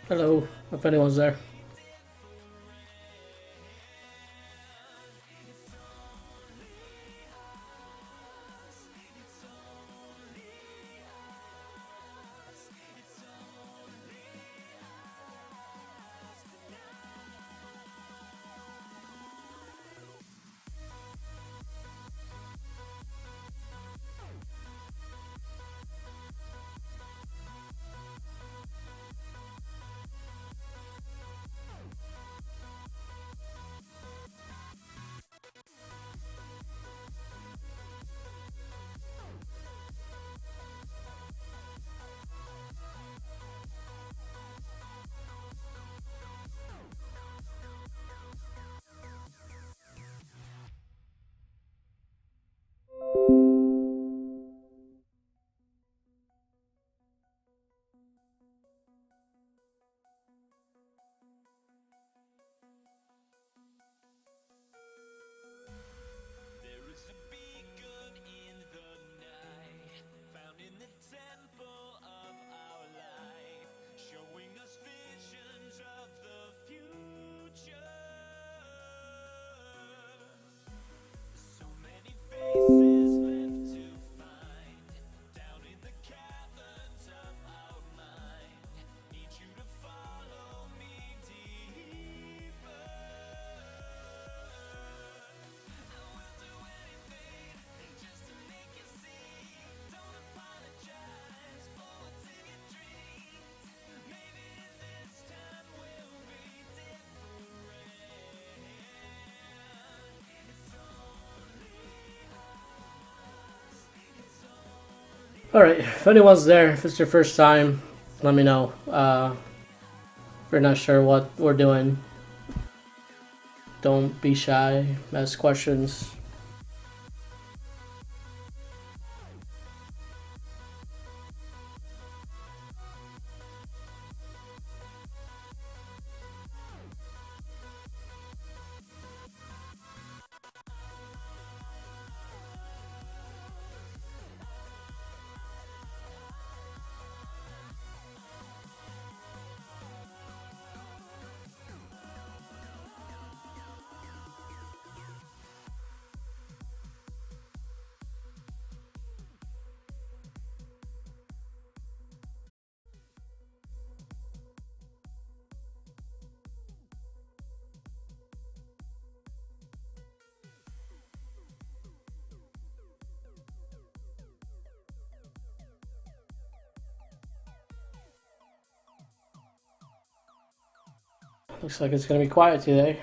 Hello, if anyone's there. Alright, if anyone's there, if it's your first time, let me know. If you're not sure what we're doing, don't be shy, ask questions. Looks like it's gonna be quiet today.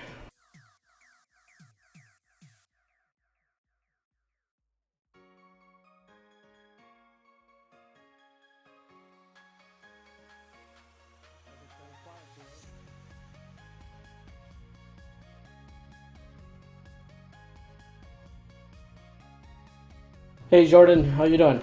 Hey Jordan, how you doing?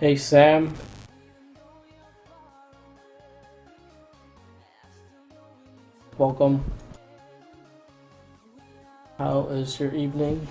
Hey Sam. Welcome. How is your evening?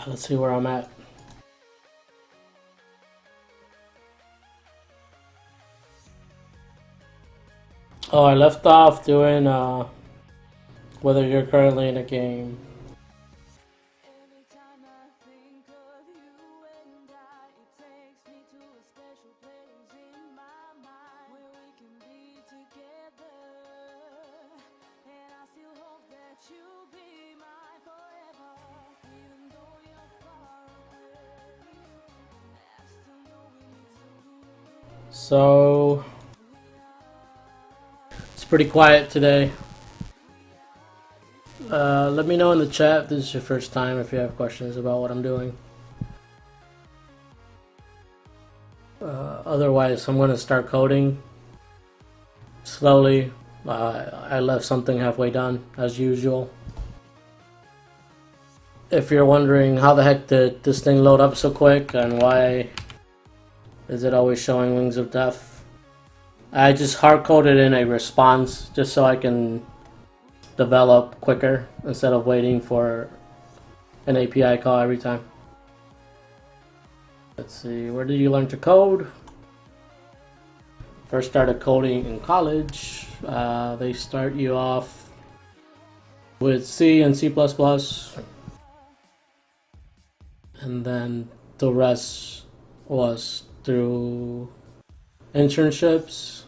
Let's see where I'm at. Oh, I left off doing whether you're currently in a game. So it's pretty quiet today. Let me know in the chat if this is your first time, if you have questions about what I'm doing. Otherwise, I'm going to start coding slowly. I left something halfway done, as usual. If you're wondering how the heck did this thing load up so quick and why is it always showing Wings of Death, I just hard-coded in a response just so I can develop quicker instead of waiting for an API call every time. Let's see, where did you learn to code? First started coding in college. They start you off with C and C++, and then the rest was through internships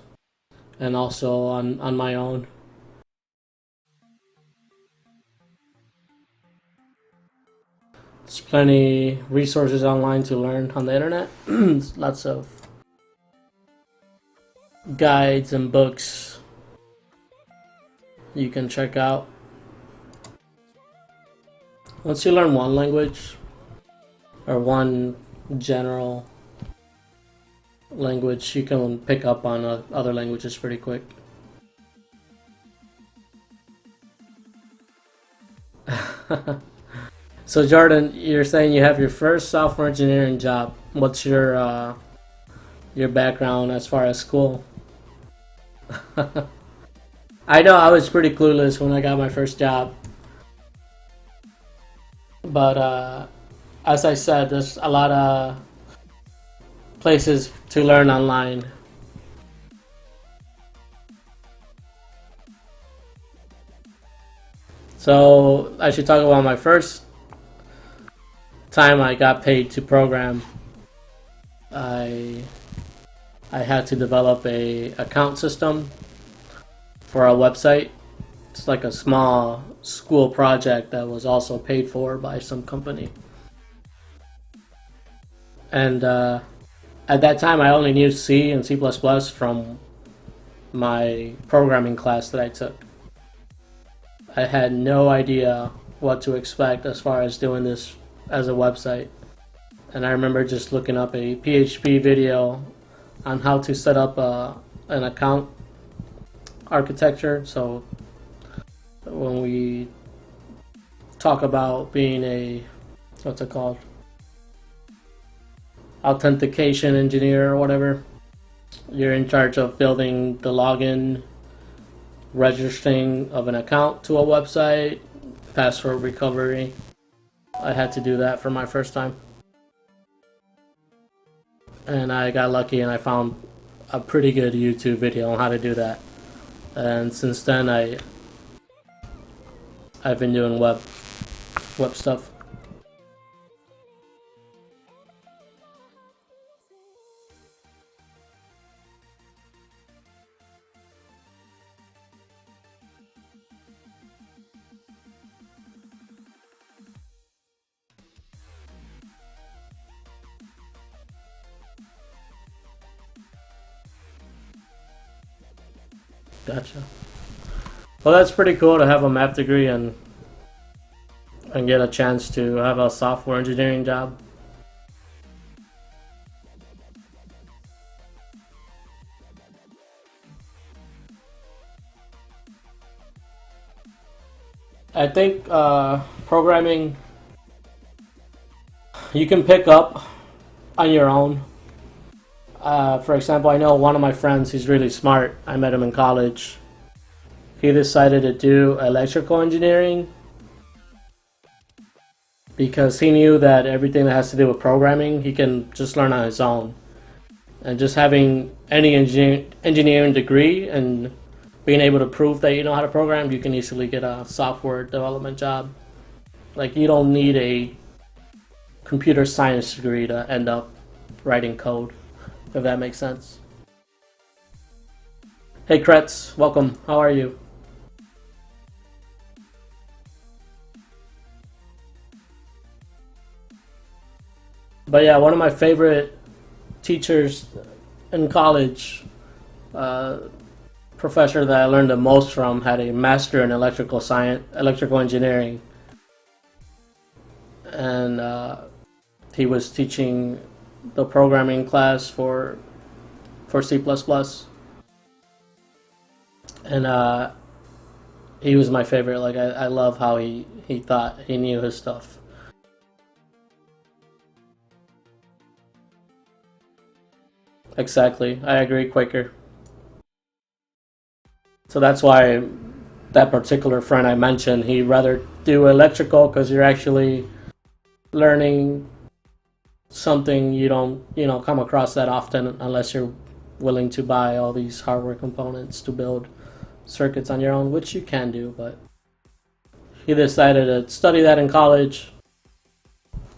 and also on my own. There's plenty resources online to learn on the internet. Lots of guides and books you can check out. Once you learn one language or one general language, you can pick up on other languages pretty quick. So Jordan, you're saying you have your first software engineering job. What's your background as far as school? I know I was pretty clueless when I got my first job. But as I said, there's a lot of places to learn online. So I should talk about my first time I got paid to program. I had to develop a account system for a website. It's like a small school project that was also paid for by some company. And at that time, I only knew C and C++ from my programming class that I took. I had no idea what to expect as far as doing this as a website. And I remember just looking up a PHP video on how to set up an account architecture. So when we talk about being a, what's it called, authentication engineer or whatever, you're in charge of building the login, registering of an account to a website, password recovery. I had to do that for my first time. And I got lucky and I found a pretty good YouTube video on how to do that. And since then I've been doing web stuff. Gotcha. Well, that's pretty cool to have a math degree and get a chance to have a software engineering job. I think programming you can pick up on your own. For example, I know one of my friends, he's really smart. I met him in college. He decided to do electrical engineering because he knew that everything that has to do with programming, he can just learn on his own. And just having any engineering degree and being able to prove that you know how to program, you can easily get a software development job. Like, you don't need a computer science degree to end up writing code, if that makes sense. Hey Kretz, welcome. How are you? But yeah, one of my favorite teachers in college, professor that I learned the most from had a master in electrical science, electrical engineering, and he was teaching the programming class for C++, and he was my favorite. Like I love how he thought he knew his stuff. Exactly, I agree, Quaker. So that's why that particular friend I mentioned, he'd rather do electrical because you're actually learning something you don't come across that often unless you're willing to buy all these hardware components to build circuits on your own, which you can do. But he decided to study that in college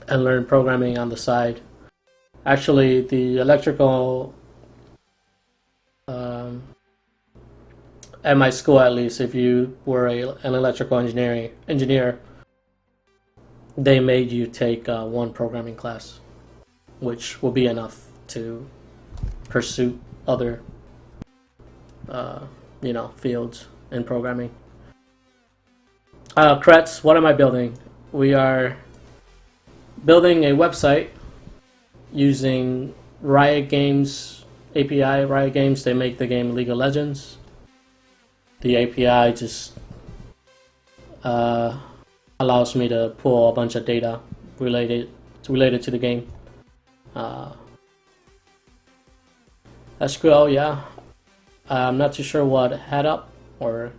and learn programming on the side. Actually, the electrical at my school, at least, if you were an electrical engineer, they made you take one programming class, which will be enough to pursue other fields in programming. Kretz, what am I building? We are building a website using Riot Games API. Riot Games, they make the game League of Legends. The API just allows me to pull a bunch of data related to the game. SQL, yeah. I'm not too sure what head up, or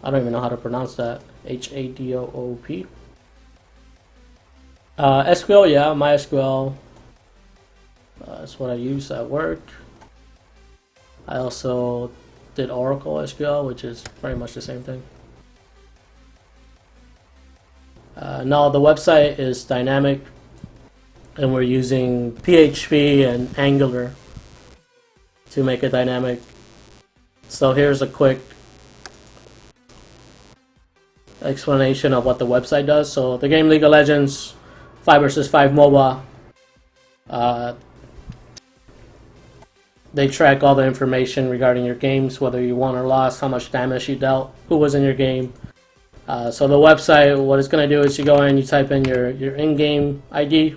I don't even know how to pronounce that. HADOOP. SQL, yeah. MySQL. That's what I use at work. I also did Oracle SQL, which is pretty much the same thing. No, the website is dynamic, and we're using PHP and Angular to make it dynamic. So here's a quick explanation of what the website does. So the game League of Legends 5 vs 5 MOBA, they track all the information regarding your games, whether you won or lost, how much damage you dealt, who was in your game. So the website, what it's going to do is you go in, you type in your in-game ID.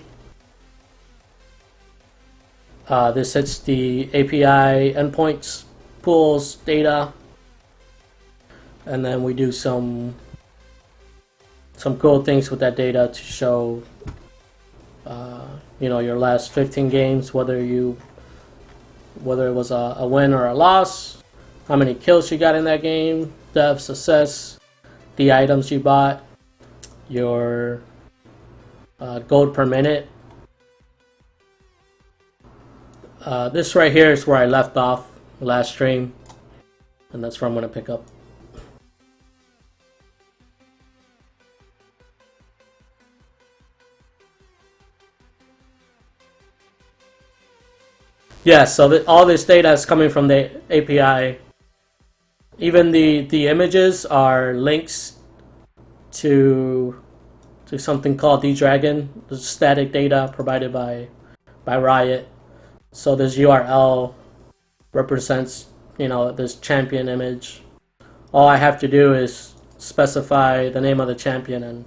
This hits the API endpoints, pulls data, and then we do some cool things with that data to show your last 15 games, whether it was a win or a loss, how many kills you got in that game, deaths, assists, the items you bought, your gold per minute. This right here is where I left off last stream, and that's where I'm going to pick up. Yeah, so all this data is coming from the API. Even the images are links to something called ddragon, the static data provided by Riot. So this URL represents this champion image. All I have to do is specify the name of the champion and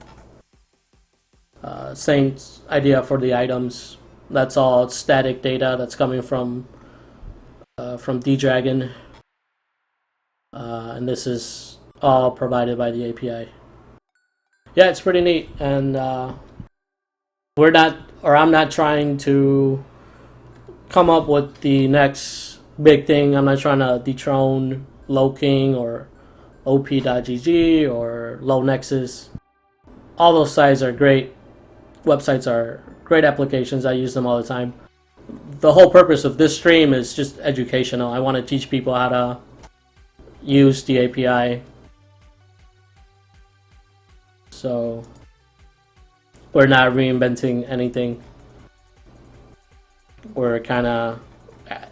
same idea for the items. That's all static data that's coming from ddragon, and this is all provided by the API. Yeah, it's pretty neat, and I'm not trying to come up with the next big thing. I'm not trying to dethrone Loking or op.gg or Low Nexus. All those sites are great. Websites are great applications. I use them all the time. The whole purpose of this stream is just educational. I want to teach people how to use the API. So we're not reinventing anything. We're kind of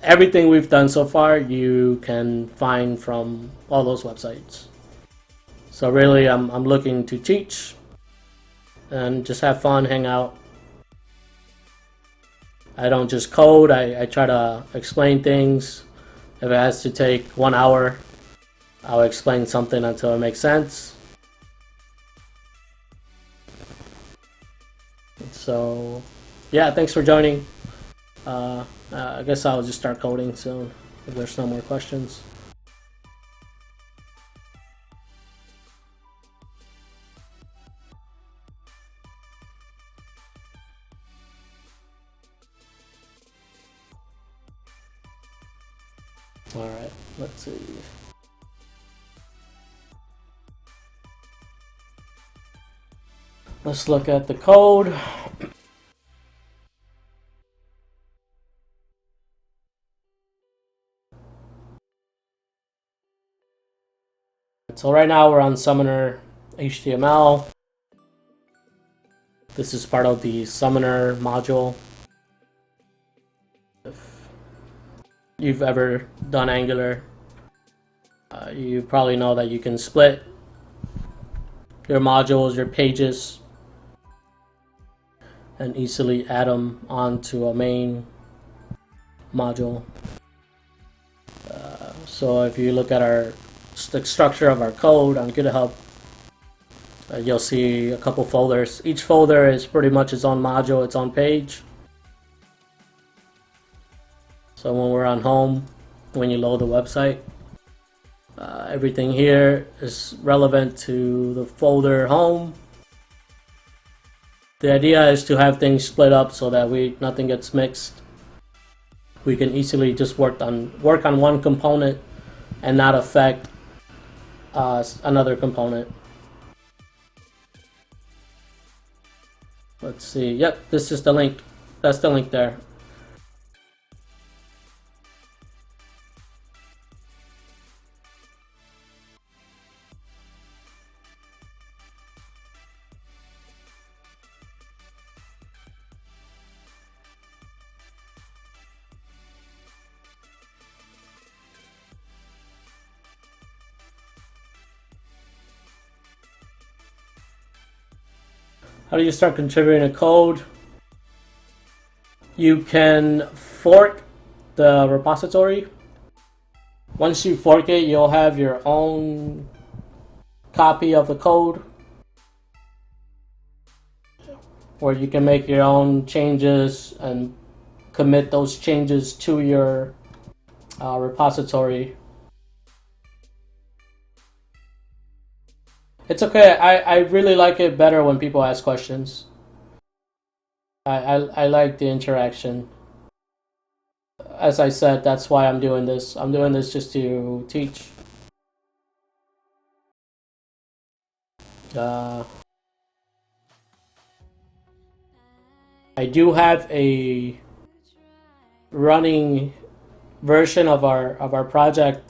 everything we've done so far you can find from all those websites. So really I'm looking to teach and just have fun, hang out. I don't just code. I try to explain things. If it has to take 1 hour, I'll explain something until it makes sense. So, yeah, thanks for joining. I guess I'll just start coding soon if there's no more questions. Alright, let's see. Let's look at the code. So right now we're on Summoner HTML. This is part of the Summoner module. If you've ever done Angular, you probably know that you can split your modules, your pages, and easily add them onto a main module. So if you look at the structure of our code on GitHub, you'll see a couple folders. Each folder is pretty much its own module, its own page. So when we're on home, when you load the website, everything here is relevant to the folder home. The idea is to have things split up so that nothing gets mixed. We can easily just work on one component and not affect another component. Let's see. Yep, this is the link. That's the link there. How do you start contributing to code? You can fork the repository. Once you fork it, you'll have your own copy of the code where you can make your own changes and commit those changes to your repository. It's okay. I really like it better when people ask questions. I like the interaction. As I said, that's why I'm doing this. I'm doing this just to teach. I do have a running version of our project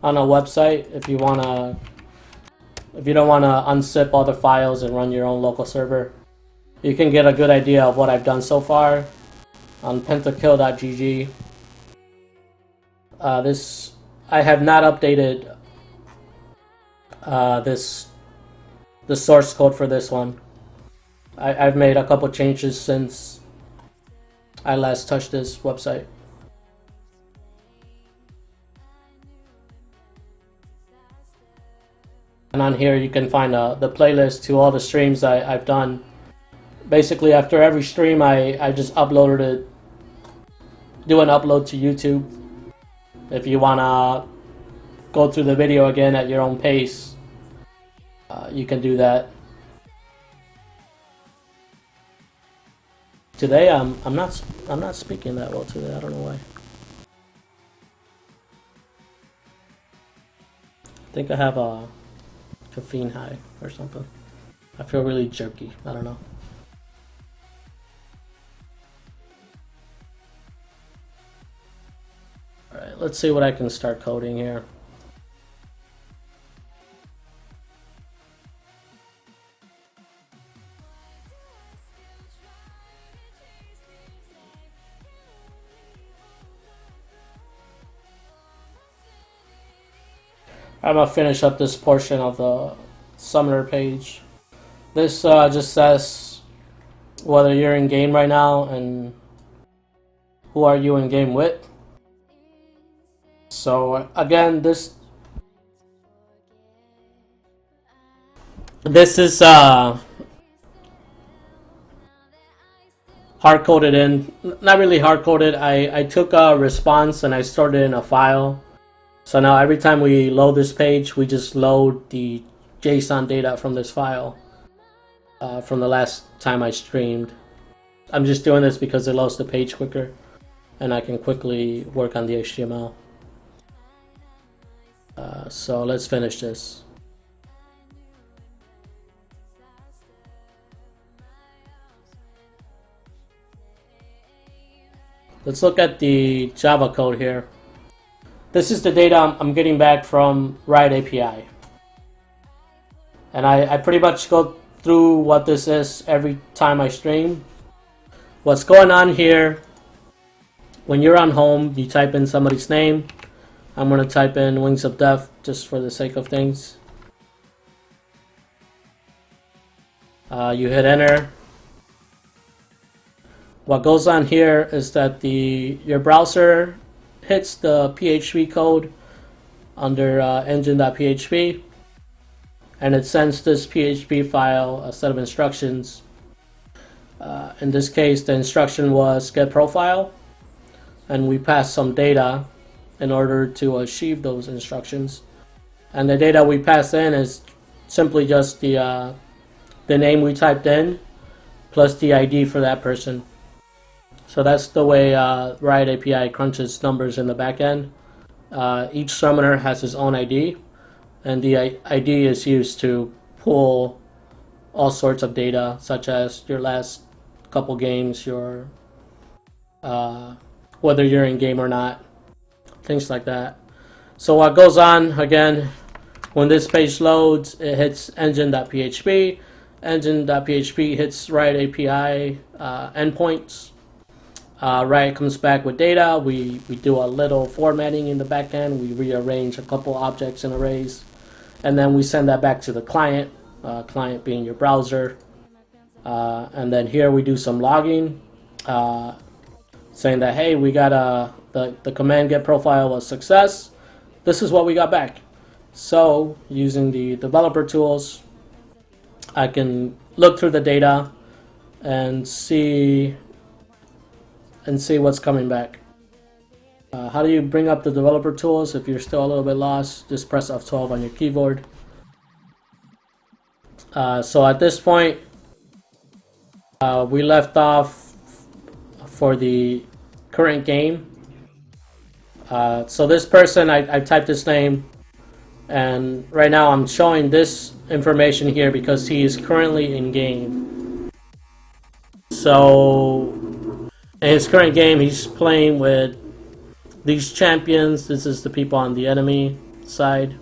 on a website if you don't want to unzip all the files and run your own local server. You can get a good idea of what I've done so far on pentakill.gg. I have not updated the source code for this one. I've made a couple changes since I last touched this website. And on here you can find the playlist to all the streams I've done. Basically after every stream I just uploaded it, do an upload to YouTube. If you want to go through the video again at your own pace, you can do that. Today I'm not speaking that well today. I don't know why. I think I have a caffeine high or something. I feel really jerky. I don't know. Alright, let's see what I can start coding here. I'm gonna finish up this portion of the summoner page. This just says whether you're in game right now and who are you in game with. So again, this is hard coded in. Not really hard coded. I took a response and I stored it in a file. So now every time we load this page, we just load the JSON data from this file from the last time I streamed. I'm just doing this because it loads the page quicker and I can quickly work on the HTML. So let's finish this. Let's look at the Java code here. This is the data I'm getting back from Riot API. And I pretty much go through what this is every time I stream. What's going on here, when you're on home, you type in somebody's name. I'm going to type in Wings of Death just for the sake of things. You hit enter. What goes on here is that your browser hits the PHP code under engine.php, and it sends this PHP file a set of instructions. In this case, the instruction was get profile, and we pass some data in order to achieve those instructions. And the data we pass in is simply just the name we typed in plus the ID for that person. So that's the way Riot API crunches numbers in the backend. Each summoner has his own ID, and the ID is used to pull all sorts of data, such as your last couple games, your whether you're in game or not, things like that. So what goes on, again, when this page loads, it hits engine.php. Engine.php hits Riot API endpoints. Riot comes back with data. We do a little formatting in the backend. We rearrange a couple objects in arrays, and then we send that back to the client. Client being your browser. And then here we do some logging, saying that, hey, we got the command get profile was success. This is what we got back. So using the developer tools, I can look through the data and see what's coming back. How do you bring up the developer tools? If you're still a little bit lost, just press F12 on your keyboard. So at this point, we left off for the current game. So this person, I typed his name, and right now I'm showing this information here because he is currently in game. So in his current game, he's playing with these champions. This is the people on the enemy side.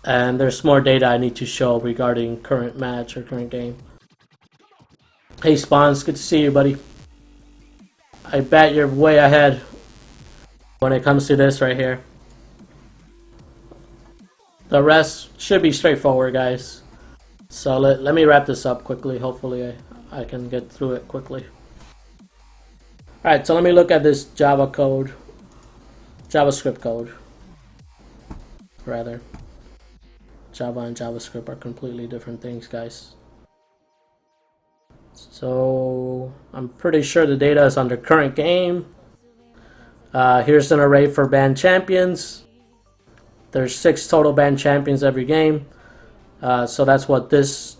And there's more data I need to show regarding current match or current game. Hey Spawns, good to see you, buddy. I bet you're way ahead when it comes to this right here. The rest should be straightforward, guys. So let me wrap this up quickly. Hopefully I can get through it quickly. Alright, so let me look at this JavaScript code. Rather. Java and JavaScript are completely different things, guys. So I'm pretty sure the data is under current game. Here's an array for banned champions. There's 6 total banned champions every game. So that's what these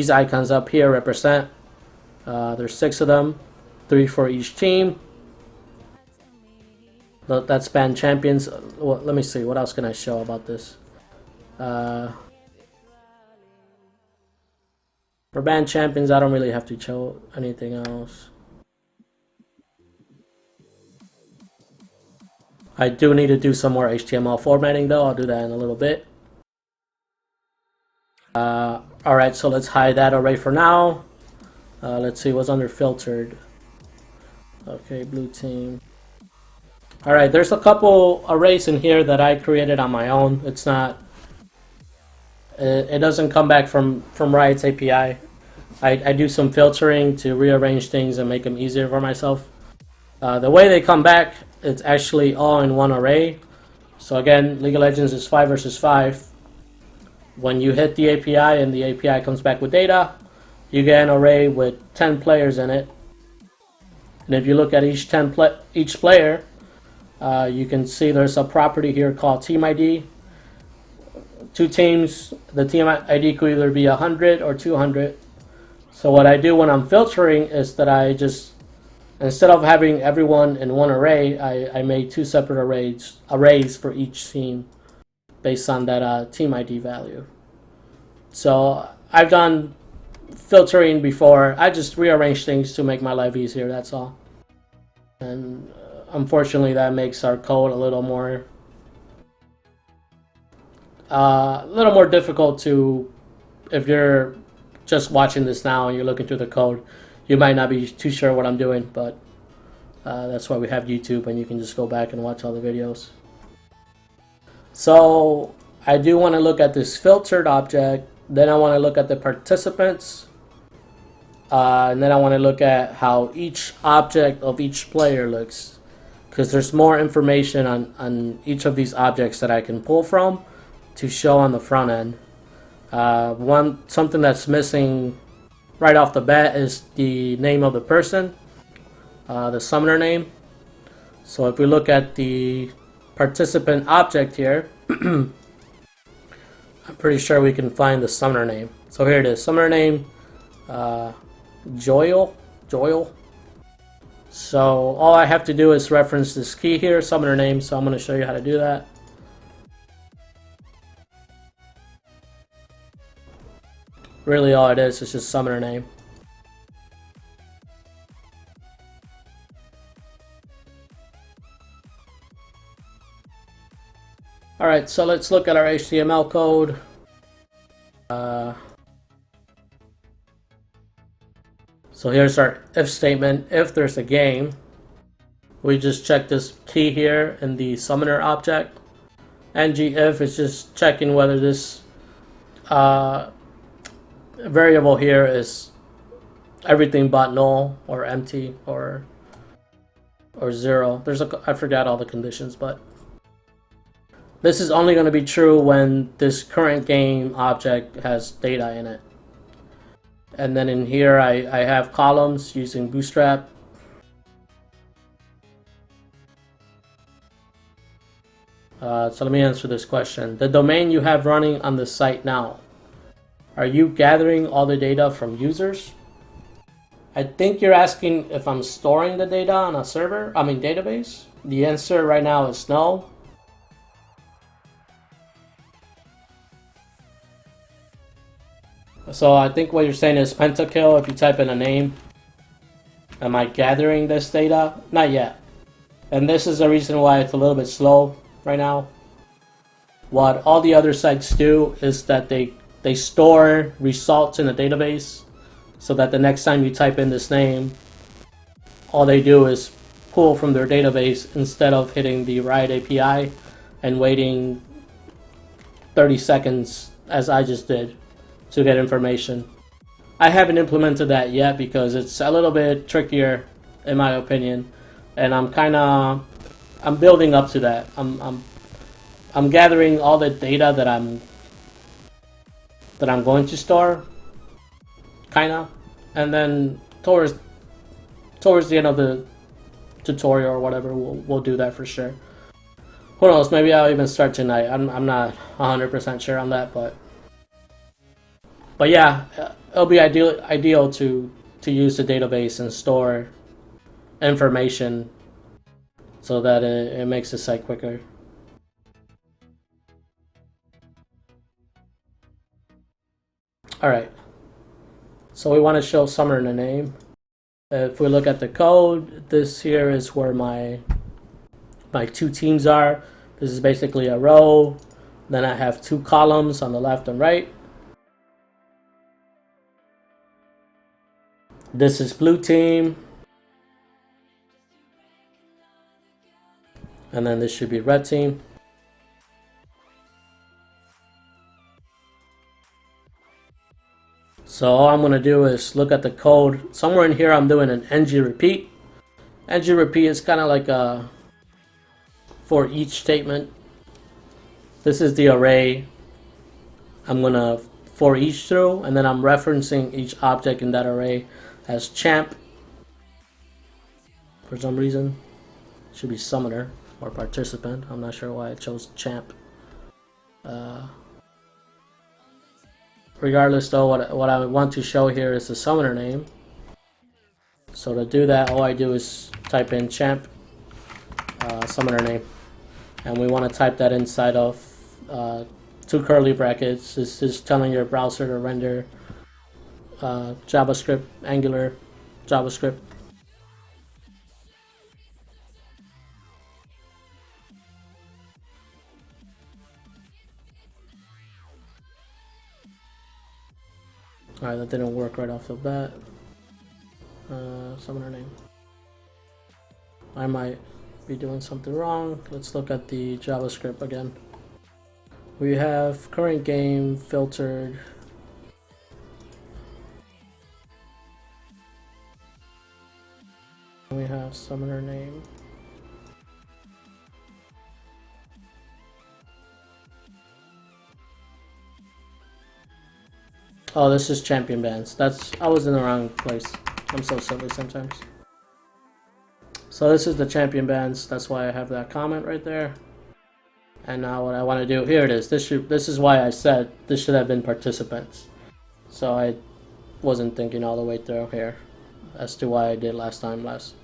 icons up here represent. There's 6 of them, 3 for each team. That's banned champions. Well, let me see, what else can I show about this? For banned champions, I don't really have to show anything else. I do need to do some more HTML formatting though. I'll do that in a little bit. Alright, so let's hide that array for now. Let's see what's under filtered. Okay, blue team. Alright, there's a couple arrays in here that I created on my own. It's not... It doesn't come back from Riot's API. I do some filtering to rearrange things and make them easier for myself. The way they come back, it's actually all in one array. So again, League of Legends is 5 versus 5. When you hit the API and the API comes back with data, you get an array with 10 players in it. And if you look at each player, you can see there's a property here called Team ID. Two teams, the team ID could either be 100 or 200. So what I do when I'm filtering is that I just, instead of having everyone in one array, I made two separate arrays for each team based on that team ID value. So I've done filtering before. I just rearrange things to make my life easier, that's all. And unfortunately that makes our code a little more difficult to, if you're just watching this now and you're looking through the code, you might not be too sure what I'm doing, but that's why we have YouTube and you can just go back and watch all the videos. So I do want to look at this filtered object, then I want to look at the participants, and then I want to look at how each object of each player looks, because there's more information on each of these objects that I can pull from to show on the front end. Something that's missing right off the bat is the name of the person, the summoner name. So if we look at the participant object here, I'm pretty sure we can find the summoner name. So here it is, summoner name, Joyle. So all I have to do is reference this key here, summoner name, so I'm going to show you how to do that. Really all it is just summoner name. Alright, so let's look at our HTML code. So here's our if statement. If there's a game, we just check this key here in the summoner object. ngIf is just checking whether this variable here is everything but null or empty or 0. I forgot all the conditions, but this is only going to be true when this current game object has data in it. And then in here I have columns using Bootstrap. So let me answer this question. The domain you have running on the site now, are you gathering all the data from users? I think you're asking if I'm storing the data on a database. The answer right now is no. So I think what you're saying is pentakill, if you type in a name. Am I gathering this data? Not yet. And this is the reason why it's a little bit slow right now. What all the other sites do is that they store results in a database, so that the next time you type in this name, all they do is pull from their database instead of hitting the Riot API and waiting 30 seconds as I just did to get information. I haven't implemented that yet because it's a little bit trickier in my opinion, and I'm building up to that. I'm gathering all the data that I'm going to store, and then towards the end of the tutorial or whatever, we'll do that for sure. Who knows? Maybe I'll even start tonight. I'm not 100% sure on that, but yeah, it'll be ideal to use the database and store information so that it makes the site quicker. Alright, so we want to show summoner in the name. If we look at the code, this here is where my two teams are. This is basically a row. Then I have two columns on the left and right. This is blue team. And then this should be red team. So all I'm going to do is look at the code. Somewhere in here I'm doing an ng repeat. ng repeat is kind of like a for each statement. This is the array I'm gonna for each through, and then I'm referencing each object in that array as champ. For some reason, it should be summoner or participant. I'm not sure why I chose champ. Regardless though, what I want to show here is the summoner name. So to do that, all I do is type in champ summoner name, and we want to type that inside of 2 curly brackets. This is telling your browser to render JavaScript, Angular JavaScript. Alright, that didn't work right off the bat. Summoner name. I might be doing something wrong. Let's look at the JavaScript again. We have current game filtered. We have summoner name. Oh, this is champion bands. I was in the wrong place. I'm so silly sometimes. So this is the champion bands. That's why I have that comment right there. And now what I want to do, here it is. This is why I said this should have been participants. So I wasn't thinking all the way through here as to why I did last time. Last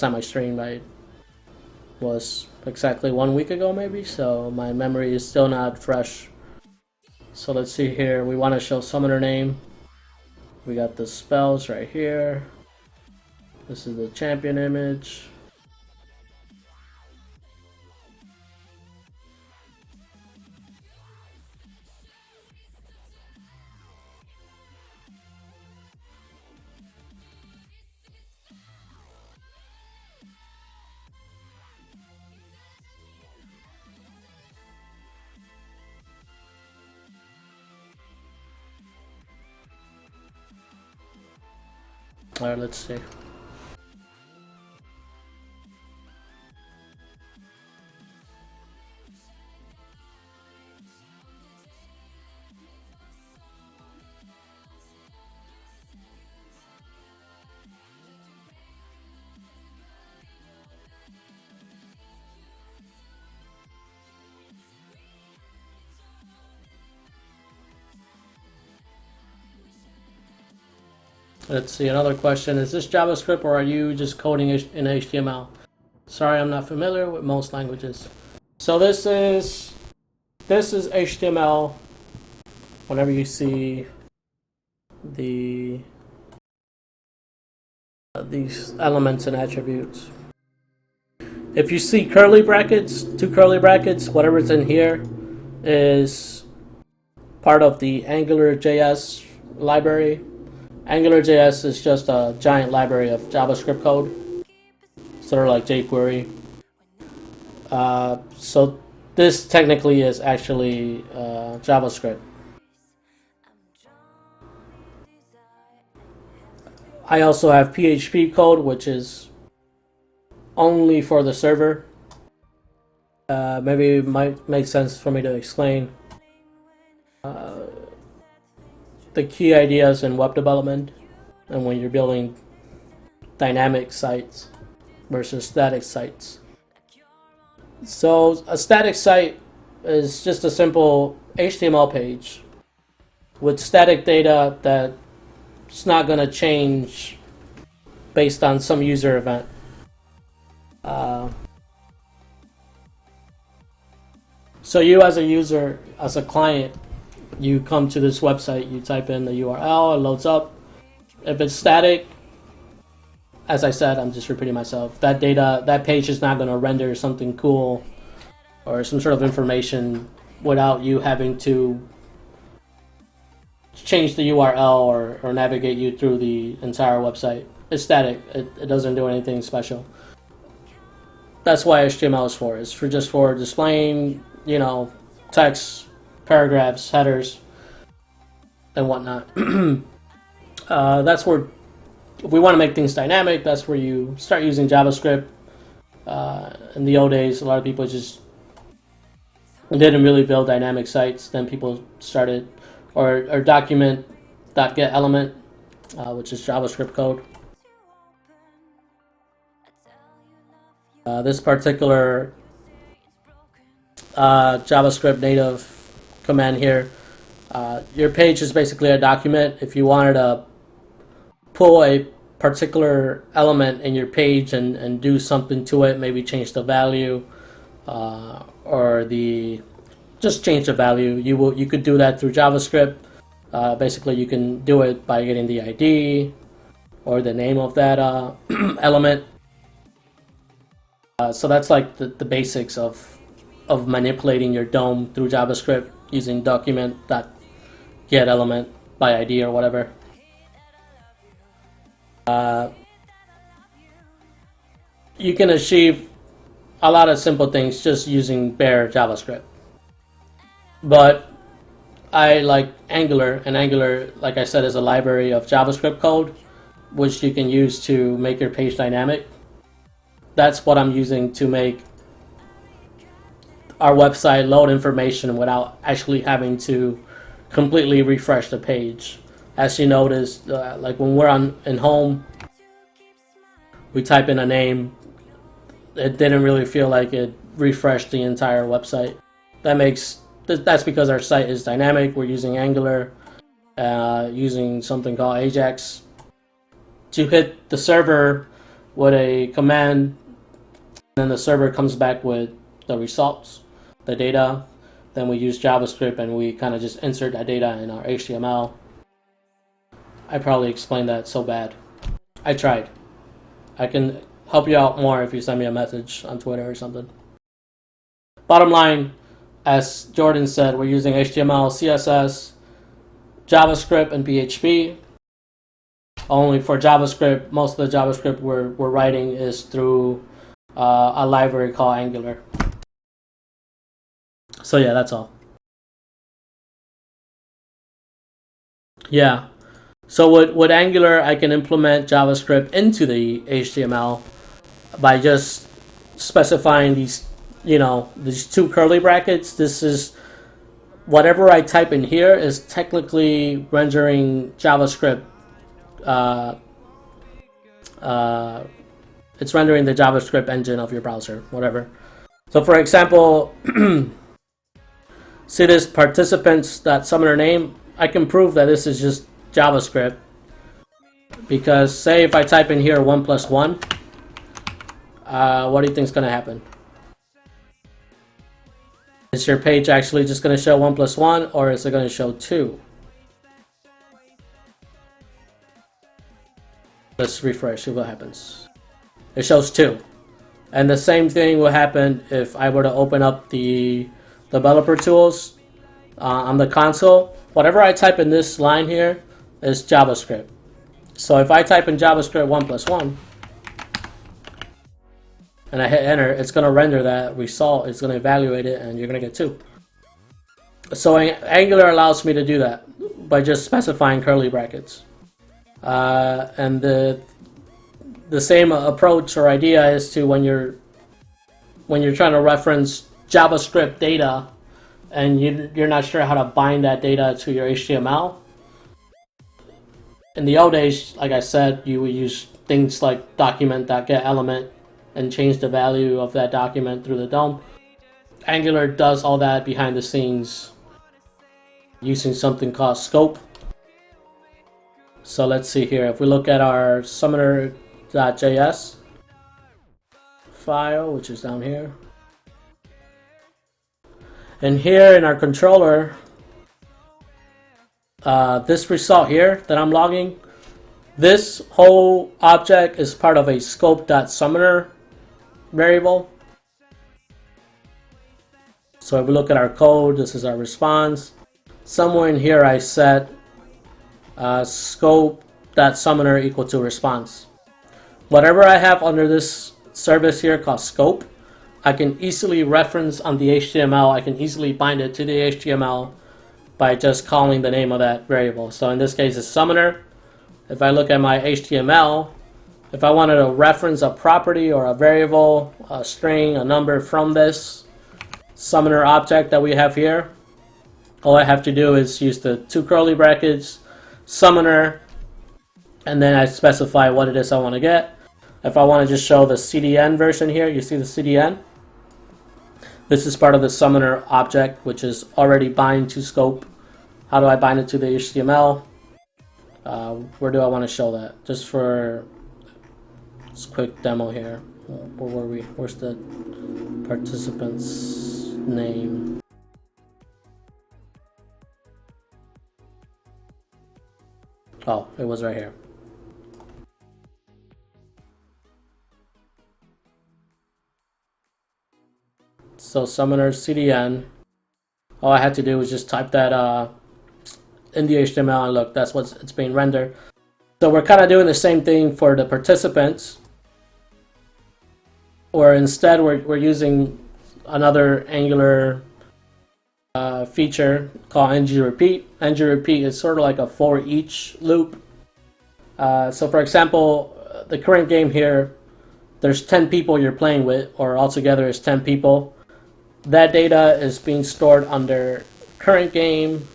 time I streamed, I was exactly 1 week ago maybe. So my memory is still not fresh. So let's see here. We want to show summoner name. We got the spells right here. This is the champion image. Alright, let's see. Let's see, another question. Is this JavaScript or are you just coding in HTML? Sorry, I'm not familiar with most languages. So this is HTML. Whenever you see these elements and attributes. If you see curly brackets, 2 curly brackets, whatever's in here is part of the AngularJS library. AngularJS is just a giant library of JavaScript code, sort of like jQuery. So this technically is actually JavaScript. I also have PHP code, which is only for the server. Maybe it might make sense for me to explain the key ideas in web development and when you're building dynamic sites versus static sites. So a static site is just a simple HTML page with static data that's not going to change based on some user event. So you as a user, as a client, you come to this website, you type in the URL, it loads up. If it's static, as I said, I'm just repeating myself, that page is not going to render something cool or some sort of information without you having to change the URL or navigate you through the entire website. It's static. It doesn't do anything special. That's why HTML is for. It's just for displaying, text, paragraphs, headers, and whatnot. That's where if we want to make things dynamic, that's where you start using JavaScript. In the old days, a lot of people just didn't really build dynamic sites. Then people started, or document.get element, which is JavaScript code. This particular JavaScript native command here, your page is basically a document. If you wanted to pull a particular element in your page and do something to it, maybe change the value, or just change the value, you could do that through JavaScript. Basically, you can do it by getting the ID or the name of that element. So that's like the basics of manipulating your DOM through JavaScript using document.get element by ID or whatever. You can achieve a lot of simple things just using bare JavaScript. But I like Angular, and Angular, like I said, is a library of JavaScript code which you can use to make your page dynamic. That's what I'm using to make our website load information without actually having to completely refresh the page. As you notice, like when we're in home, we type in a name, it didn't really feel like it refreshed the entire website. That's because our site is dynamic. We're using Angular, using something called Ajax. To hit the server with a command, then the server comes back with the results, the data. Then we use JavaScript and we kind of just insert that data in our HTML. I probably explained that so bad. I tried. I can help you out more if you send me a message on Twitter or something. Bottom line, as Jordan said, we're using HTML, CSS, JavaScript, and PHP. Only for JavaScript, most of the JavaScript we're writing is through a library called Angular. So yeah, that's all. Yeah. So with Angular, I can implement JavaScript into the HTML by just specifying these two curly brackets. This is whatever I type in here is technically rendering JavaScript. It's rendering the JavaScript engine of your browser, whatever. So for example, see this participants.summoner name? I can prove that this is just JavaScript, because say if I type in here 1 + 1, what do you think is going to happen? Is your page actually just going to show 1 + 1, or is it going to show 2? Let's refresh, see what happens. It shows 2. And the same thing will happen if I were to open up the developer tools on the console. Whatever I type in this line here is JavaScript. So if I type in JavaScript 1 + 1 and I hit enter, it's going to render that result, it's going to evaluate it, and you're going to get 2. So Angular allows me to do that by just specifying curly brackets. And the same approach or idea is to when you're trying to reference JavaScript data and you're not sure how to bind that data to your HTML. In the old days, like I said, you would use things like document.get element and change the value of that document through the DOM. Angular does all that behind the scenes using something called scope. So let's see here. If we look at our summoner.js file, which is down here, and here in our controller, this result here that I'm logging, this whole object is part of a scope.summoner variable. So if we look at our code, this is our response. Somewhere in here I set scope.summoner equal to response. Whatever I have under this service here called scope, I can easily reference on the HTML. I can easily bind it to the HTML by just calling the name of that variable. So in this case it's summoner, If I look at my HTML, if I wanted to reference a property or a variable, a string, a number from this summoner object that we have here, all I have to do is use the two curly brackets, summoner, and then I specify what it is I want to get. If I want to just show the CDN version here, you see the CDN? This is part of the summoner object, which is already bind to scope. How do I bind it to the HTML? Where do I want to show that? Just for this quick demo here. Where were we? Where's the participant's name? Oh, it was right here. So summoner CDN. All I had to do was just type that in the HTML, and look, that's what it's being rendered. So we're kind of doing the same thing for the participants, or instead we're using another Angular feature called ngRepeat. ngRepeat is sort of like a for each loop. So for example, the current game here, there's 10 people you're playing with, or altogether is 10 people. That data is being stored under current game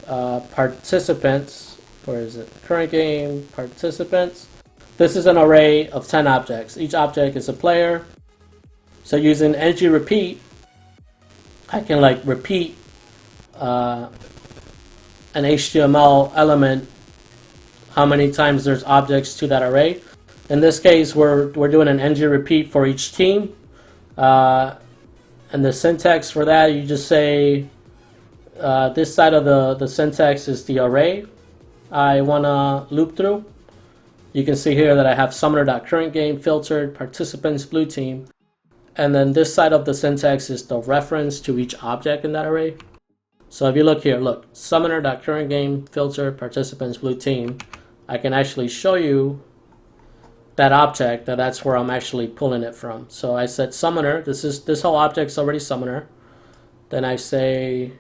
participants. Where is it? Current game participants. This is an array of 10 objects. Each object is a player. So using ngRepeat, I can like repeat an HTML element how many times there's objects to that array. In this case, we're doing an ngRepeat for each team. And the syntax for that, you just say this side of the syntax is the array I want to loop through. You can see here that I have summoner.currentGame filtered participants blue team. And then this side of the syntax is the reference to each object in that array. So if you look here, look, summoner.currentGame filter participants blue team. I can actually show you that object, that's where I'm actually pulling it from. So I said summoner, this whole object's already summoner. Then I say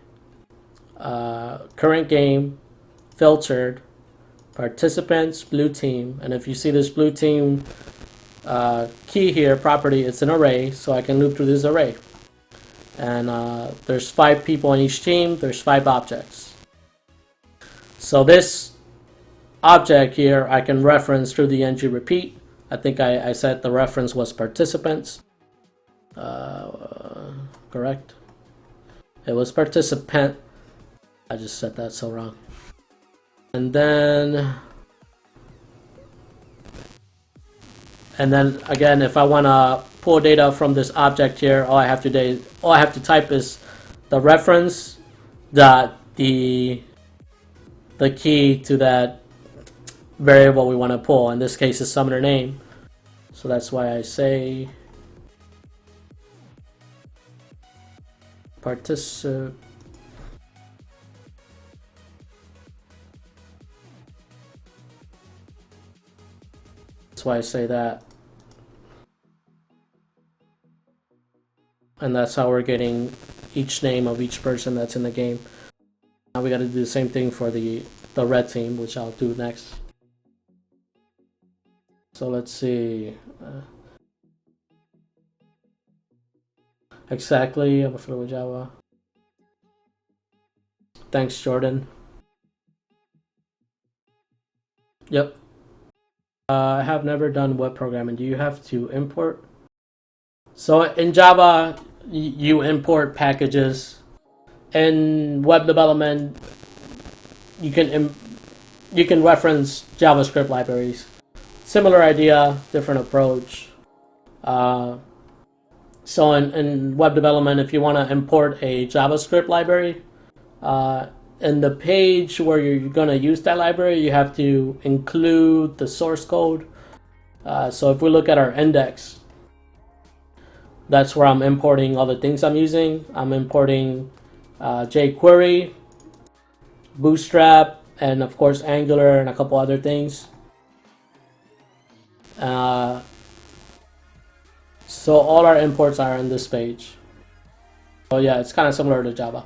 current game filtered participants blue team, and if you see this blue team key here, property, it's an array, so I can loop through this array. And there's 5 people in each team, there's 5 objects. So this object here I can reference through the ngRepeat. I think I said the reference was participants. Correct? It was participant. I just said that so wrong. And then again, if I want to pull data from this object here, all I have to type is the reference dot the key to that variable we want to pull. In this case is summoner name, so that's why I say participant. That's why I say that, and that's how we're getting each name of each person that's in the game. Now we got to do the same thing for the red team, which I'll do next. So let's see. Exactly. I'm familiar with Java. Thanks, Jordan. Yep. I have never done web programming. Do you have to import? So in Java, you import packages. In web development, you can reference JavaScript libraries. Similar idea, different approach. So in web development, if you want to import a JavaScript library, in the page where you're going to use that library, you have to include the source code. So if we look at our index, that's where I'm importing all the things I'm using. I'm importing jQuery, Bootstrap, and of course Angular and a couple other things. So all our imports are in this page. So yeah, it's kind of similar to Java.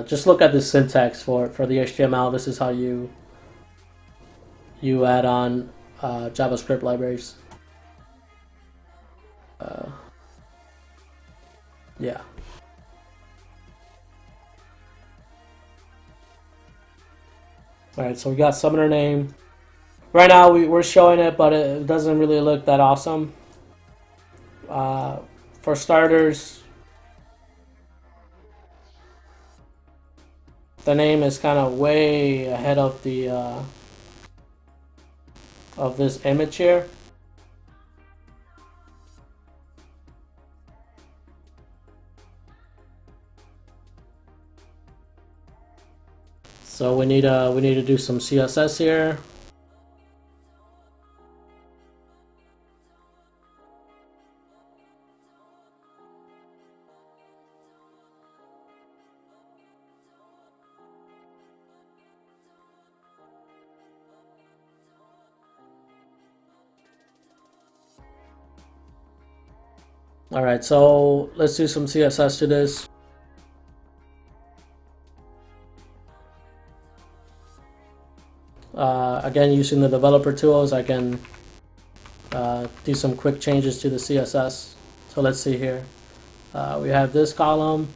Just look at the syntax for the HTML. This is how you you add on JavaScript libraries. Yeah. Alright, so we got summoner name. Right now we're showing it, but it doesn't really look that awesome. For starters, the name is kind of way ahead of the of this image here. So we need to do some CSS here. Alright, so let's do some CSS to this. Again, using the developer tools, I can do some quick changes to the CSS. So let's see here. We have this column.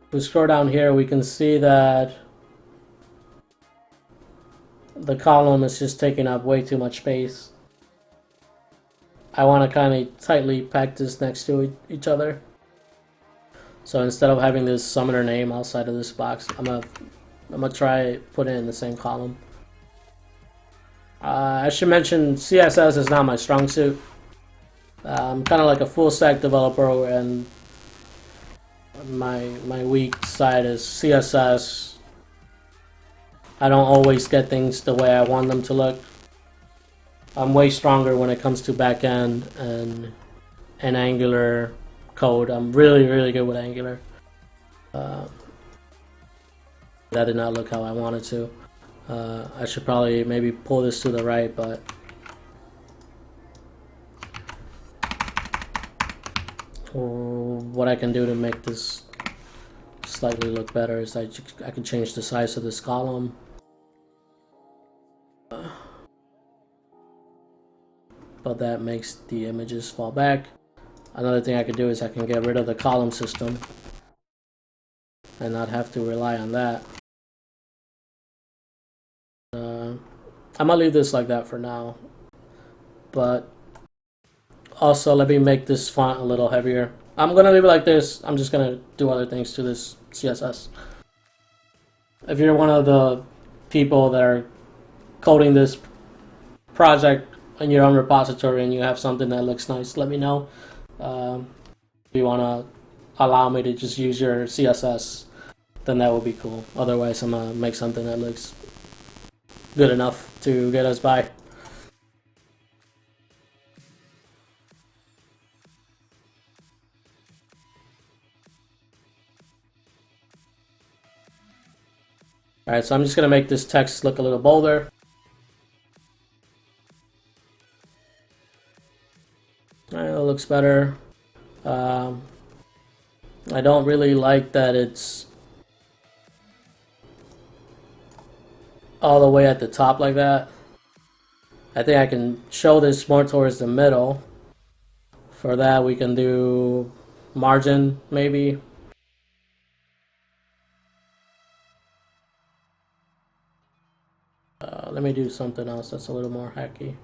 If we scroll down here, we can see that the column is just taking up way too much space. I want to kind of tightly pack this next to each other. So instead of having this summoner name outside of this box, I'm gonna try put it in the same column. I should mention CSS is not my strong suit. I'm kind of like a full stack developer, and my weak side is CSS. I don't always get things the way I want them to look. I'm way stronger when it comes to backend and Angular code. I'm really good with Angular. That did not look how I wanted to. I should probably maybe pull this to the right, but what I can do to make this slightly look better is I can change the size of this column. But that makes the images fall back. Another thing I could do is I can get rid of the column system and not have to rely on that. I'm gonna leave this like that for now, but also let me make this font a little heavier. I'm gonna leave it like this. I'm just gonna do other things to this CSS. If you're one of the people that are coding this project in your own repository and you have something that looks nice, let me know. If you want to allow me to just use your CSS, then that would be cool. Otherwise, I'm going to make something that looks good enough to get us by. Alright, so I'm just going to make this text look a little bolder. Alright, it looks better. I don't really like that it's all the way at the top like that. I think I can show this more towards the middle. For that, we can do margin, maybe. Let me do something else that's a little more hacky.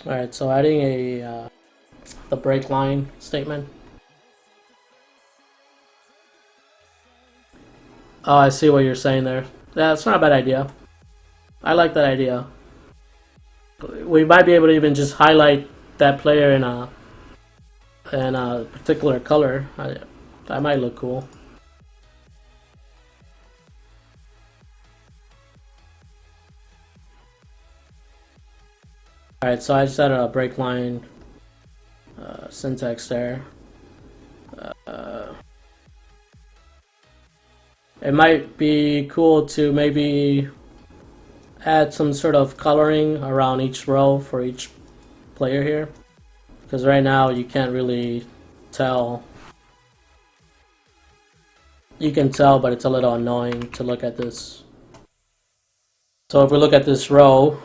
Alright, so adding the break line statement. Oh, I see what you're saying there. Yeah, it's not a bad idea. I like that idea. We might be able to even just highlight that player in a particular color. That might look cool. Alright, so I just added a break line syntax there. It might be cool to maybe add some sort of coloring around each row for each player here, because right now you can't really tell. You can tell, but it's a little annoying to look at this. So if we look at this row,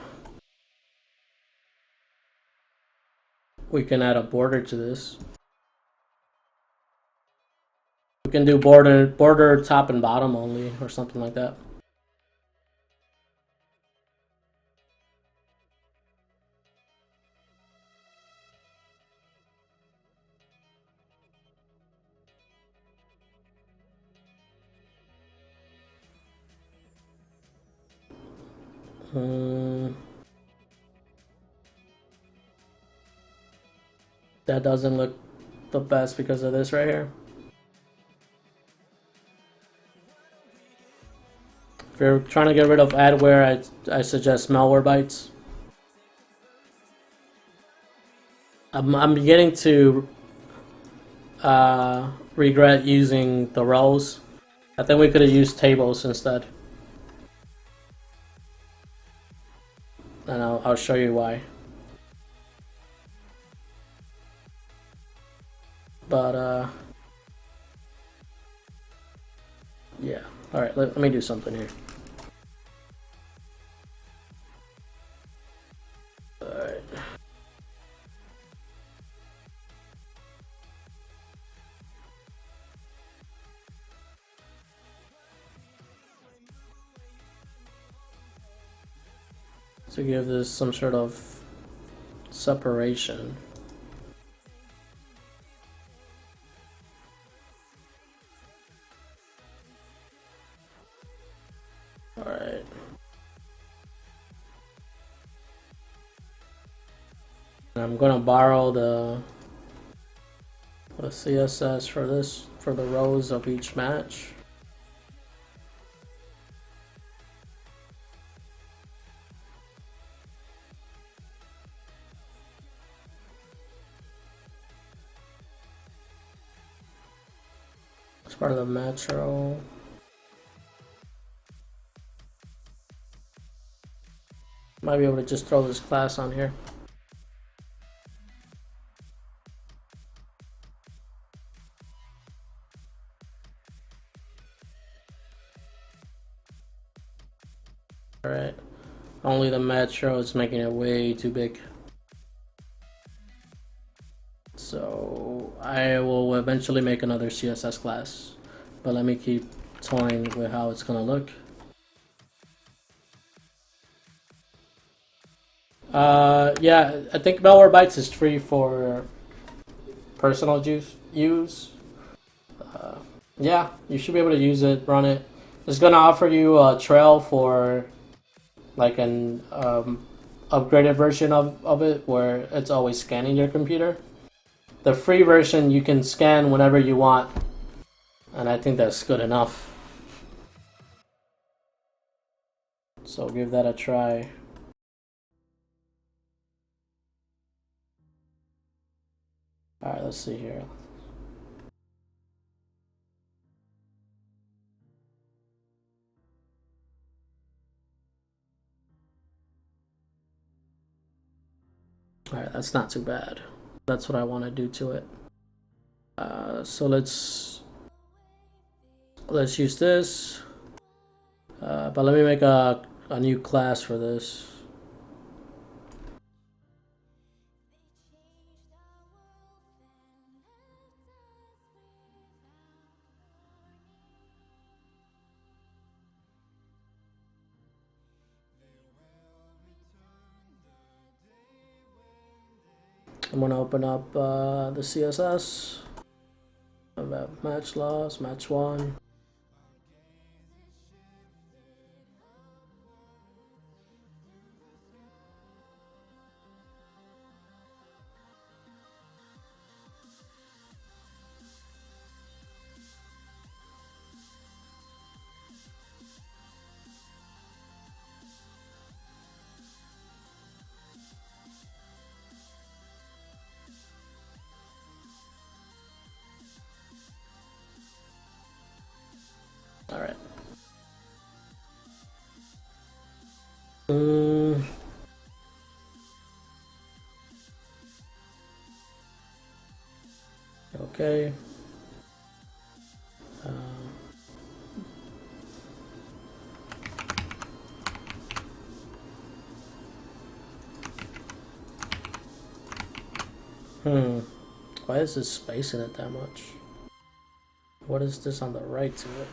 we can add a border to this. We can do border top and bottom only, or something like that. That doesn't look the best because of this right here. If you're trying to get rid of adware, I suggest Malwarebytes. I'm beginning to regret using the rows. I think we could have used tables instead. And I'll show you why. But yeah. Alright, let me do something here. Alright. To give this some sort of separation. Alright. I'm gonna borrow the CSS for this, for the rows of each match. It's part of the match row. Might be able to just throw this class on here. Alright. Only the match row is making it way too big. So I will eventually make another CSS class. But let me keep toying with how it's gonna look. Yeah, I think Malwarebytes is free for personal use. Yeah, you should be able to use it, run it. It's gonna offer you a trail for like an upgraded version of it where it's always scanning your computer. The free version you can scan whenever you want, and I think that's good enough. So give that a try. Alright, let's see here. Alright, that's not too bad. That's what I want to do to it. So let's use this. But let me make a new class for this. I'm gonna open up the CSS. About match loss, match one. Mm. Okay. Why is this space in it that much? What is this on the right to it?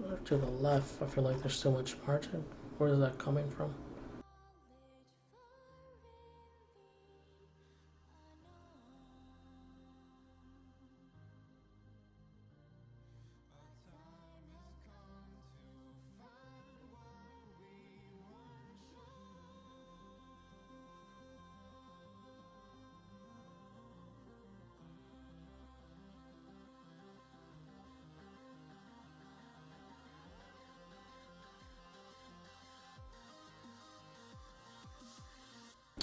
Or to the left, I feel like there's too much margin. Where is that coming from?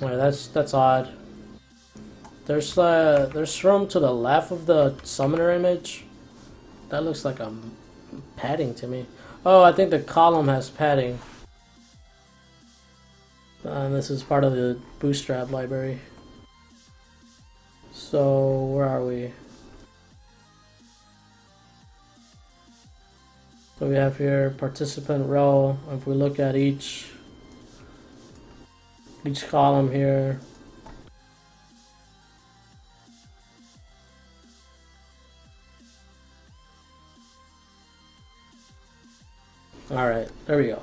Alright, that's odd. There's room to the left of the summoner image. That looks like a padding to me. Oh, I think the column has padding. And this is part of the bootstrap library. So where are we? So we have here participant row. If we look at each column here, all right, there we go.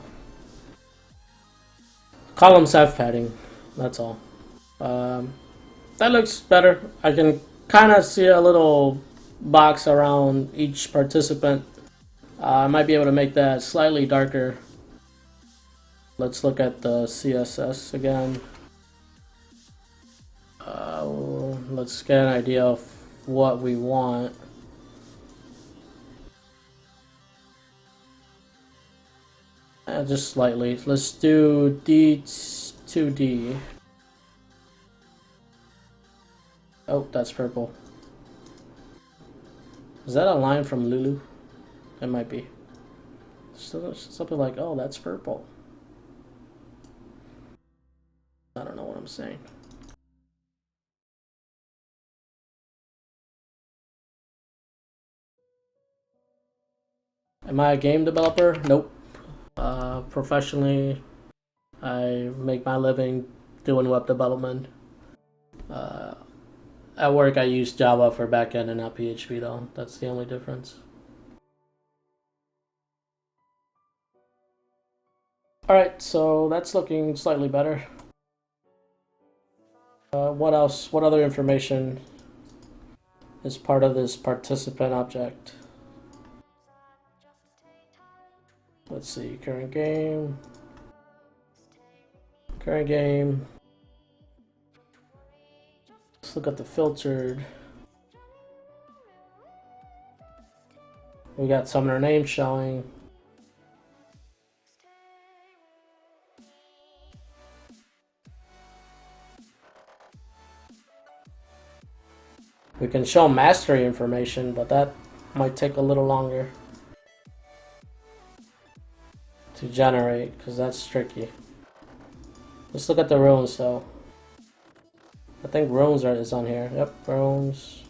Columns have padding, that's all. That looks better. I can kind of see a little box around each participant. I might be able to make that slightly darker. Let's look at the CSS again. Let's get an idea of what we want. Just slightly. Let's do D2D. Oh, that's purple. Is that a line from Lulu? It might be. So something like, oh, that's purple. I don't know what I'm saying. Am I a game developer? Nope. Professionally, I make my living doing web development. At work, I use Java for backend and not PHP, though. That's the only difference. Alright, so that's looking slightly better. What else? What other information is part of this participant object? Let's see, current game. Current game. Let's look at the filtered. We got summoner name showing. We can show mastery information, but that might take a little longer to generate because that's tricky. Let's look at the runes though. I think runes is on here. Yep, runes.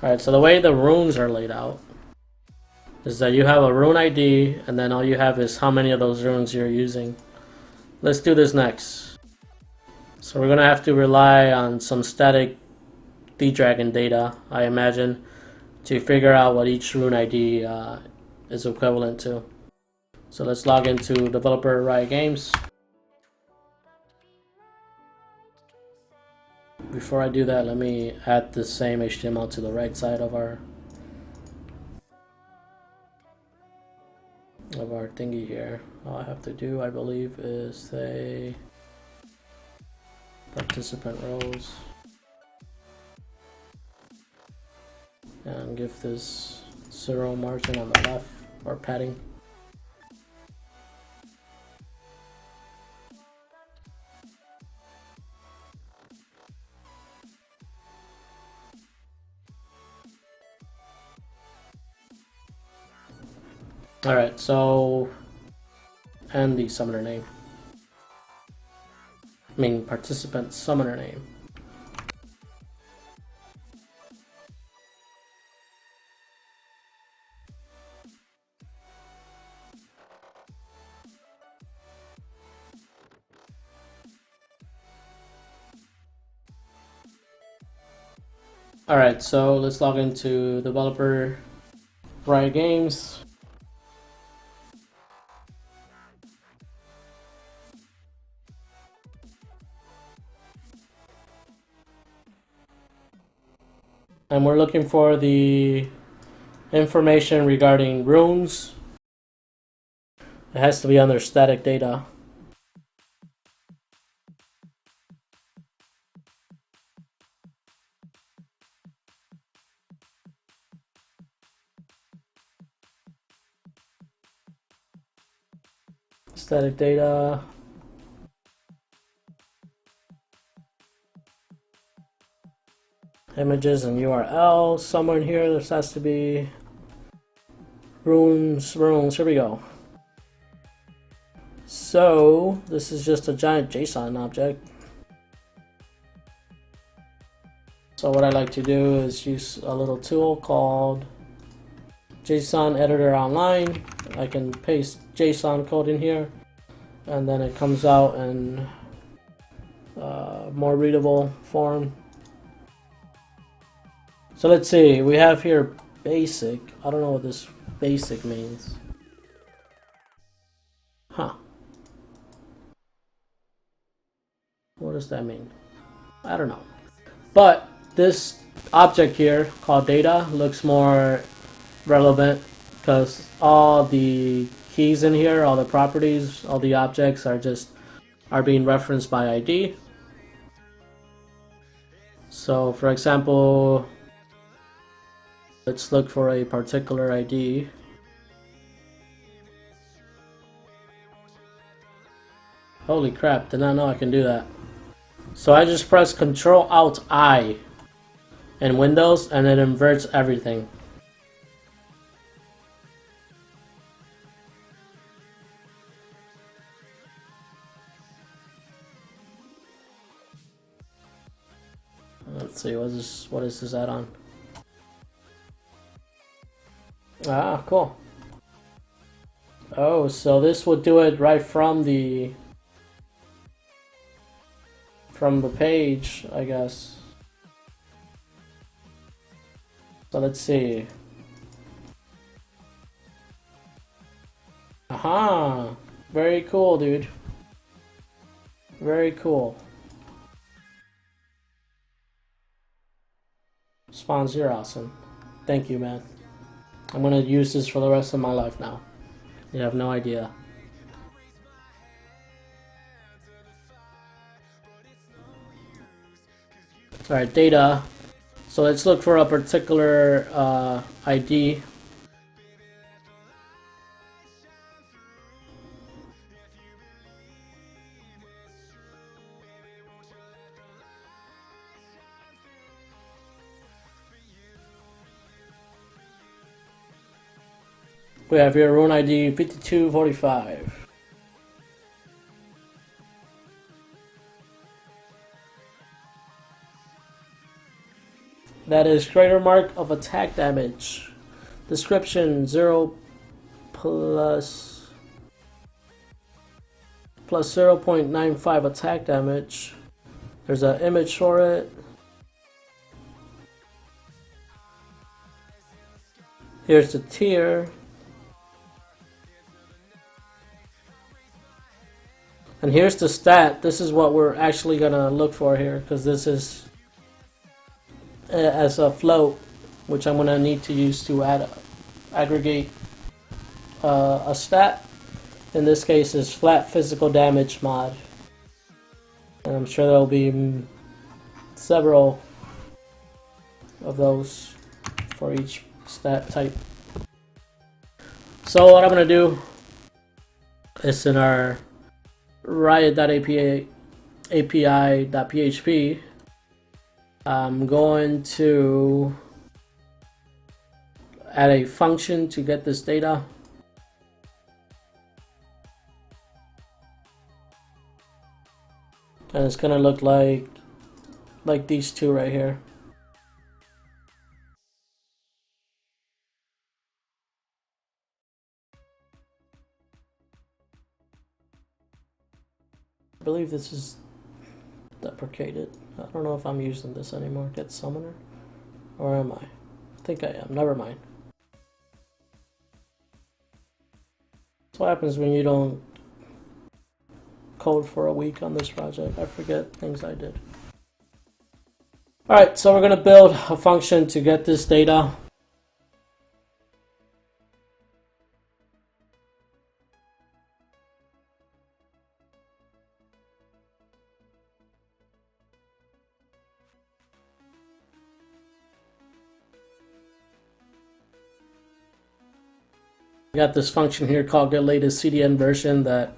Alright, so the way the runes are laid out is that you have a rune ID and then all you have is how many of those runes you're using. Let's do this next. So we're gonna have to rely on some static D-Dragon data, I imagine, to figure out what each rune ID is equivalent to. So let's log into developer Riot Games. Before I do that, let me add the same HTML to the right side of our thingy here. All I have to do, I believe, is say participant rows and give this 0 margin on the left or padding. Alright, so, and the summoner name. I mean, participant summoner name. Alright, so let's log into developer Riot Games. And we're looking for the information regarding runes. It has to be under static data. Static data. Images and URL. Somewhere in here, this has to be runes. Here we go. So, this is just a giant JSON object. So what I like to do is use a little tool called JSON Editor Online. I can paste JSON code in here, and then it comes out in more readable form. So let's see, we have here basic. I don't know what this basic means. Huh. What does that mean? I don't know. But this object here called data looks more relevant because all the keys in here, all the properties, all the objects are being referenced by ID. So for example, let's look for a particular ID. Holy crap, did not know I can do that. So I just press Control Alt I in Windows and it inverts everything. Let's see, what is this add-on? Ah, cool. Oh, so this would do it right from the page, I guess. So let's see. Aha! Very cool, dude. Very cool. Spawns, you're awesome. Thank you, man. I'm gonna use this for the rest of my life now. You have no idea. Alright, data. So let's look for a particular ID. We have here rune ID 5245. That is greater mark of attack damage. Description 0 plus 0.95 attack damage. There's an image for it. Here's the tier. And here's the stat. This is what we're actually gonna look for here, because this is as a float, which I'm gonna need to use to aggregate a stat. In this case, is flat physical damage mod, and I'm sure there'll be several of those for each stat type. So what I'm gonna do is in our riot.api.php, I'm going to add a function to get this data. And it's gonna look like these two right here. I believe this is deprecated. I don't know if I'm using this anymore. Get summoner, or am I? I think I am. Never mind. That's what happens when you don't code for a week on this project. I forget things I did. Alright, so we're going to build a function to get this data. We got this function here called get latest CDN version that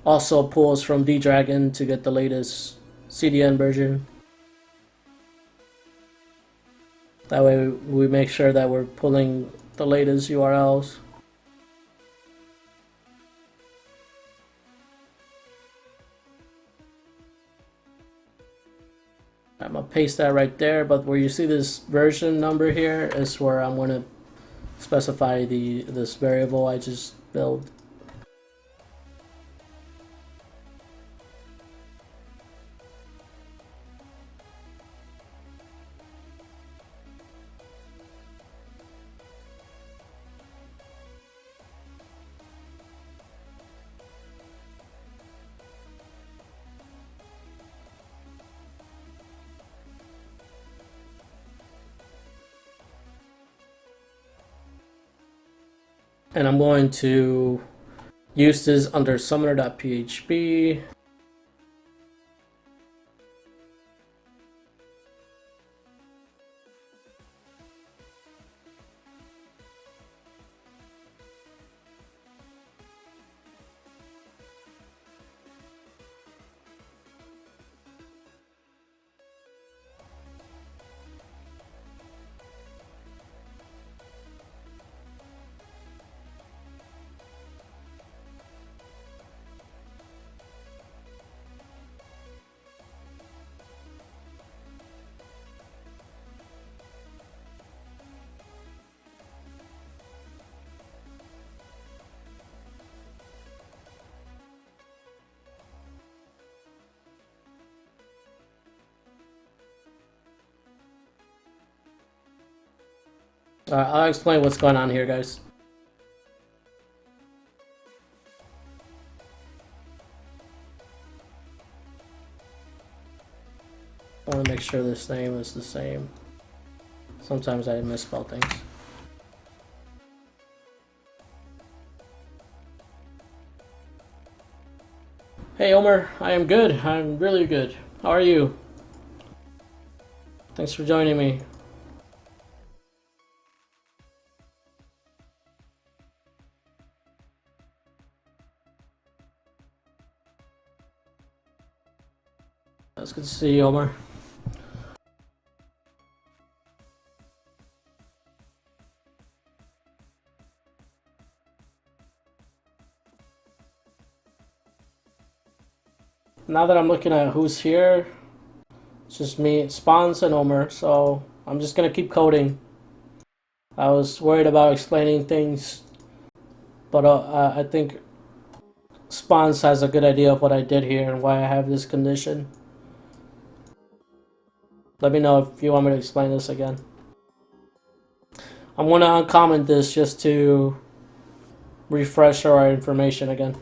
also pulls from ddragon to get the latest CDN version. That way we make sure that we're pulling the latest URLs. I'm gonna paste that right there, but where you see this version number here is where I'm gonna specify this variable I just built. And I'm going to use this under summoner.php. I'll explain what's going on here, guys. I want to make sure this name is the same. Sometimes I misspell things. Hey Omer, I am good. I'm really good. How are you? Thanks for joining me. It's good to see you, Omer. Now that I'm looking at who's here, it's just me, Spawns, and Omer, so I'm just gonna keep coding. I was worried about explaining things, but I think Spawns has a good idea of what I did here and why I have this condition. Let me know if you want me to explain this again. I'm gonna uncomment this just to refresh our information again.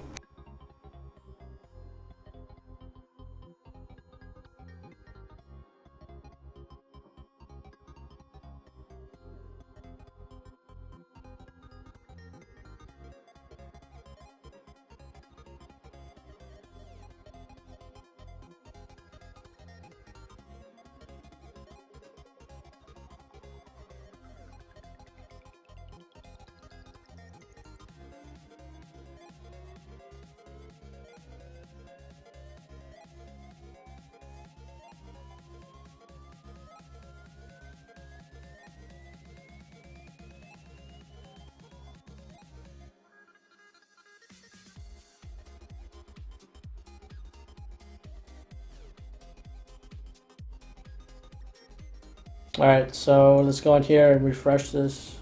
Alright, so let's go in here and refresh this.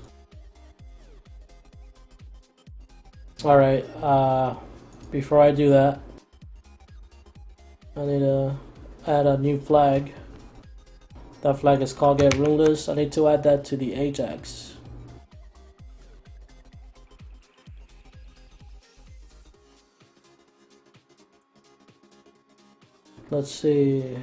Alright, before I do that, I need to add a new flag. That flag is called get runeless. I need to add that to the Ajax. Let's see.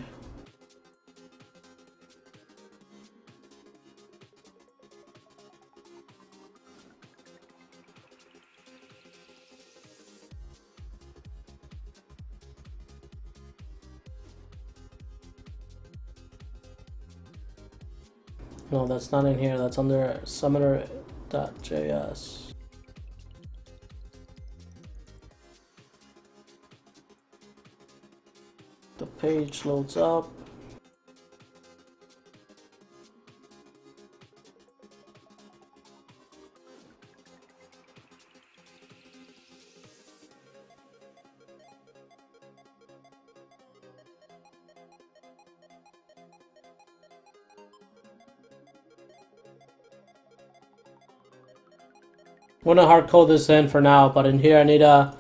No, that's not in here. That's under summoner.js. The page loads up. I'm gonna hard code this in for now, but in here I need to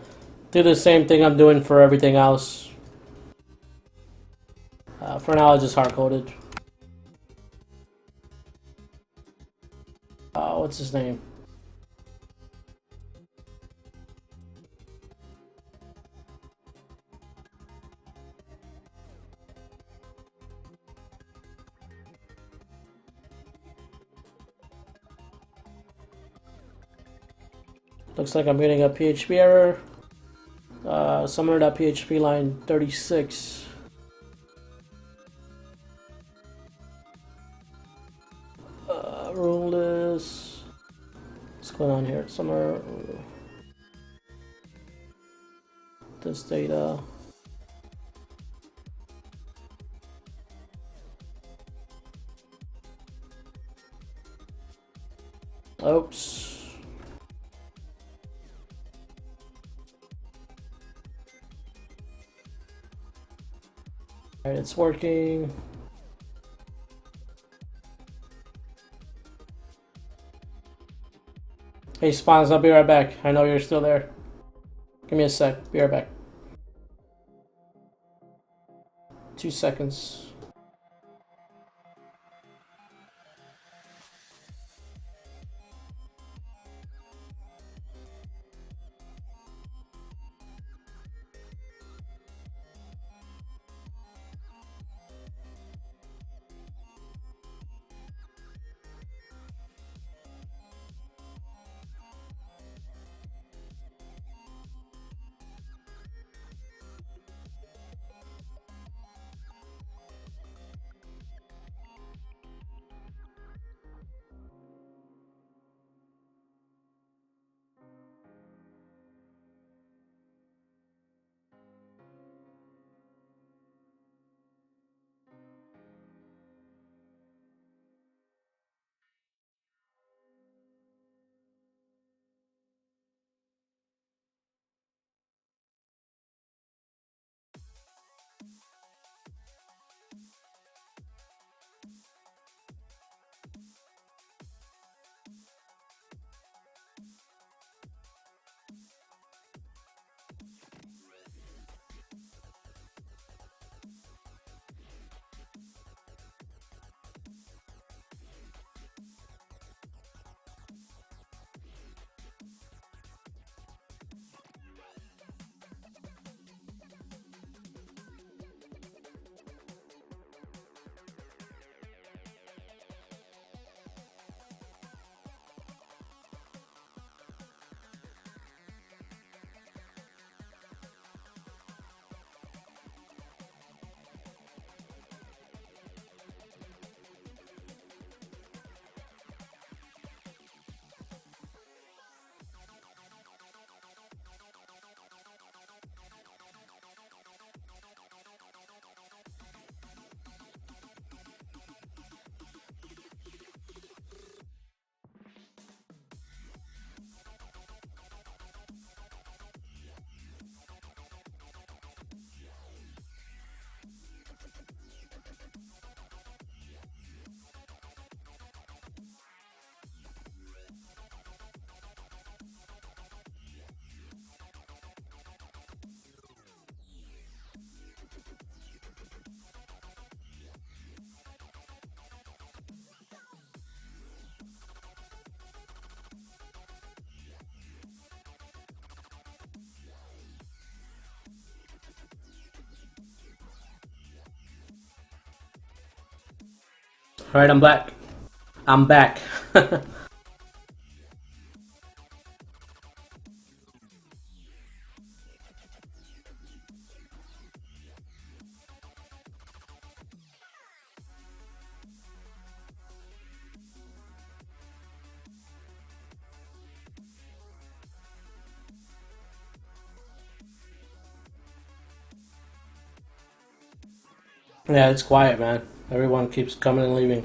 do the same thing I'm doing for everything else. For now, I just hard coded. What's his name? Looks like I'm getting a PHP error. Summoner.php line 36. Runeless. What's going on here? Summoner. This data. Oops. Alright, it's working. Hey Spawns, I'll be right back. I know you're still there. Give me a sec. Be right back. 2 seconds. Alright, I'm back. I'm back. Yeah, it's quiet, man. Everyone keeps coming and leaving.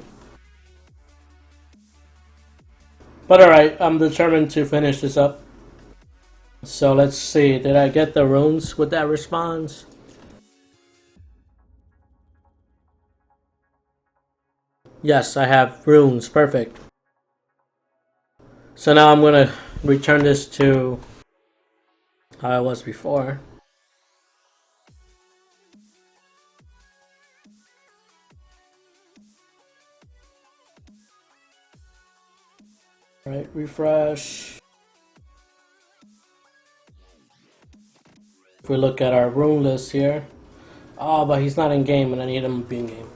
But alright, I'm determined to finish this up. So let's see. Did I get the runes with that response? Yes, I have runes. Perfect. So now I'm gonna return this to how it was before. Right, refresh. If we look at our rune list here. Oh, but he's not in game and I need him to be in game.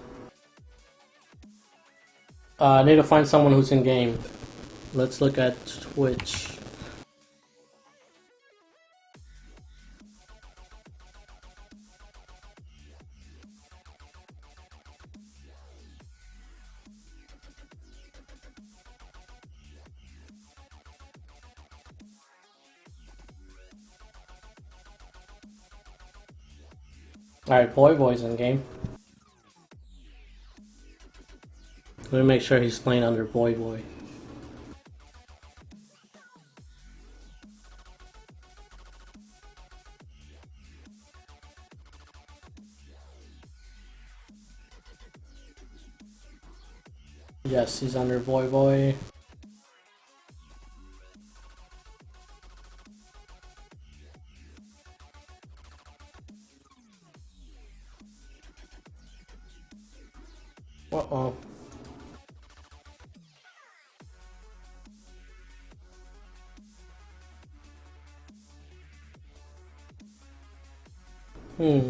I need to find someone who's in game. Let's look at Twitch. Alright, Boy's in game. Let me make sure he's playing under Boy. Yes, he's under Boy. Uh-oh.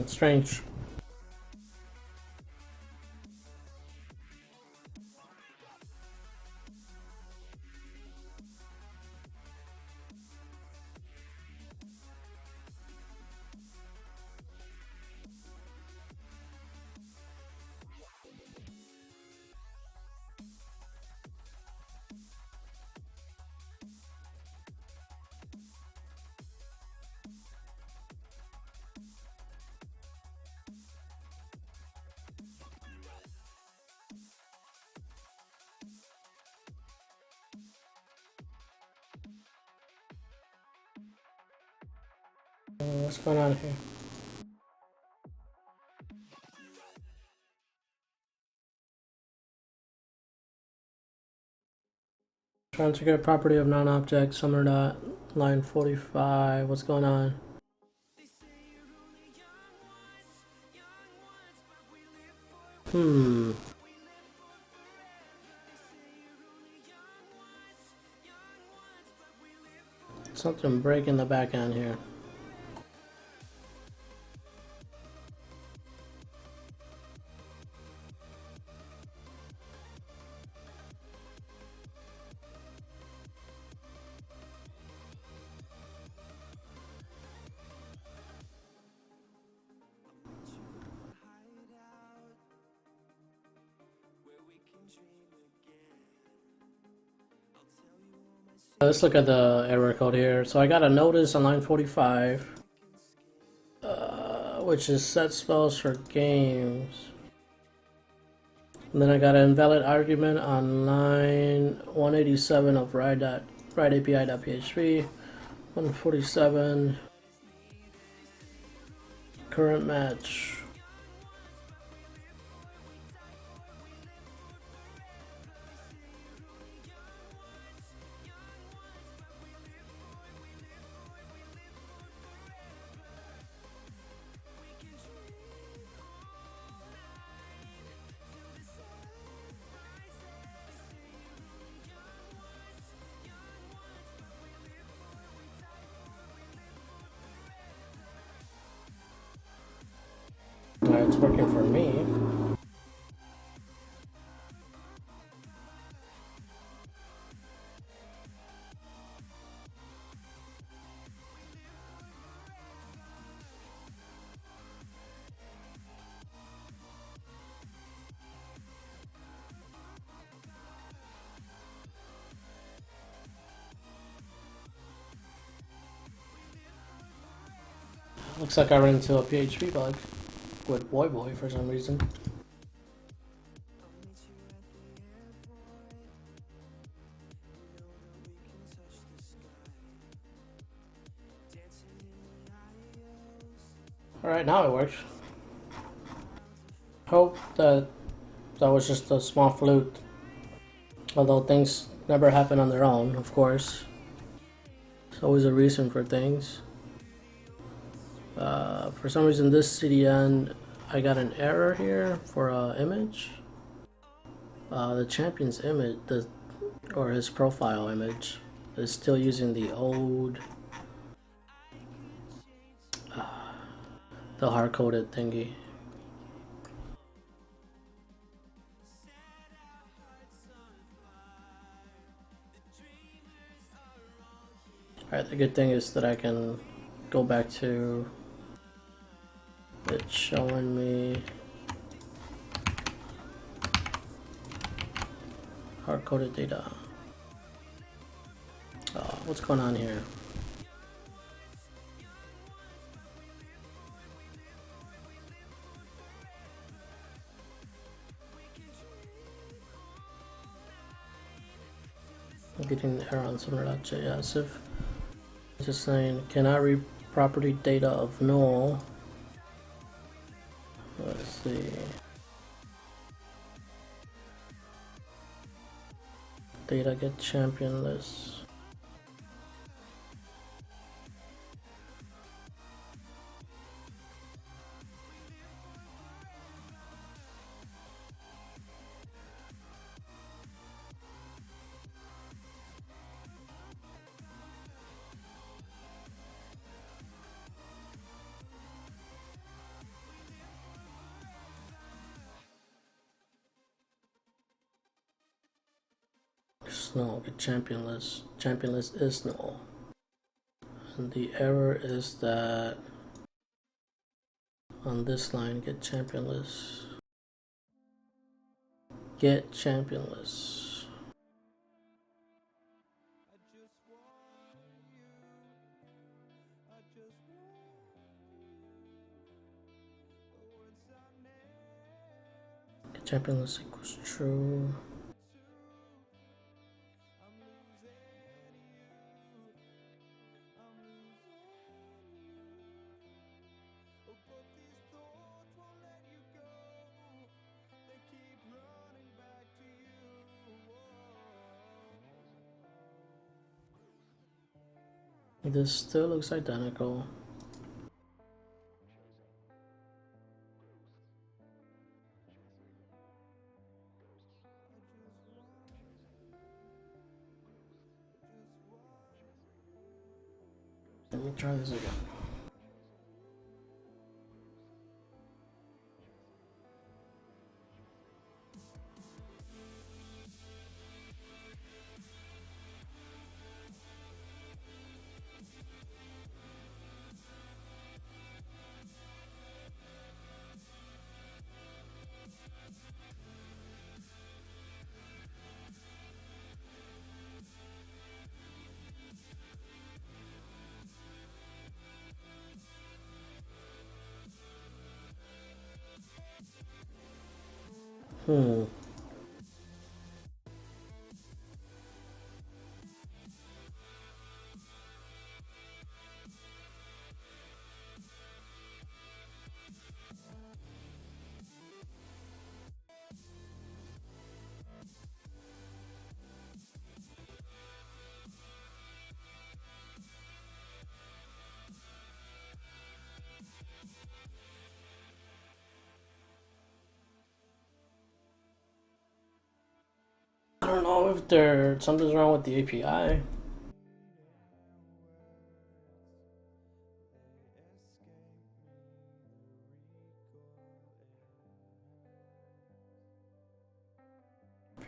Strange. What's going on here? Trying to get property of non-object, summer dot, line 45. What's going on? Something breaking the back end here. Let's look at the error code here. So I got a notice on line 45, which is set spells for games. And then I got an invalid argument on line 187 of riot.api.php, 147, current match. Alright, it's working for me. Looks like I ran into a PHP bug with Boy for some reason. Alright, now it works. Hope that was just a small fluke. Although things never happen on their own, of course. There's always a reason for things. For some reason this CDN, I got an error here for an image. The champion's image, or his profile image, is still using the old, the hard-coded thingy. Alright, the good thing is that I can go back to it showing me hard-coded data. What's going on here? I'm getting an error on summer.js. If just saying, cannot read property data of null. Let's see. Data get champion list. Null, get champion list. Champion list is null. And the error is that on this line, get champion list. Get champion list. Get champion list equals true. This still looks identical. Let me try this again. I don't know if something's wrong with the API.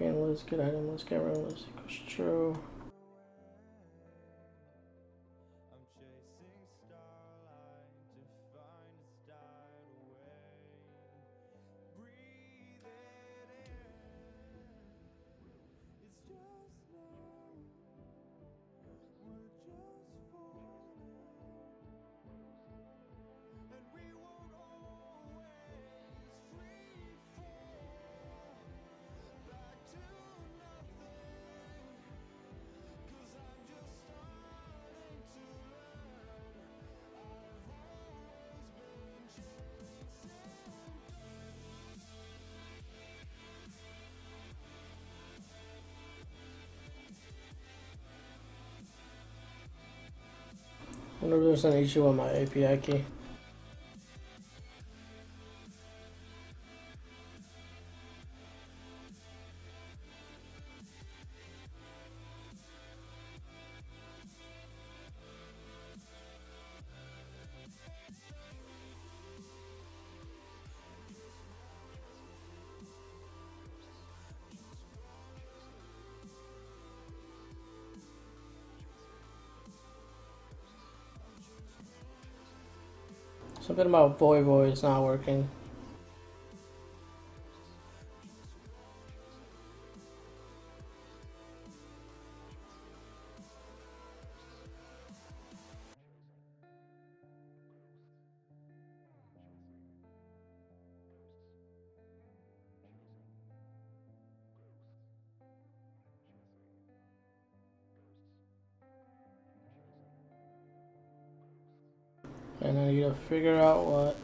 List, get item list, get room list equals true. wonder if there's an issue with my API key. Something about Voy is not working. And I need to figure out what.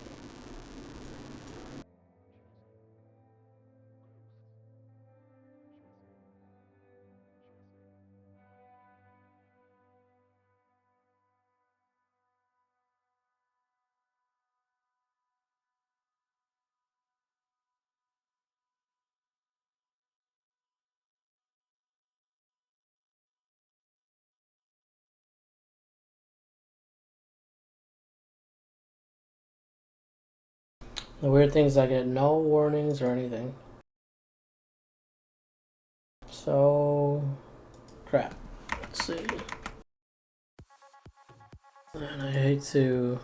The weird thing is I get no warnings or anything. So, crap. Let's see. And I hate to.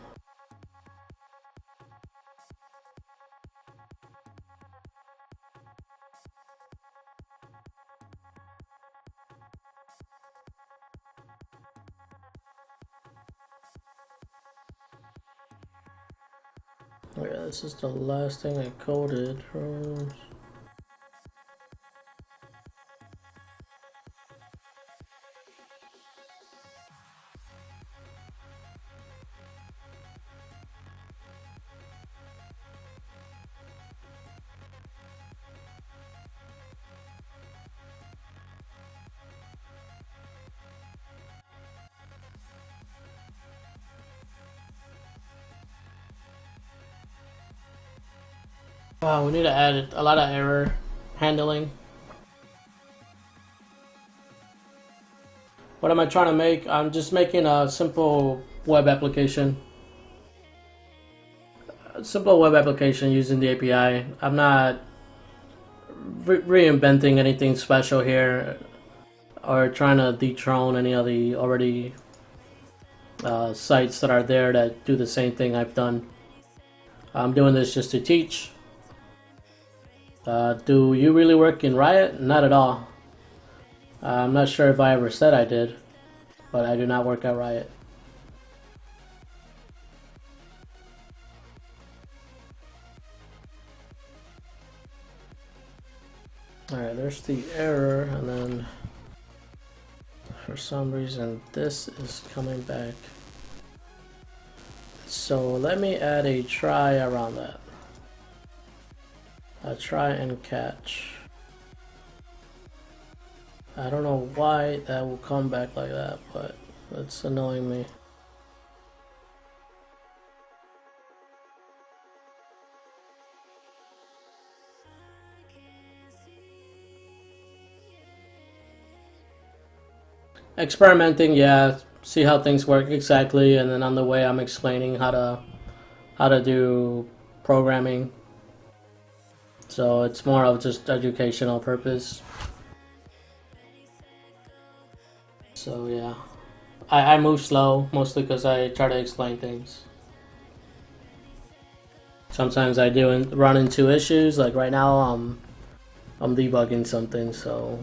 Oh yeah, this is the last thing I coded. Wow, we need to add a lot of error handling. What am I trying to make? I'm just making a simple web application. A simple web application using the API. I'm not reinventing anything special here or trying to dethrone any of the already sites that are there that do the same thing I've done. I'm doing this just to teach. Do you really work in Riot? Not at all. I'm not sure if I ever said I did, but I do not work at Riot. Alright, there's the error, and then for some reason this is coming back. So let me add a try around that. A try and catch. I don't know why that will come back like that, but it's annoying me. Experimenting, yeah, see how things work exactly, and then on the way I'm explaining how to do programming. So it's more of just educational purpose. So yeah, I move slow mostly because I try to explain things. Sometimes I do run into issues. Like right now, I'm debugging something. So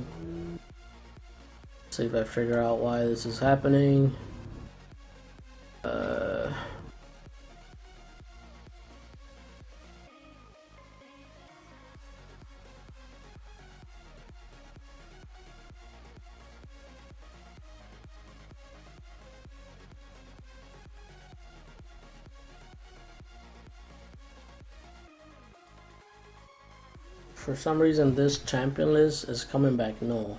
let's see if I figure out why this is happening. For some reason, this champion list is coming back null.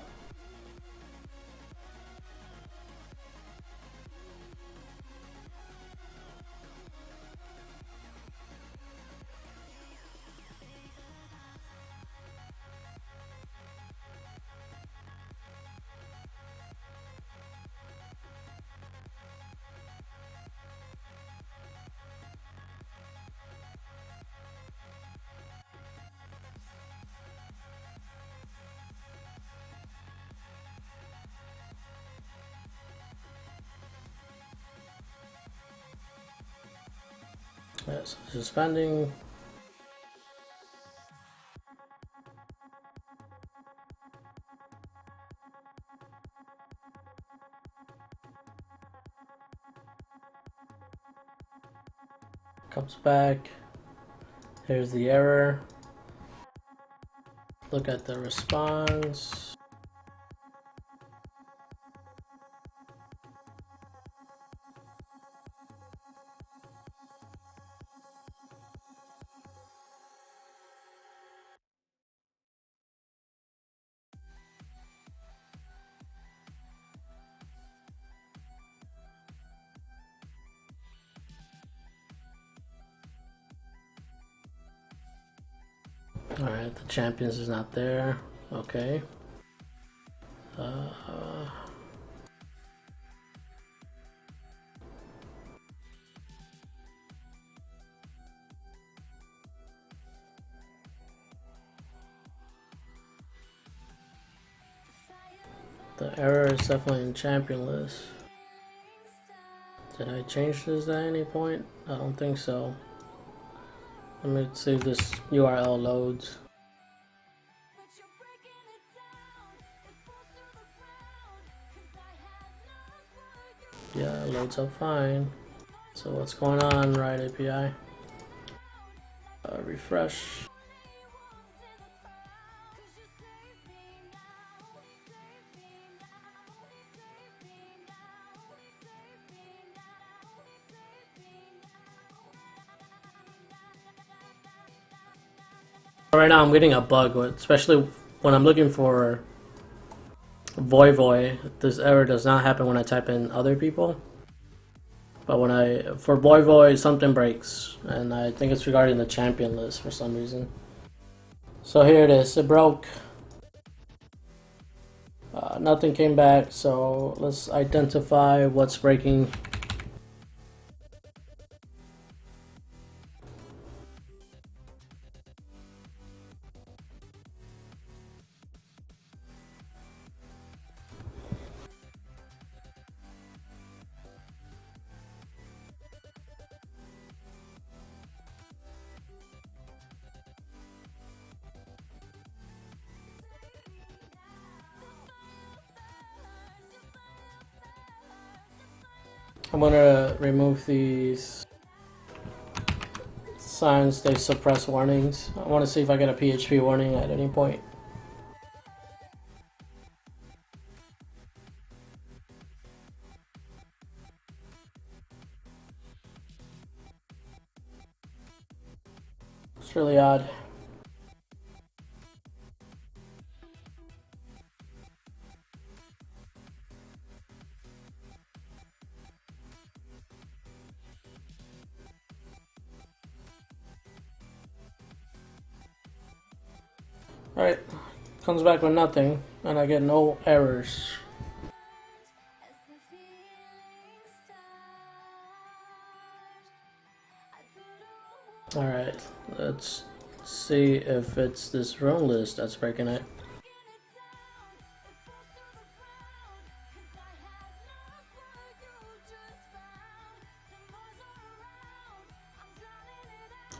Yes, suspending. Comes back. Here's the error. Look at the response. Alright, the champions is not there. Okay. The error is definitely in champion list. Did I change this at any point? I don't think so. Let me see if this URL loads. Yeah, it loads up fine. So what's going on, Riot API? Refresh. Right now I'm getting a bug, especially when I'm looking for Voy. This error does not happen when I type in other people. But when for Voy, something breaks. And I think it's regarding the champion list for some reason. So here it is, it broke. Nothing came back, so let's identify what's breaking. I'm gonna remove these signs, they suppress warnings. I want to see if I get a PHP warning at any point. It's really odd. Alright, comes back with nothing, and I get no errors. Alright, let's see if it's this room list that's breaking it.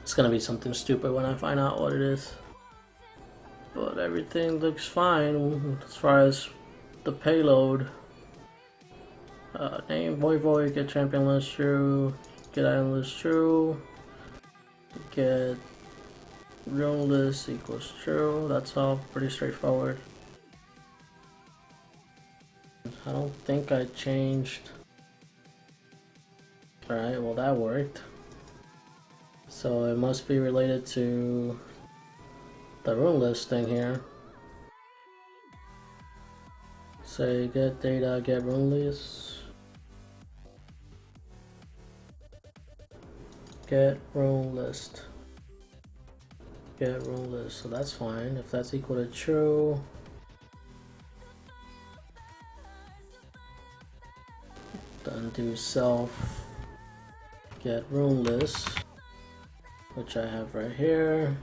It's gonna be something stupid when I find out what it is. But everything looks fine as far as the payload. Name Voy, get champion list true, get item list true, get room list equals true. That's all pretty straightforward. I don't think I changed. Alright, well that worked. So it must be related to the room list thing here. Say get data, get room list. Get room list. Get room list. So that's fine. If that's equal to true, then do self get room list, which I have right here.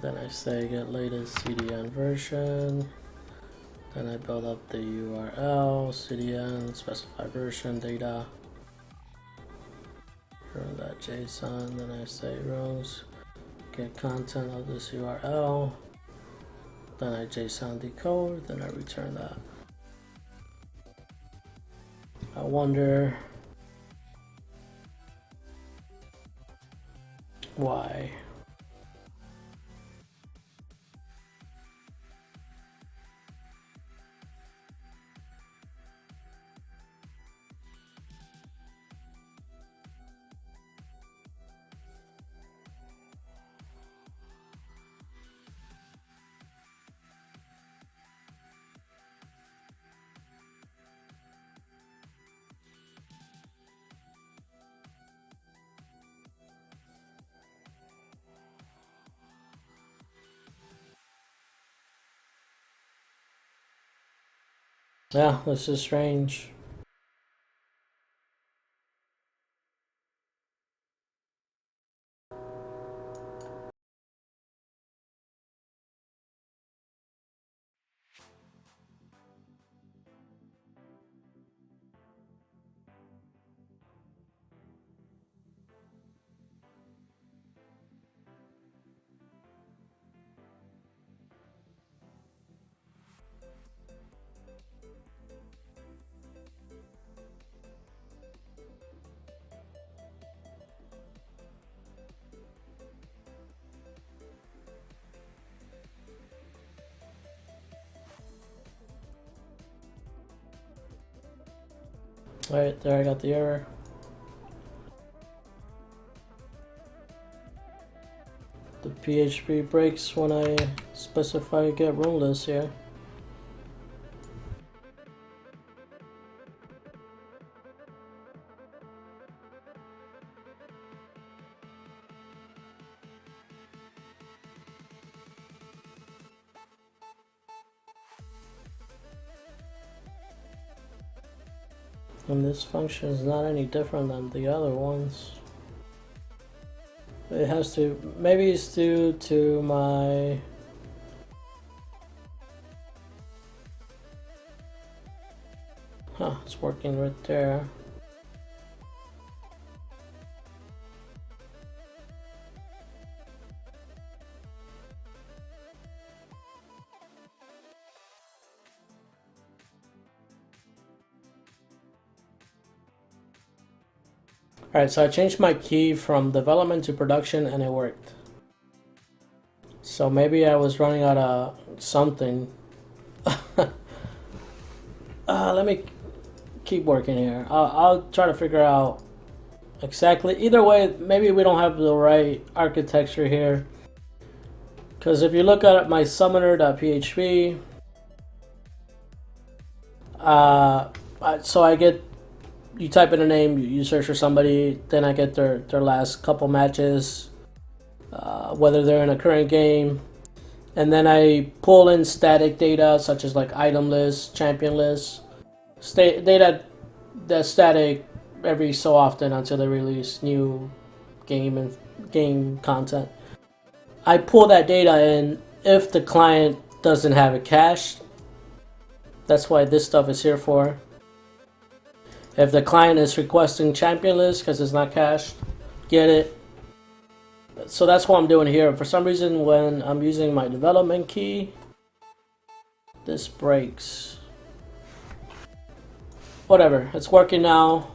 Then I say get latest CDN version. Then I build up the URL, CDN, specify version, data. Room.json, then I say rooms get content of this URL, then I JSON decode, then I return that. I wonder why. Yeah, this is strange. Alright, there I got the error. The PHP breaks when I specify get room list here. And this function is not any different than the other ones. It has to, maybe it's due to my it's working right there. Alright, so I changed my key from development to production and it worked. So maybe I was running out of something. Let me keep working here. I'll try to figure out exactly. Either way, maybe we don't have the right architecture here. Because if you look at my summoner.php, so I get, you type in a name, you search for somebody, then I get their last couple matches, whether they're in a current game, and then I pull in static data such as like item lists, champion lists, data that's static every so often until they release new game content. I pull that data in if the client doesn't have it cached. That's why this stuff is here for. If the client is requesting champion list because it's not cached, get it. So that's what I'm doing here. For some reason, when I'm using my development key, this breaks. Whatever, it's working now.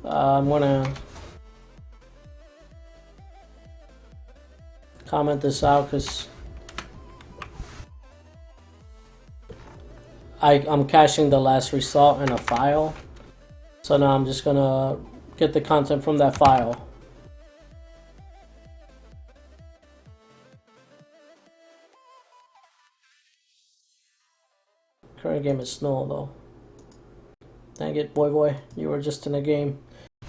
I'm gonna comment this out because I'm caching the last result in a file. So now I'm just gonna get the content from that file. Current game is Snow though. Dang it, boy, you were just in a game.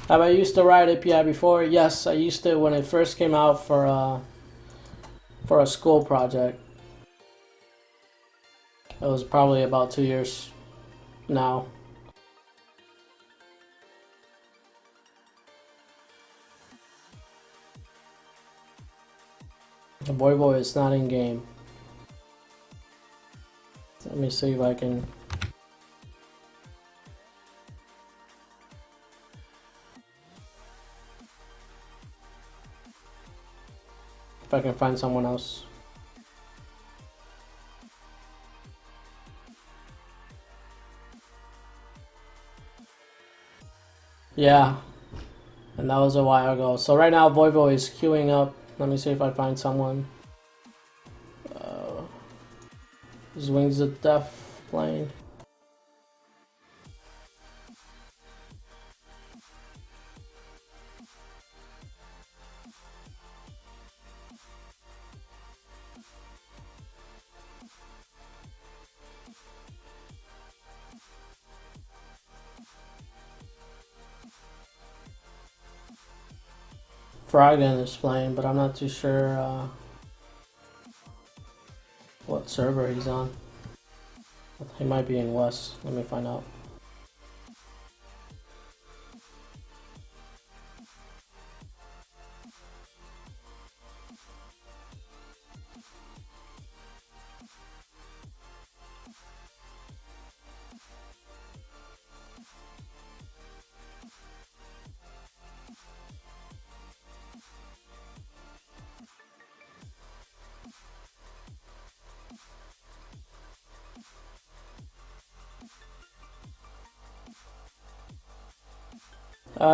Have I used the Riot API before? Yes, I used it when it first came out for a school project. It was probably about 2 years now. The boy is not in game. Let me see if I can. if I can find someone else. Yeah, and that was a while ago. So right now Voivo is queuing up. Let me see if I find someone. Is Wings of Death playing? Froggen is playing, but I'm not too sure what server he's on. He might be in West. Let me find out.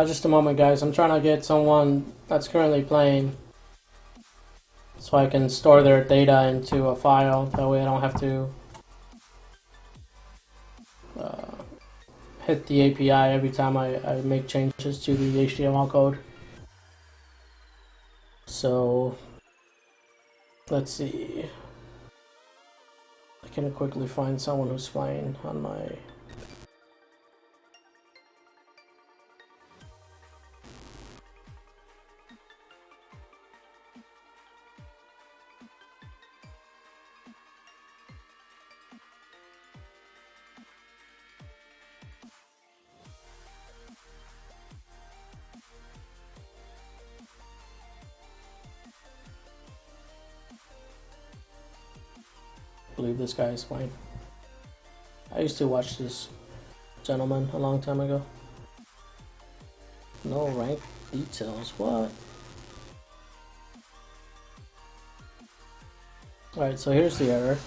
Just a moment, guys. I'm trying to get someone that's currently playing so I can store their data into a file. That way I don't have to hit the API every time I make changes to the HTML code. So, let's see. I can quickly find someone who's playing on my... I believe this guy is playing. I used to watch this gentleman a long time ago. No rank details, what? Alright, so here's the error.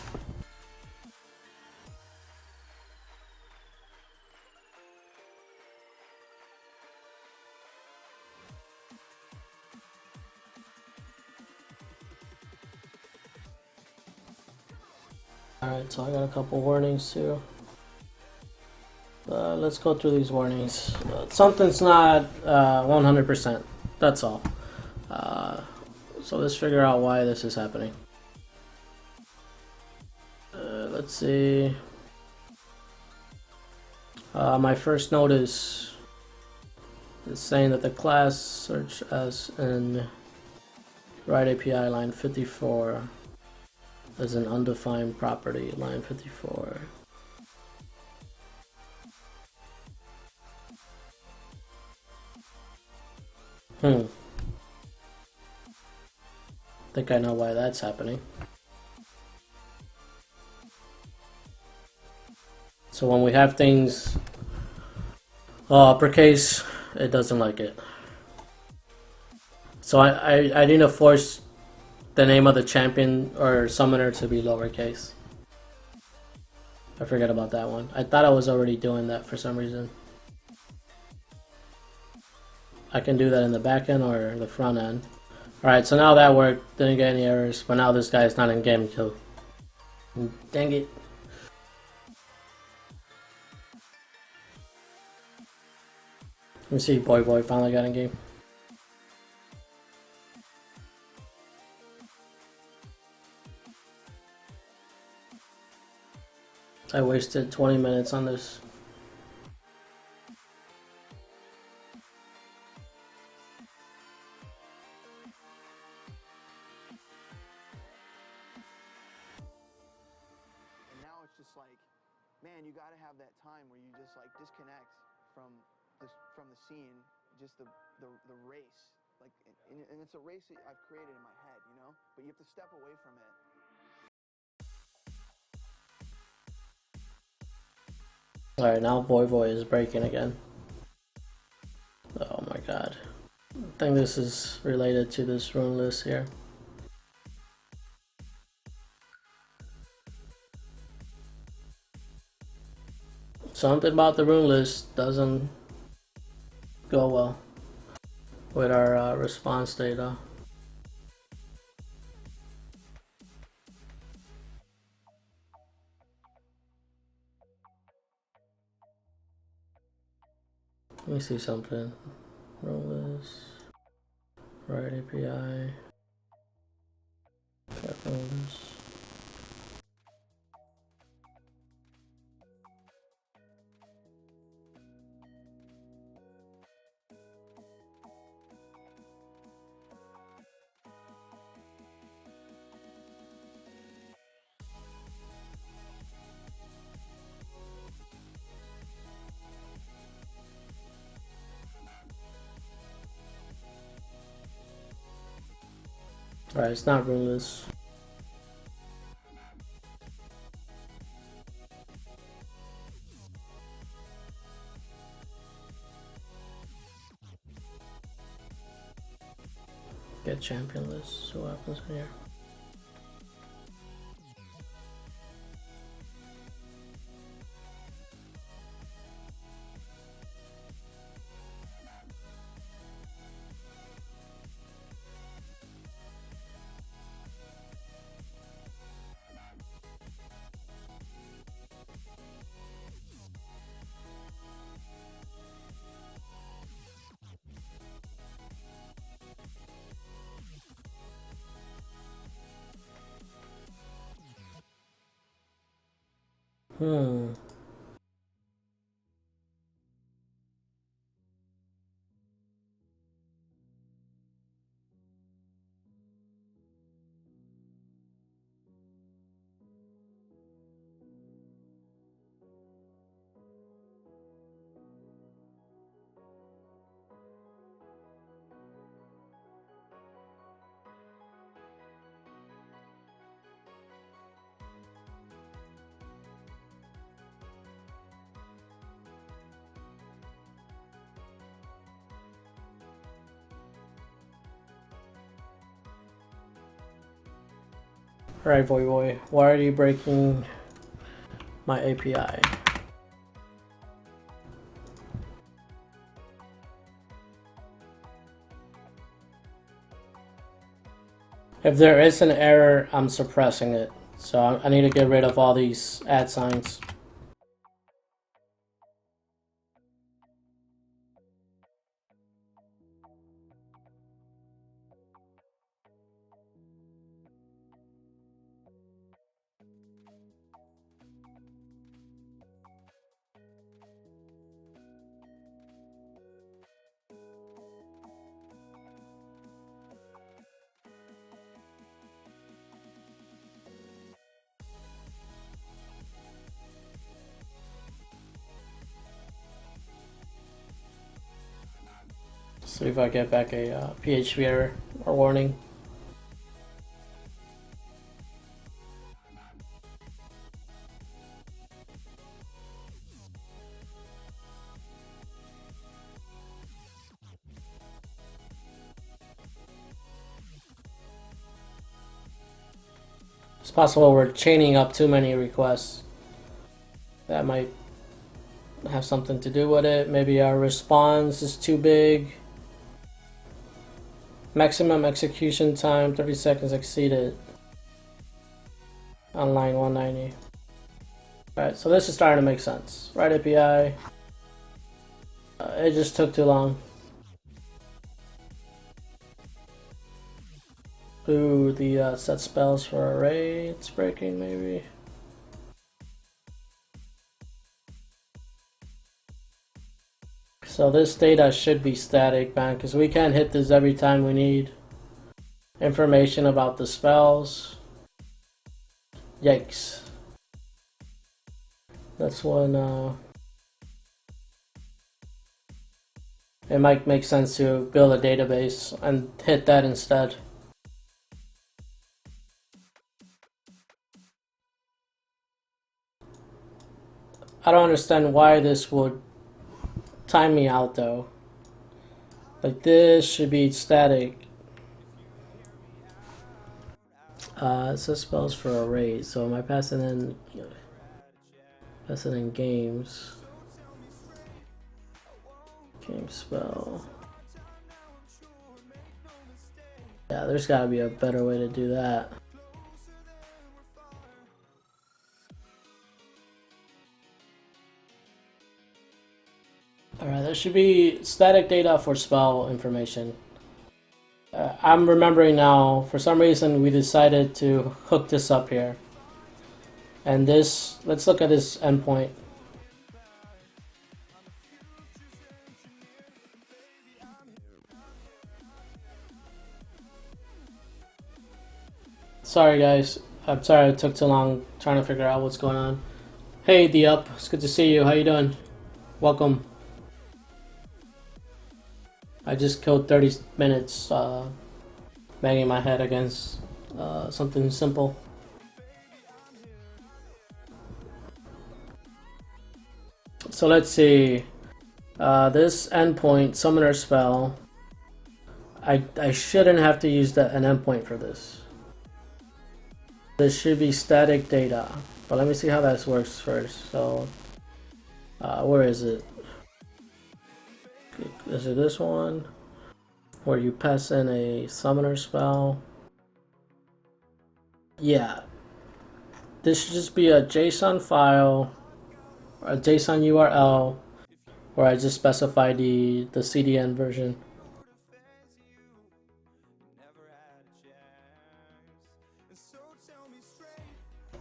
Alright, so I got a couple warnings too. Let's go through these warnings. Something's not 100%, that's all. So let's figure out why this is happening. Let's see. My first notice is saying that the class search as in Riot API line 54 as an undefined property, line 54. I think I know why that's happening. So when we have things uppercase, it doesn't like it. So I need to force the name of the champion or summoner to be lowercase. I forget about that one. I thought I was already doing that for some reason. I can do that in the back end or the front end. Alright, so now that worked. Didn't get any errors, but now this guy's not in game, so dang it. Let me see, Boy finally got in game. I wasted 20 minutes on this. And now it's just like, man, you got to have that time where you just like disconnect from the scene, just the race. Like, and it's a race that I've created in my head, you know? But you have to step away from it. Alright, now Boy is breaking again. Oh my god. I think this is related to this rune list here. Something about the rune list doesn't go well with our response data. Let me see something. Rune list, Riot API, rune list. Alright, it's not runeless. Get champion list, so what happens here? Hmm. Alright, Voy, why are you breaking my API? If there is an error, I'm suppressing it. So I need to get rid of all these @ signs. See if I get back a PHP error or warning. It's possible we're chaining up too many requests. That might have something to do with it. Maybe our response is too big. Maximum execution time 30 seconds exceeded on line 190. Alright, so this is starting to make sense. Right API. It just took too long. Ooh, the set spells for array, it's breaking maybe. So this data should be static, man, because we can't hit this every time we need information about the spells. Yikes. That's when it might make sense to build a database and hit that instead. I don't understand why this would time me out though. Like this should be static. It says spells for arrays, so am I passing in games? Game spell. Yeah, there's gotta be a better way to do that. Alright, there should be static data for spell information. I'm remembering now, for some reason we decided to hook this up here. And this, let's look at this endpoint. Sorry guys, I'm sorry it took too long trying to figure out what's going on. Hey D Up, it's good to see you, how you doing? Welcome. I just killed 30 minutes banging my head against something simple. So let's see. This endpoint summoner spell. I shouldn't have to use an endpoint for this. This should be static data. But let me see how this works first. So, where is it? Is it this one? Where you pass in a summoner spell? Yeah. This should just be a JSON file, or a JSON URL, where I just specify the CDN version.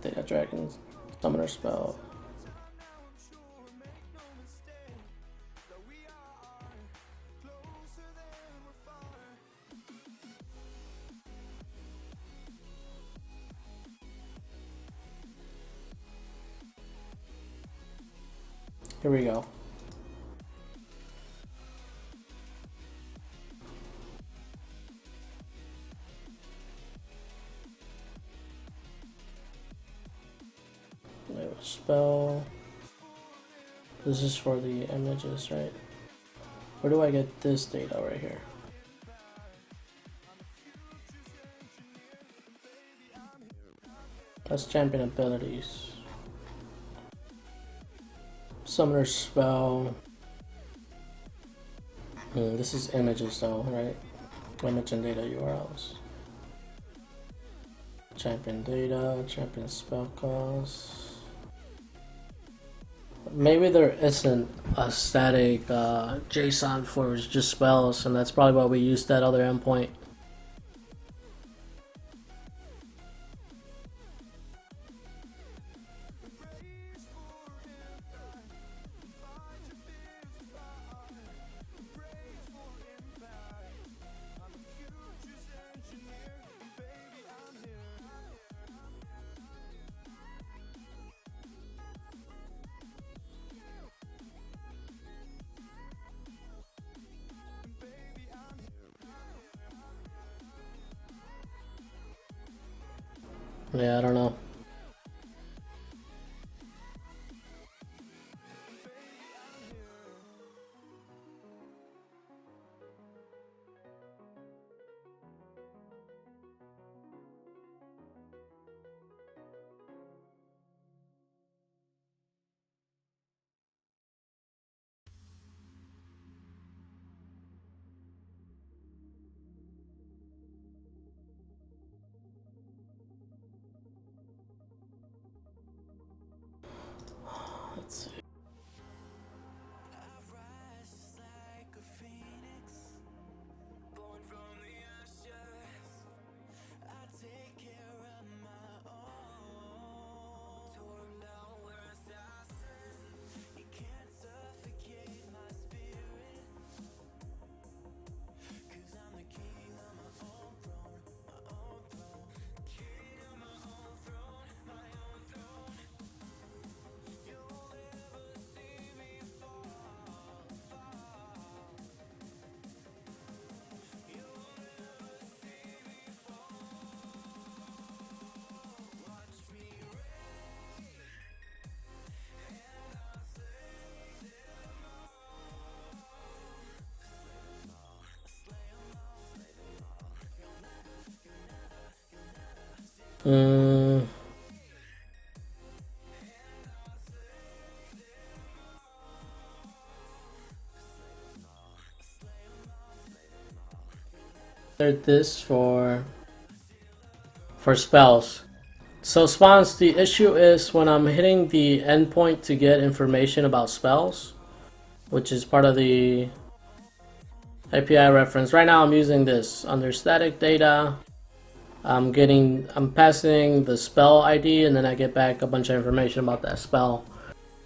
Data Dragon summoner spell. Here we go. Spell. This is for the images, right? Where do I get this data right here? That's champion abilities. Summoner spell. This is images though, right? Image and data URLs. Champion data, champion spell cost. Maybe there isn't a static JSON for just spells, and that's probably why we used that other endpoint. Yeah, I don't know. Let's see. this for spells. So spawns, the issue is when I'm hitting the endpoint to get information about spells, which is part of the API reference. Right now I'm using this under static data. I'm passing the spell ID, and then I get back a bunch of information about that spell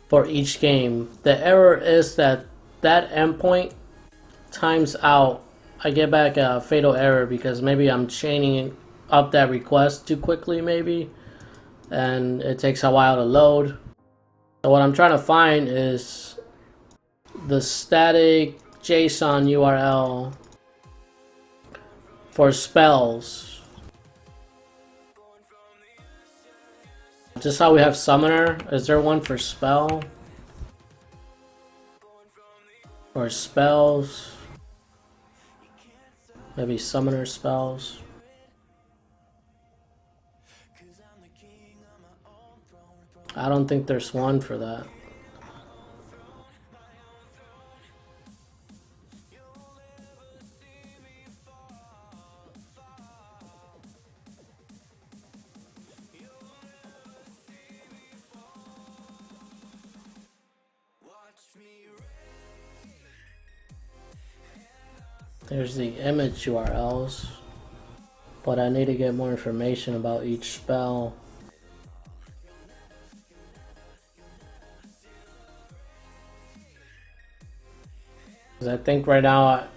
for each game. The error is that endpoint times out. I get back a fatal error because maybe I'm chaining up that request too quickly, maybe, and it takes a while to load. So what I'm trying to find is the static JSON URL for spells. Just how we have summoner, is there one for spell? Or spells? Maybe summoner spells. I don't think there's one for that. There's the image URLs, but I need to get more information about each spell. Because I think right now,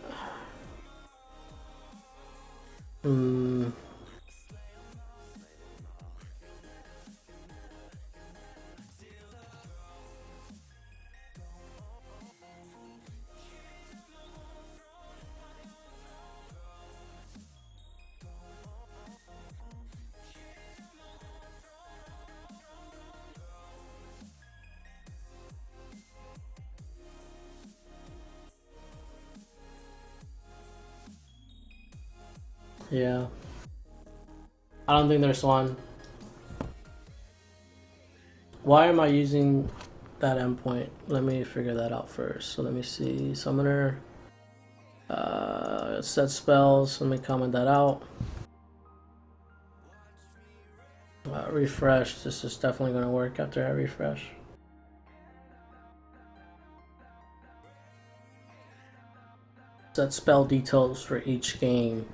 yeah, I don't think there's one. Why am I using that endpoint? Let me figure that out first. So let me see, summoner, set spells, let me comment that out. Refresh, this is definitely going to work after I refresh. Set spell details for each game.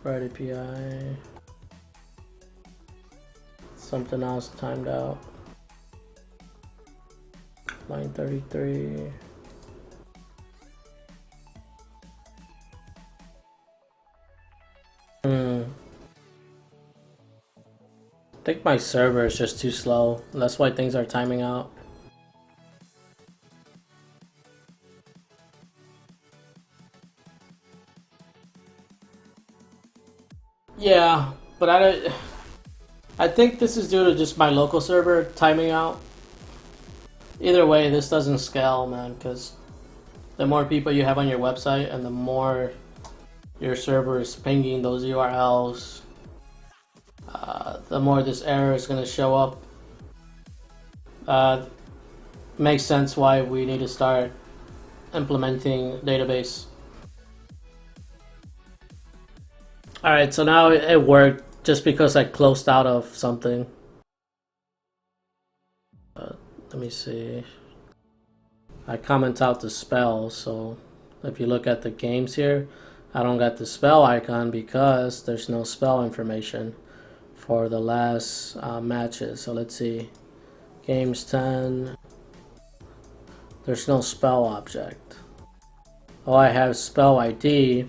Riot API. Something else timed out. Line 33. I think my server is just too slow. That's why things are timing out. Yeah, but I think this is due to just my local server timing out. Either way, this doesn't scale, man, because the more people you have on your website and the more your server is pinging those URLs, the more this error is going to show up. Makes sense why we need to start implementing database. Alright, so now it worked just because I closed out of something. Let me see. I comment out the spell, so if you look at the games here, I don't got the spell icon because there's no spell information for the last matches. So let's see. Games 10. There's no spell object. Oh, I have spell ID,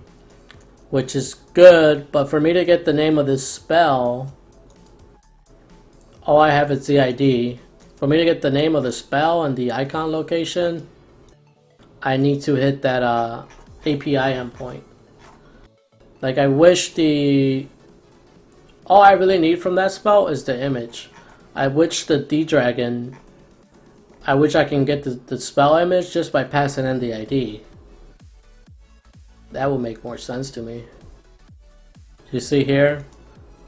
which is good, but for me to get the name of this spell, all I have is the ID. For me to get the name of the spell and the icon location, I need to hit that API endpoint. Like, I wish the all I really need from that spell is the image. I wish the D-Dragon, I wish I can get the spell image just by passing in the ID. That would make more sense to me. You see here?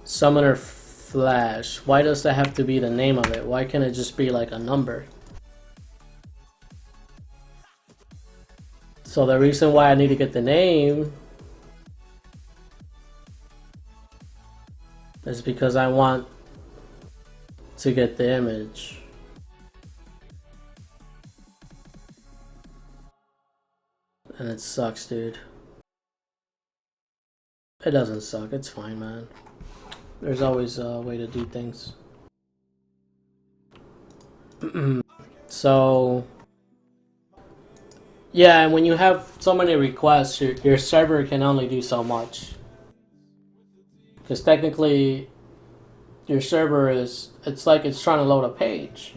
Summoner Flash. Why does that have to be the name of it? Why can't it just be like a number? So the reason why I need to get the name is because I want to get the image. And it sucks, dude. It doesn't suck, it's fine, man. There's always a way to do things. So, yeah, and when you have so many requests, your server can only do so much. Because technically, your server it's like it's trying to load a page.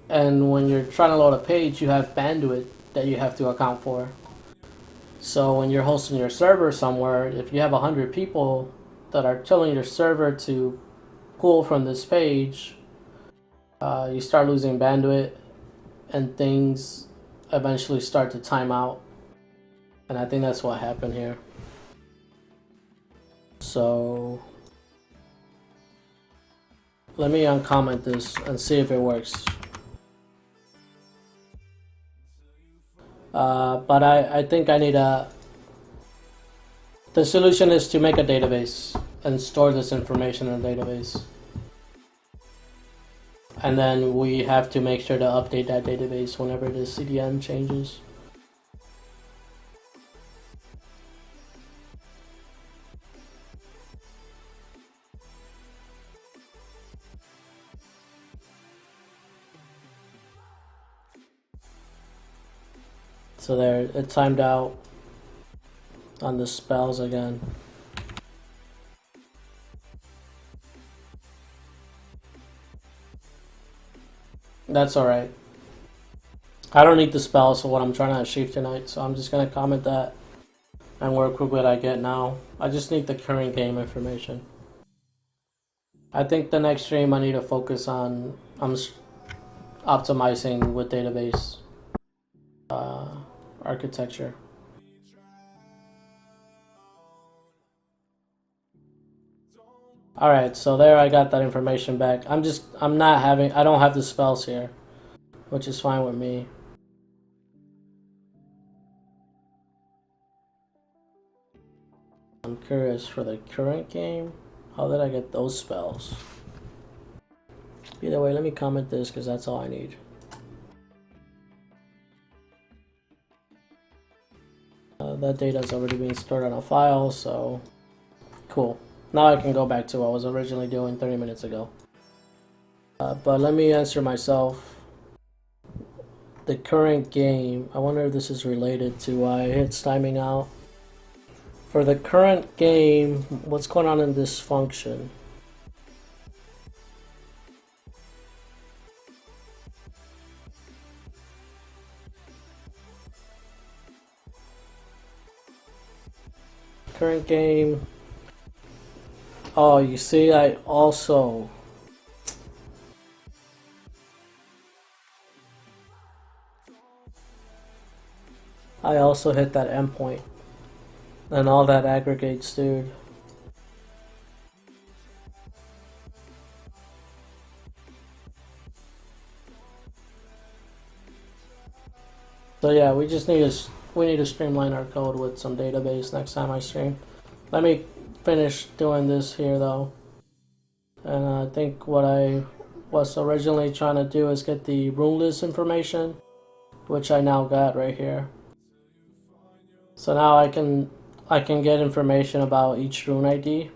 And when you're trying to load a page, you have bandwidth that you have to account for. So when you're hosting your server somewhere, if you have 100 people that are telling your server to pull from this page, you start losing bandwidth and things eventually start to time out. And I think that's what happened here. So let me uncomment this and see if it works. But I think I need the solution is to make a database and store this information in a database. And then we have to make sure to update that database whenever the CDN changes. So there, it timed out on the spells again. That's alright. I don't need the spells for what I'm trying to achieve tonight, so I'm just gonna comment that and work with what I get now. I just need the current game information. I think the next stream I need to focus on optimizing with database architecture. Alright, so there I got that information back. I don't have the spells here, which is fine with me. I'm curious for the current game, how did I get those spells? Either way, let me comment this because that's all I need. That data is already being stored on a file, so cool. Now I can go back to what I was originally doing 30 minutes ago. But let me answer myself. The current game, I wonder if this is related to why it's timing out. For the current game, what's going on in this function? Current game. Oh, you see, I also hit that endpoint and all that aggregates, dude. So yeah, we need to streamline our code with some database next time I stream. Let me finish doing this here though. And I think what I was originally trying to do is get the rune list information, which I now got right here. So now I can get information about each rune ID.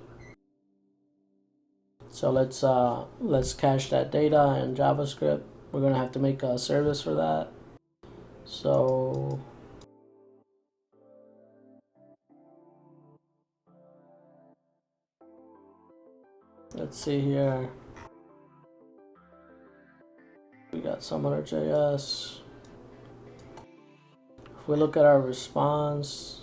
So let's cache that data in JavaScript. We're gonna have to make a service for that. So let's see here. We got Summoner.js. If we look at our response,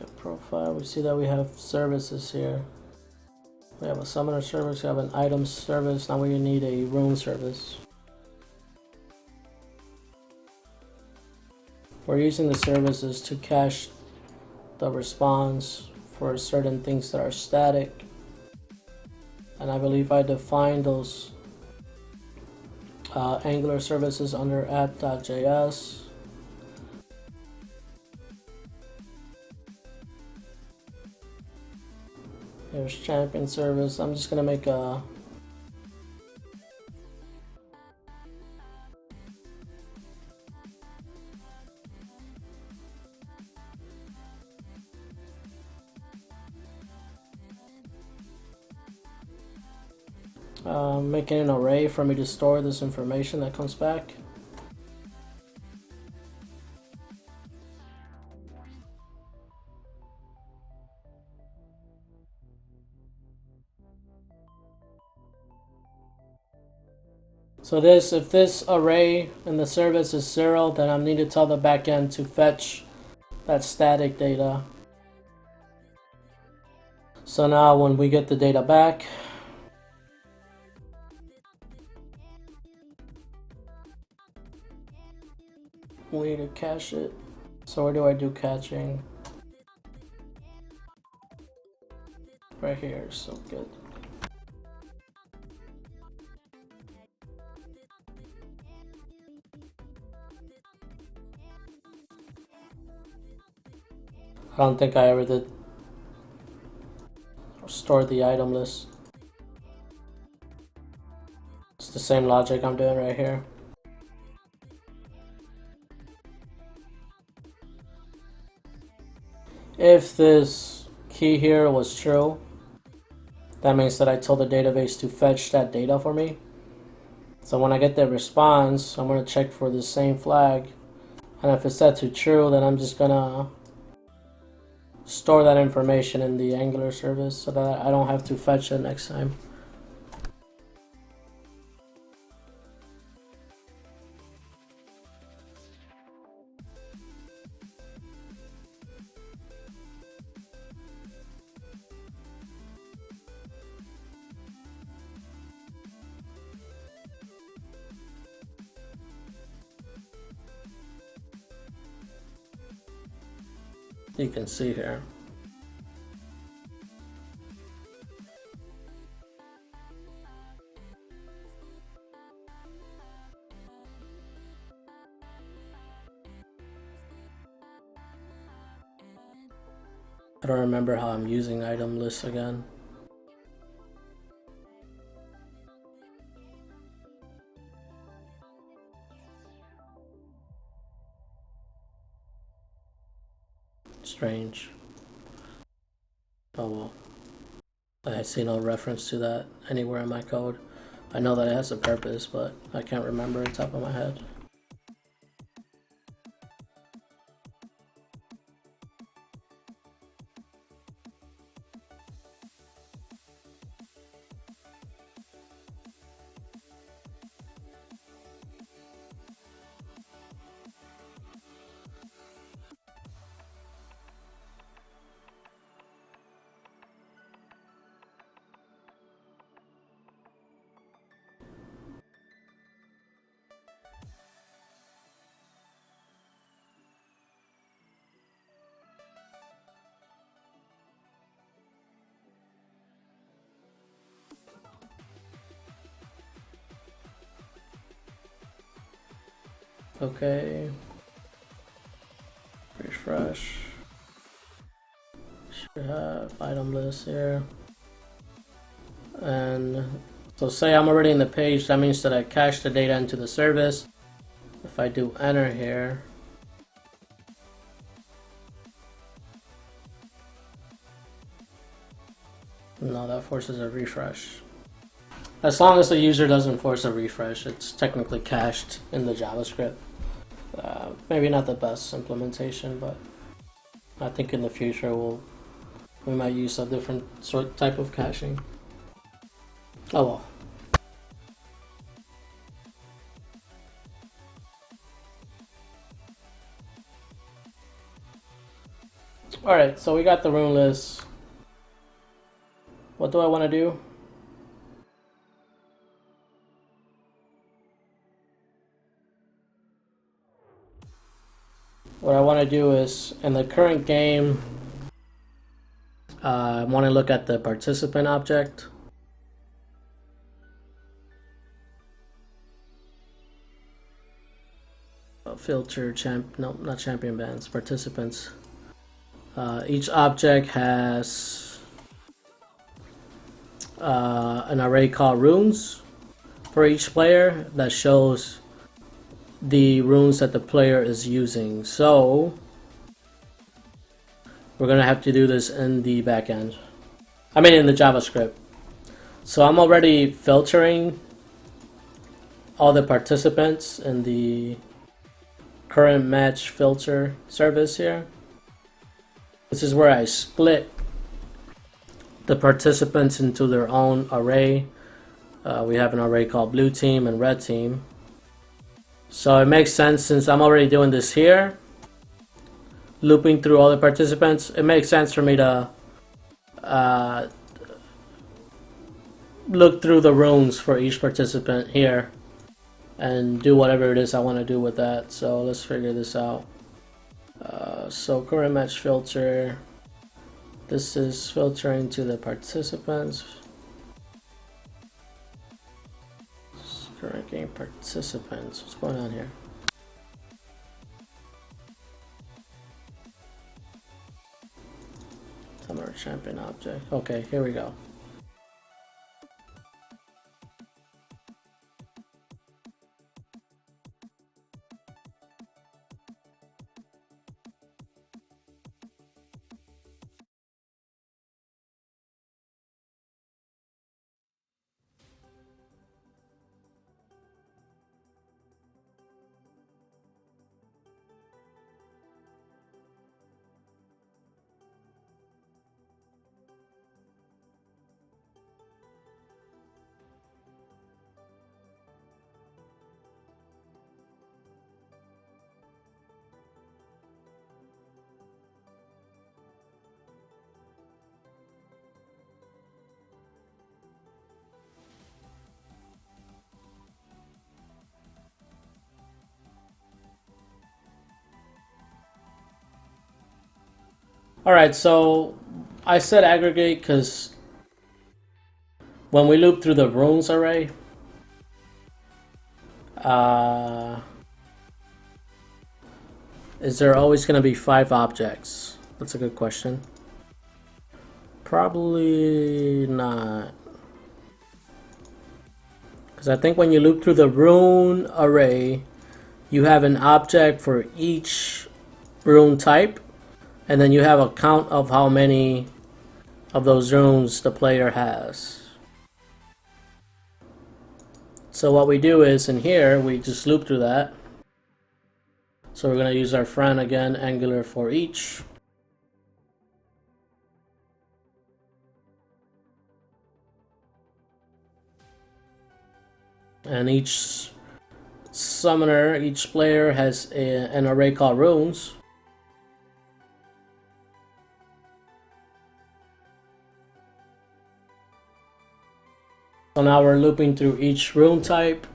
Get profile. We see that we have services here. We have a summoner service, we have an item service, now we need a rune service. We're using the services to cache the response for certain things that are static. And I believe I defined those Angular services under app.js. Here's champion service. I'm just gonna make a making an array for me to store this information that comes back. So if this array in the service is 0, then I need to tell the backend to fetch that static data. So now when we get the data back, we need to cache it. So where do I do caching? Right here, so good. I don't think I ever did store the item list. It's the same logic I'm doing right here. If this key here was true, that means that I told the database to fetch that data for me. So when I get the response, I'm going to check for the same flag. And if it's set to true, then I'm just going to store that information in the Angular service so that I don't have to fetch it next time. You can see here. I don't remember how I'm using item lists again. Strange. Oh well. I see no reference to that anywhere in my code. I know that it has a purpose, but I can't remember it top of my head. Okay. Refresh. Should have item list here. And so say I'm already in the page, that means that I cache the data into the service. If I do enter here, no, that forces a refresh. As long as the user doesn't force a refresh, it's technically cached in the JavaScript. Maybe not the best implementation, but I think in the future we might use a different type of caching. Oh well. Alright, so we got the rune list. What do I want to do? What I want to do is, in the current game, I want to look at the participant object. Filter no, not champion bands, participants. Each object has an array called runes for each player that shows the runes that the player is using. So we're gonna have to do this in the backend. I mean in the JavaScript. So I'm already filtering all the participants in the current match filter service here. This is where I split the participants into their own array. We have an array called blue team and red team. So it makes sense, since I'm already doing this here, looping through all the participants, it makes sense for me to look through the runes for each participant here and do whatever it is I want to do with that. So let's figure this out. So current match filter, this is filtering to the participants. Current game participants, what's going on here? Summer champion object, okay, here we go. Alright, so I said aggregate because when we loop through the runes array, is there always going to be 5 objects? That's a good question. Probably not. Because I think when you loop through the rune array, you have an object for each rune type, and then you have a count of how many of those runes the player has. So what we do is, in here, we just loop through that. So we're going to use our friend again, Angular for each. And each summoner, each player has an array called runes. So now we're looping through each rune type.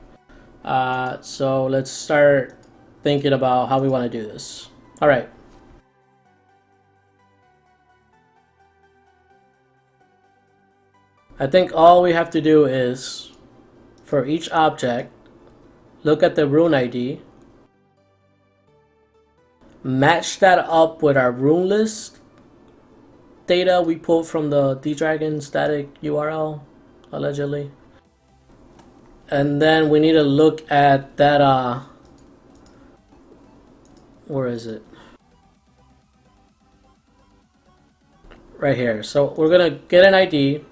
So let's start thinking about how we want to do this. All right. I think all we have to do is, for each object, look at the rune ID, match that up with our rune list data we pulled from the ddragon static URL, allegedly. And then we need to look at that, where is it? Right here. So we're gonna get an ID,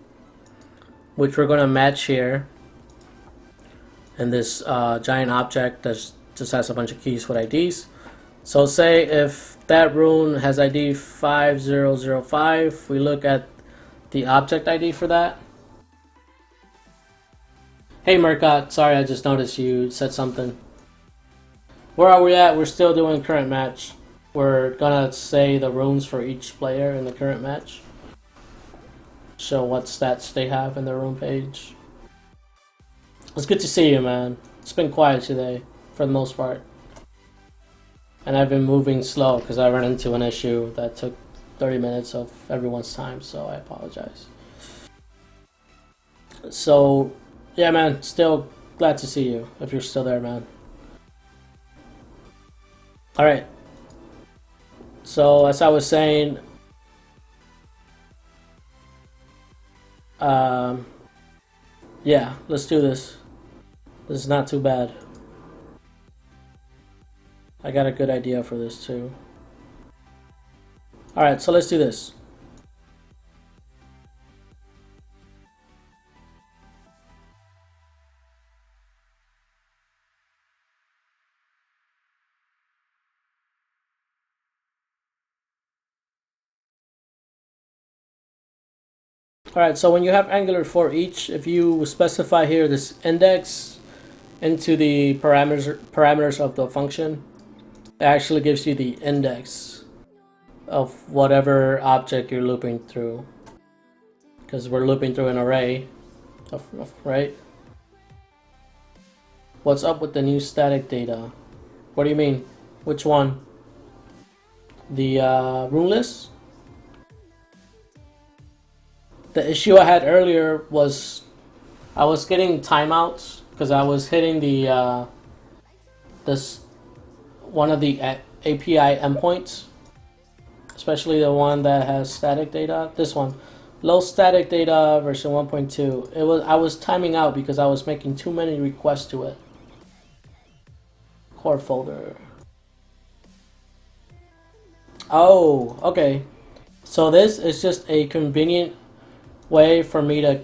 which we're gonna match here. And this giant object that just has a bunch of keys with IDs. So say if that rune has ID 5005, we look at the object ID for that. Hey Murcott, sorry, I just noticed you said something. Where are we at? We're still doing current match. we're gonna say the runes for each player in the current match. Show what stats they have in their rune page. It's good to see you, man. It's been quiet today, for the most part. And I've been moving slow because I ran into an issue that took 30 minutes of everyone's time, so I apologize. So, yeah, man, still glad to see you, if you're still there, man. Alright. So, as I was saying, yeah, let's do this. This is not too bad. I got a good idea for this too. Alright, so let's do this. Alright, so when you have Angular for each, if you specify here this index into the parameters of the function, it actually gives you the index of whatever object you're looping through. Because we're looping through an array, right? What's up with the new static data? What do you mean? Which one? The rune list? The issue I had earlier was I was getting timeouts because I was hitting the this one of the API endpoints, especially the one that has static data. This one, low static data version 1.2. I was timing out because I was making too many requests to it. Core folder. Oh, okay. So this is just a convenient way for me to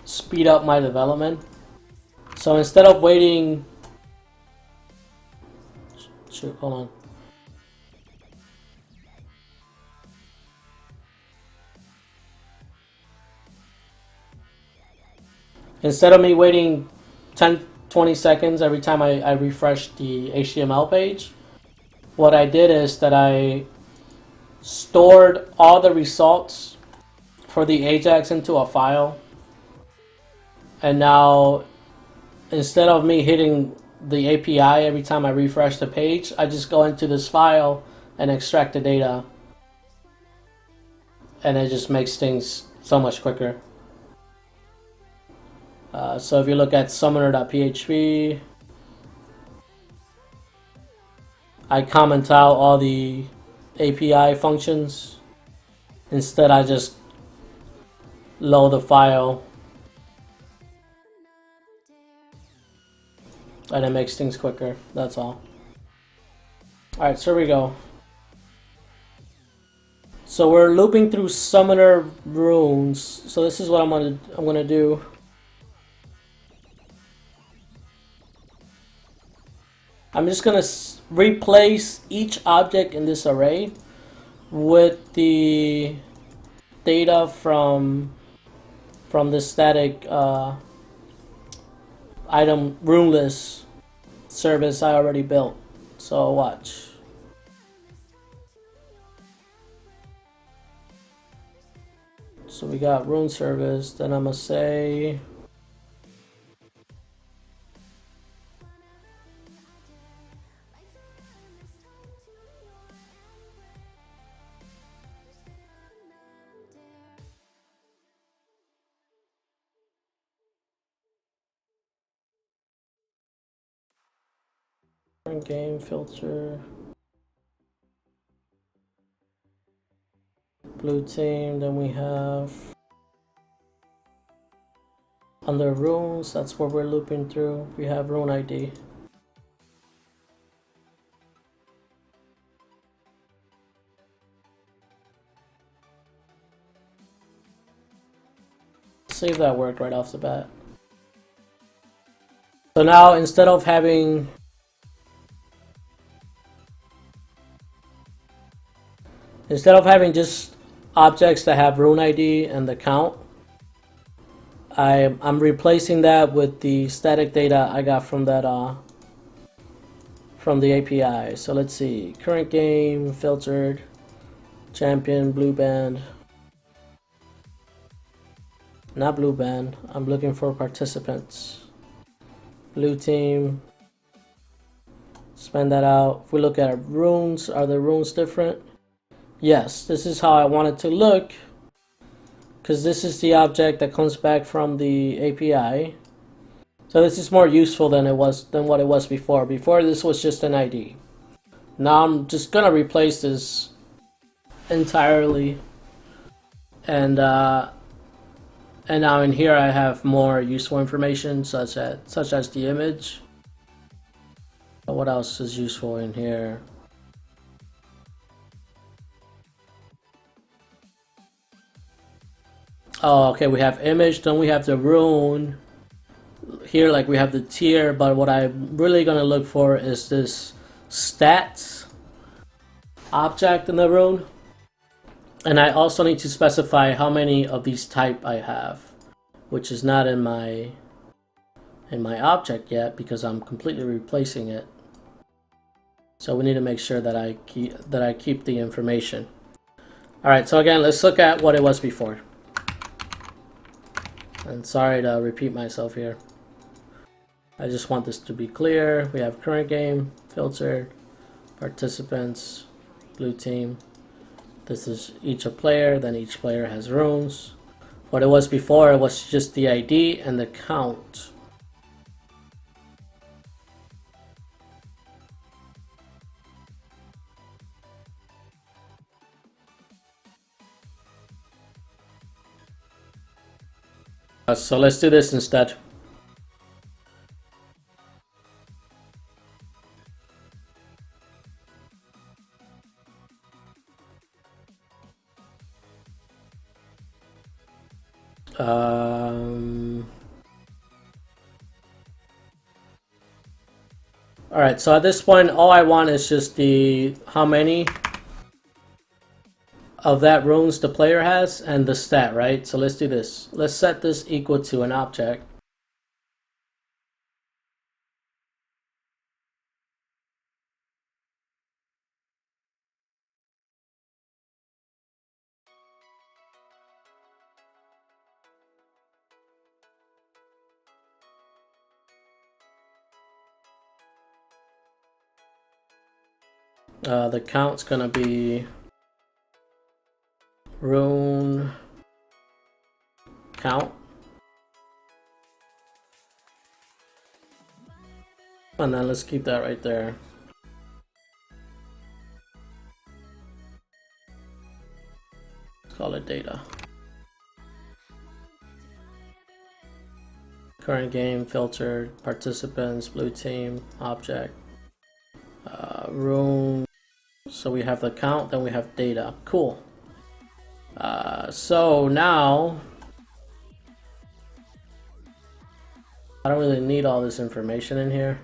speed up my development. So instead of waiting, shoot, hold on. Instead of me waiting 10-20 seconds every time I refresh the HTML page, what I did is that I stored all the results for the Ajax into a file, and now instead of me hitting the API every time I refresh the page, I just go into this file and extract the data, and it just makes things so much quicker. So if you look at summoner.php, I comment out all the API functions. Instead, I just load the file, and it makes things quicker. That's all. Alright, so here we go. So we're looping through summoner runes. So this is what I'm gonna do. I'm just gonna replace each object in this array with the data from the static item rune list service I already built. So watch. So we got rune service, then I'm gonna say game filter, blue team, then we have under runes, that's where we're looping through, we have rune ID. See if that worked right off the bat. So now instead of having just objects that have rune ID and the count, I'm replacing that with the static data I got from that from the API. So let's see, current game, filtered, champion, blue band. Not blue band, I'm looking for participants. Blue team, spend that out. If we look at runes, are the runes different? Yes, this is how I want it to look, because this is the object that comes back from the API. So this is more useful than what it was before. Before this was just an ID. Now I'm just gonna replace this entirely, and now in here I have more useful information such as the image. What else is useful in here? Oh, okay, we have image, then we have the rune. Here, like, we have the tier, but what I'm really gonna look for is this stats object in the rune. And I also need to specify how many of these type I have, which is not in my object yet because I'm completely replacing it. So we need to make sure that I keep the information. All right, so again, let's look at what it was before. And sorry to repeat myself here. I just want this to be clear. We have current game, filtered, participants, blue team. This is each a player, then each player has runes. What it was before, it was just the ID and the count. So let's do this instead. Alright, so at this point, all I want is just the how many of that runes the player has and the stat, right? So let's do this. Let's set this equal to an object. The count's gonna be rune count. And then let's keep that right there. Let's call it data. Current game, filtered, participants, blue team, object, rune. So we have the count, then we have data. Cool. So now I don't really need all this information in here.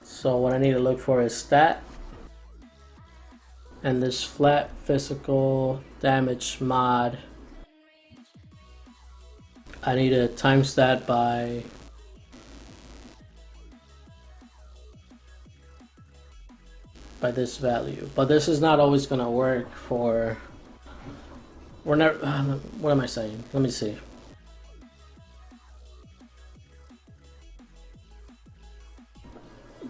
So what I need to look for is stat and this flat physical damage mod. I need to times that by this value, but this is not always gonna work for. We're never. What am I saying? Let me see.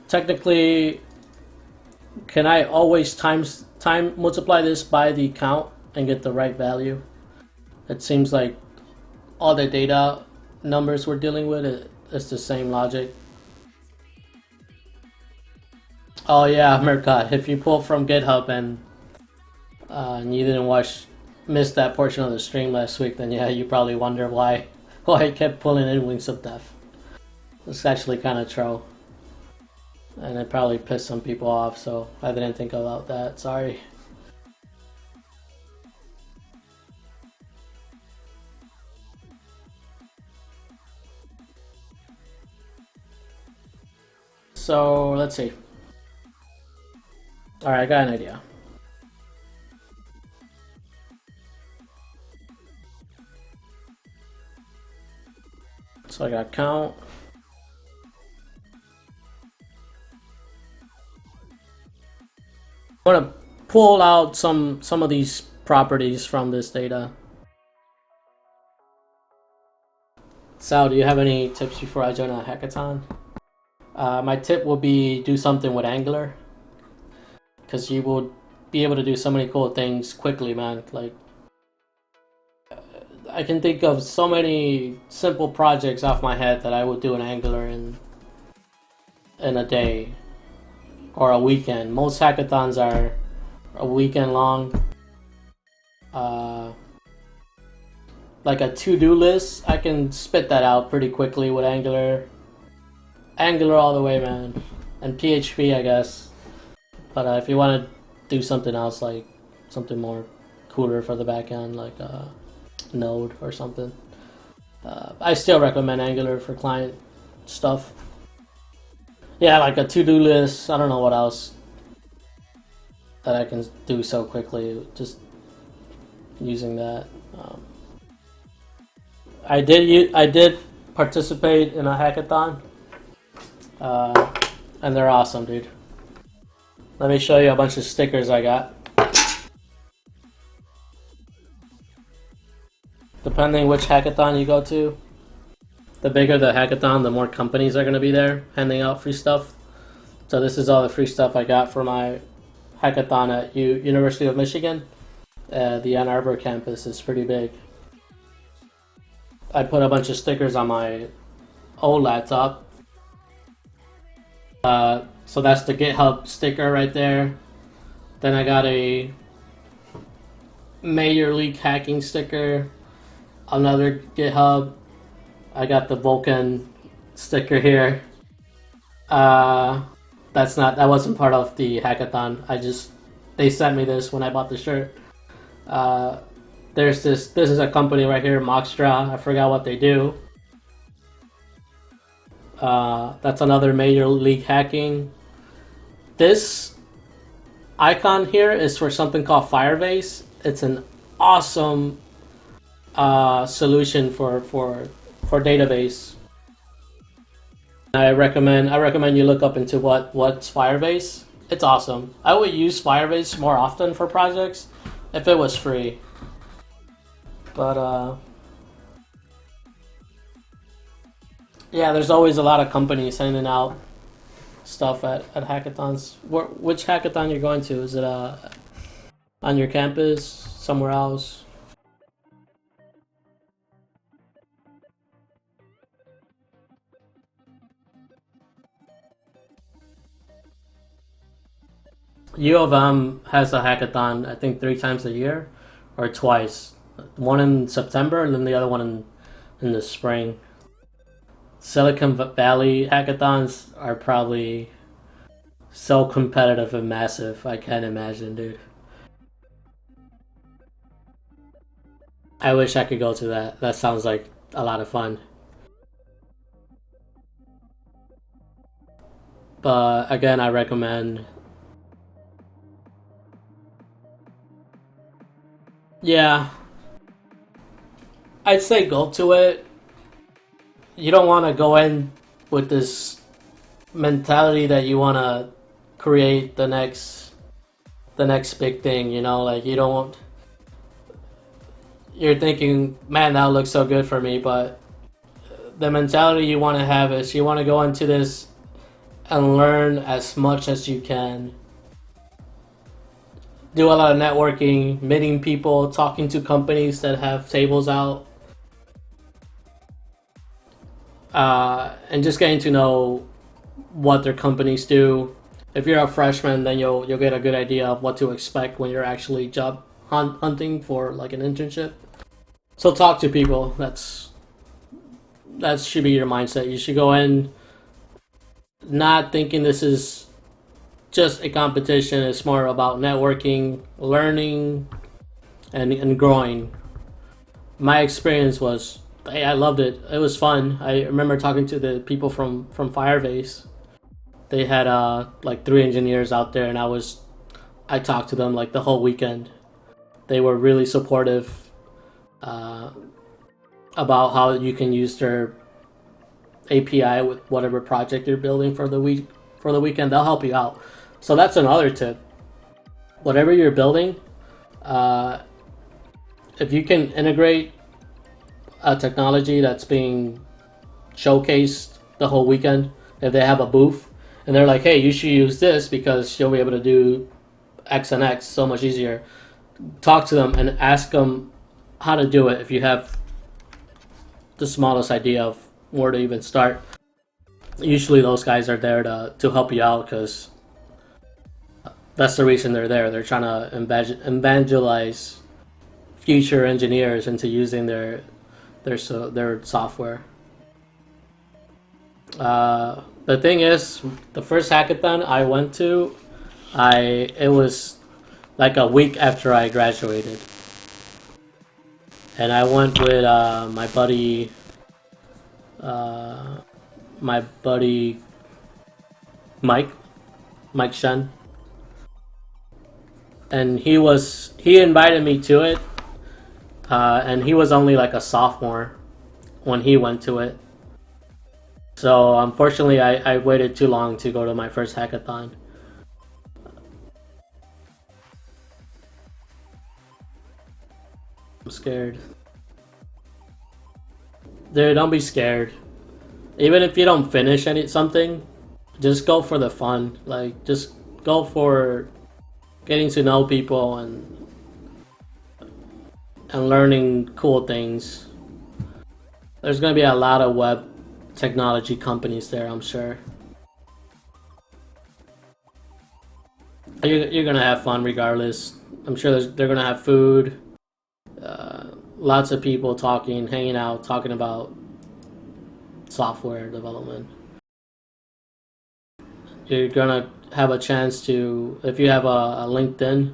Technically, can I always multiply this by the count and get the right value? It seems like all the data numbers we're dealing with it's the same logic. Oh yeah, Mercat, if you pull from GitHub and you didn't miss that portion of the stream last week, then yeah, you probably wonder why I kept pulling in Wings of Death. It's actually kind of troll. And it probably pissed some people off, so I didn't think about that, sorry. So, let's see. Alright, I got an idea. So I got count. I'm gonna pull out some of these properties from this data. Sal, do you have any tips before I join a hackathon? My tip will be do something with Angular, because you will be able to do so many cool things quickly, man. Like, I can think of so many simple projects off my head that I would do in Angular in a day or a weekend. Most hackathons are a weekend long. Like a to-do list, I can spit that out pretty quickly with Angular. Angular all the way, man. And PHP, I guess. But if you want to do something else, like something more cooler for the backend, like Node or something, I still recommend Angular for client stuff. Yeah, like a to-do list. I don't know what else that I can do so quickly just using that. I did participate in a hackathon, and they're awesome, dude. Let me show you a bunch of stickers I got. Depending which hackathon you go to, the bigger the hackathon, the more companies are going to be there handing out free stuff. So this is all the free stuff I got for my hackathon at University of Michigan. The Ann Arbor campus is pretty big. I put a bunch of stickers on my old laptop. So that's the GitHub sticker right there. Then I got a Major League Hacking sticker. Another GitHub. I got the Vulkan sticker here. That wasn't part of the hackathon. They sent me this when I bought the shirt. This is a company right here, Moxtra. I forgot what they do. That's another Major League Hacking. This icon here is for something called Firebase. It's an awesome solution for database. I recommend you look up into what's Firebase. It's awesome. I would use Firebase more often for projects if it was free. But yeah, there's always a lot of companies sending out stuff at hackathons. Which hackathon you're going to? Is it on your campus, somewhere else? U of M has a hackathon, I think 3 times a year, or twice. One in September and then the other one in the spring. Silicon Valley hackathons are probably so competitive and massive. I can't imagine, dude. I wish I could go to that. That sounds like a lot of fun. But again, I recommend. Yeah, I'd say go to it. You don't want to go in with this mentality that you want to create the next big thing, you know, like you don't. You're thinking, man, that looks so good for me, but the mentality you want to have is you want to go into this and learn as much as you can. Do a lot of networking, meeting people, talking to companies that have tables out, and just getting to know what their companies do. If you're a freshman, then you'll get a good idea of what to expect when you're actually job hunting for like an internship. So talk to people. That should be your mindset. You should go in not thinking this is just a competition. It's more about networking, learning, and growing. My experience was, hey, I loved it. It was fun. I remember talking to the people from Firebase. They had like 3 engineers out there, and I talked to them like the whole weekend. They were really supportive about how you can use their API with whatever project you're building for the weekend. They'll help you out. So that's another tip. Whatever you're building, uh, if you can integrate a technology that's being showcased the whole weekend, if they have a booth and they're like, hey, you should use this because you'll be able to do X and X so much easier, talk to them and ask them how to do it if you have the smallest idea of where to even start. Usually those guys are there to help you out because that's the reason they're there. They're trying to evangelize future engineers into using their software. The thing is, the first hackathon I went to, it was like a week after I graduated, and I went with my buddy Mike Shen, and he invited me to it, and he was only like a sophomore when he went to it. So unfortunately, I waited too long to go to my first hackathon. I'm scared. Dude, don't be scared. Even if you don't finish something, just go for the fun. Like, just go for getting to know people and learning cool things. There's gonna be a lot of web technology companies there, I'm sure. You're gonna have fun regardless. I'm sure they're gonna have food, lots of people talking, hanging out, talking about software development. You're gonna have a chance to, if you have a LinkedIn,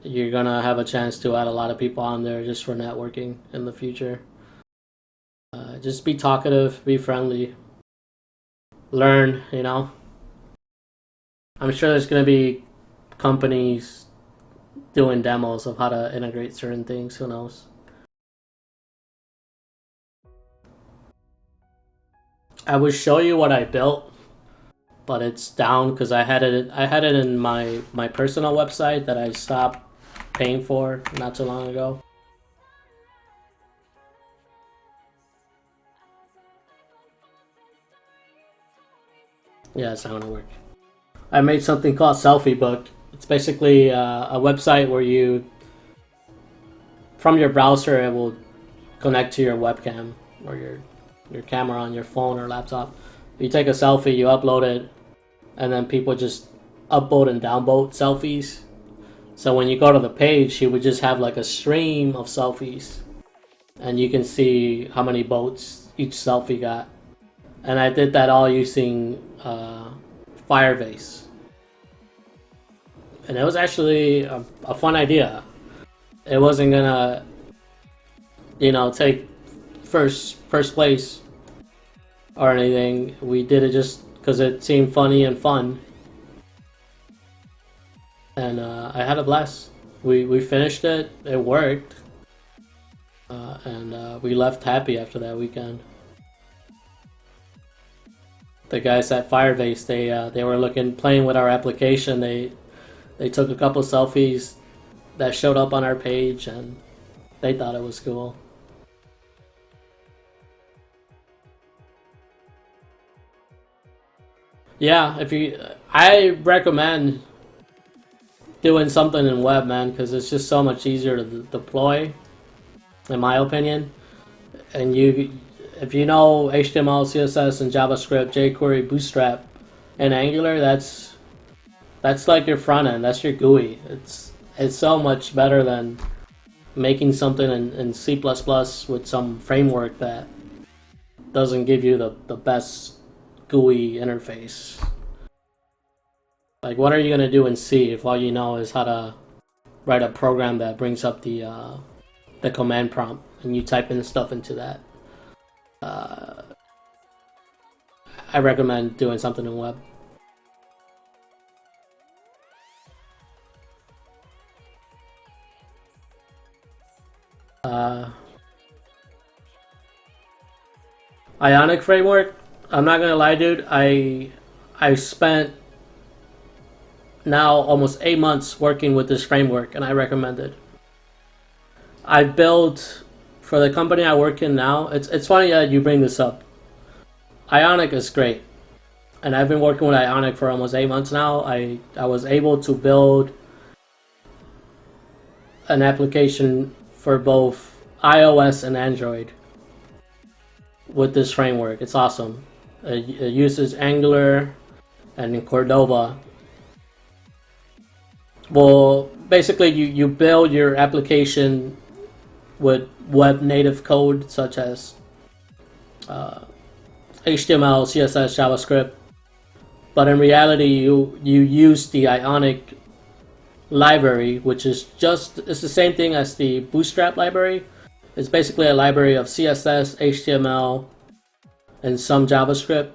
you're gonna have a chance to add a lot of people on there just for networking in the future. Just be talkative, be friendly, learn, you know. I'm sure there's going to be companies doing demos of how to integrate certain things, who knows. I would show you what I built, but it's down because I had it in my personal website that I stopped paying for not too long ago. Yeah, it's not gonna work. I made something called Selfie Book. It's basically a website where from your browser, it will connect to your webcam or your camera on your phone or laptop. You take a selfie, you upload it, and then people just upvote and downvote selfies. So when you go to the page, you would just have like a stream of selfies, and you can see how many votes each selfie got. And I did that all using Firebase, and it was actually a fun idea. It wasn't gonna, take first place or anything. We did it just because it seemed funny and fun, and I had a blast. We finished it. It worked, and we left happy after that weekend. The guys at Firebase, they were playing with our application. They took a couple selfies that showed up on our page, and they thought it was cool. Yeah, I recommend doing something in web, man, because it's just so much easier to deploy, in my opinion. And if you know HTML, CSS, and JavaScript, jQuery, Bootstrap, and Angular, that's like your front end. That's your GUI. It's so much better than making something in C++ with some framework that doesn't give you the best GUI interface. Like, what are you gonna do in C if all you know is how to write a program that brings up the command prompt and you type in stuff into that? I recommend doing something in web. Ionic framework. I'm not gonna lie, dude. I spent now almost 8 months working with this framework, and I recommend it. I built for the company I work in now. It's funny that you bring this up. Ionic is great, and I've been working with Ionic for almost 8 months now. I was able to build an application for both iOS and Android with this framework. It's awesome. It uses Angular and in Cordova. Well, basically, you build your application with web native code such as HTML, CSS, JavaScript, but in reality, you use the Ionic library, which is it's the same thing as the Bootstrap library. It's basically a library of CSS, HTML, and some JavaScript.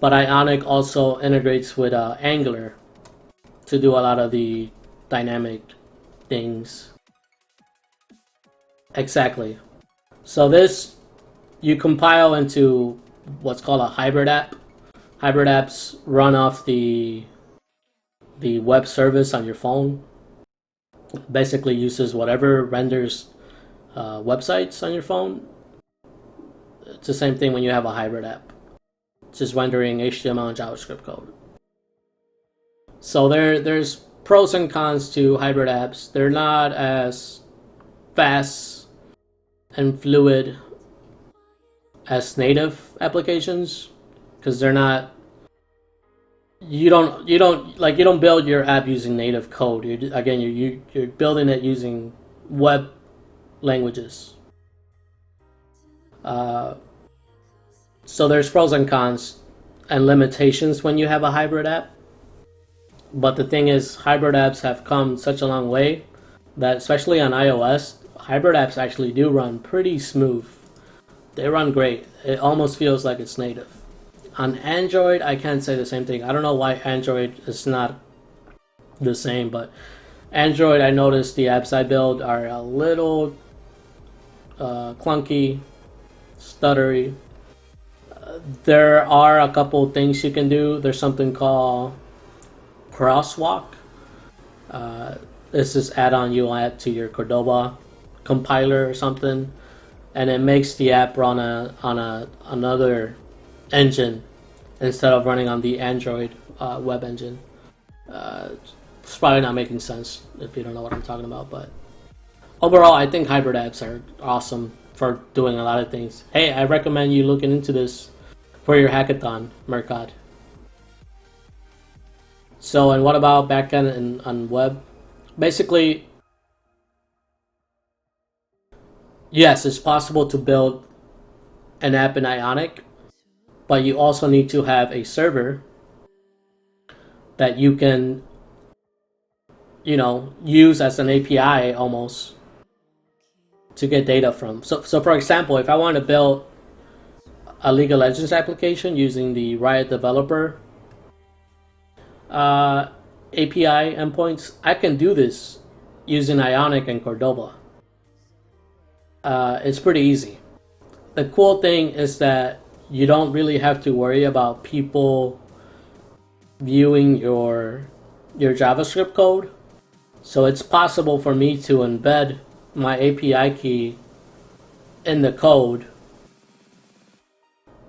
But Ionic also integrates with Angular to do a lot of the dynamic things. Exactly. So this you compile into what's called a hybrid app. Hybrid apps run off the web service on your phone. Basically uses whatever renders websites on your phone. It's the same thing when you have a hybrid app. It's just rendering HTML and JavaScript code. So there's pros and cons to hybrid apps. They're not as fast and fluid as native applications because they're not. You don't build your app using native code. You're building it using web languages. So there's pros and cons and limitations when you have a hybrid app. But the thing is, hybrid apps have come such a long way that, especially on iOS, hybrid apps actually do run pretty smooth. They run great. It almost feels like it's native. On Android, I can't say the same thing. I don't know why Android is not the same, but Android, I noticed the apps I build are a little clunky, stuttery. There are a couple things you can do. There's something called Crosswalk. This is add-on you add to your Cordova compiler or something, and it makes the app run on another engine instead of running on the Android web engine. It's probably not making sense if you don't know what I'm talking about, but overall, I think hybrid apps are awesome for doing a lot of things. Hey, I recommend you looking into this for your hackathon, Mercad. So, and what about backend and on web? Basically, yes, it's possible to build an app in Ionic, but you also need to have a server that you can, use as an API almost to get data from. So for example, if I want to build a League of Legends application using the Riot developer API endpoints, I can do this using Ionic and Cordova. It's pretty easy. The cool thing is that you don't really have to worry about people viewing your JavaScript code. So it's possible for me to embed my API key in the code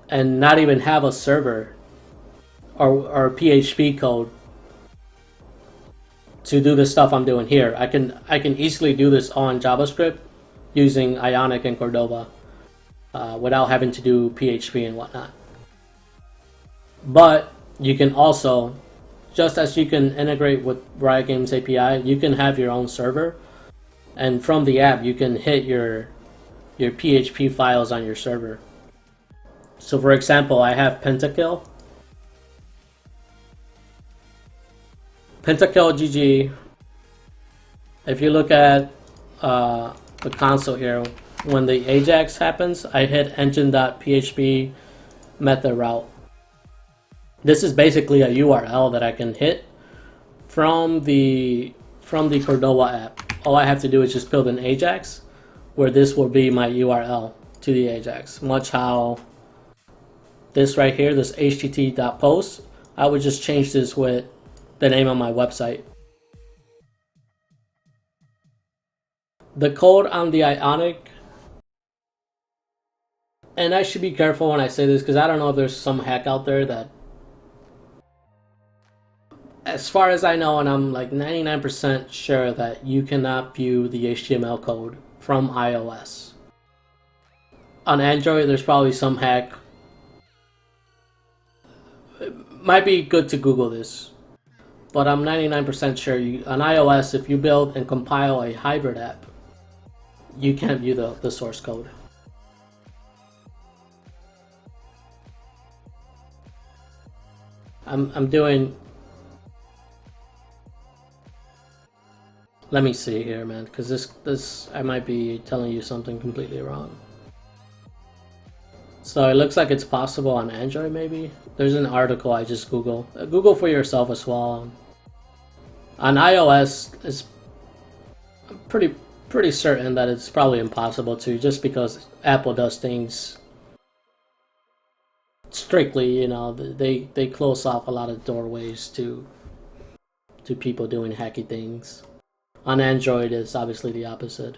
and not even have a server or PHP code to do the stuff I'm doing here. I can easily do this on JavaScript using Ionic and Cordova without having to do PHP and whatnot. But you can also, just as you can integrate with Riot Games API, you can have your own server, and from the app you can hit your PHP files on your server. So for example, I have Pentakill GG. If you look at the console here, when the Ajax happens, I hit engine.php method route. This is basically a URL that I can hit from the Cordova app. All I have to do is just build an Ajax, where this will be my URL to the Ajax. Much how this right here, this htt.post, I would just change this with the name of my website. The code on the Ionic, and I should be careful when I say this because I don't know if there's some hack out there that, as far as I know, and I'm like 99% sure that you cannot view the HTML code from iOS. On Android, there's probably some hack. It might be good to Google this, but I'm 99% sure on iOS, if you build and compile a hybrid app, you can't view the source code. I'm doing. Let me see here, man, because this I might be telling you something completely wrong. So it looks like it's possible on Android, maybe. There's an article I just Google. Google for yourself as well. On iOS, it's pretty certain that it's probably impossible to, just because Apple does things strictly. You know, they close off a lot of doorways to people doing hacky things. On Android, it's obviously the opposite.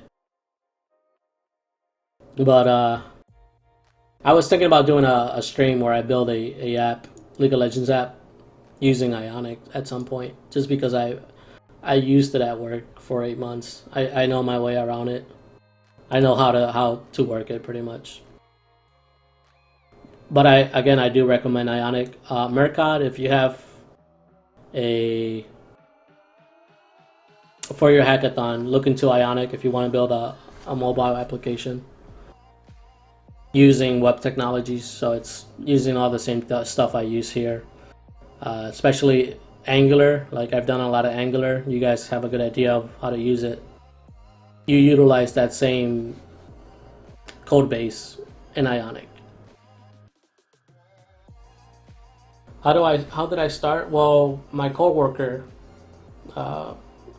But I was thinking about doing a stream where I build a app, League of Legends app, using Ionic at some point, just because I used it at work for 8 months. I know my way around it. I know how to work it pretty much. But I do recommend Ionic. Mercad, if you have for your hackathon, look into Ionic if you want to build a mobile application using web technologies. So it's using all the same stuff I use here, especially Angular. Like, I've done a lot of Angular. You guys have a good idea of how to use it. You utilize that same code base in Ionic. How did I start? Well, my coworker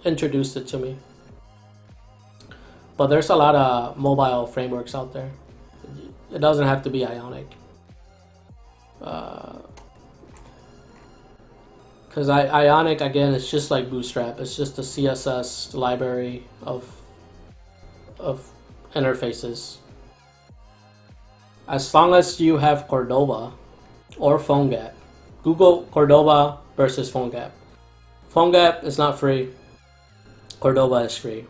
introduced it to me. But there's a lot of mobile frameworks out there. It doesn't have to be Ionic. Because Ionic, again, it's just like Bootstrap. It's just a CSS library of interfaces. As long as you have Cordova or PhoneGap. Google Cordova versus PhoneGap. PhoneGap is not free. Cordova is free.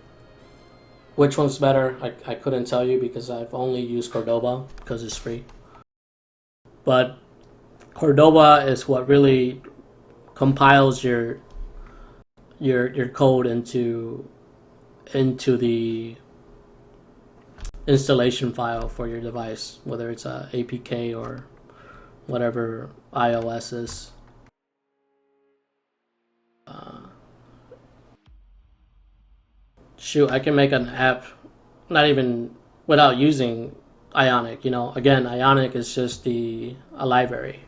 Which one's better? I couldn't tell you because I've only used Cordova because it's free. But Cordova is what really compiles your code into the installation file for your device, whether it's a APK or whatever iOS is. Shoot, I can make an app not even without using Ionic. You know, again, Ionic is just a library,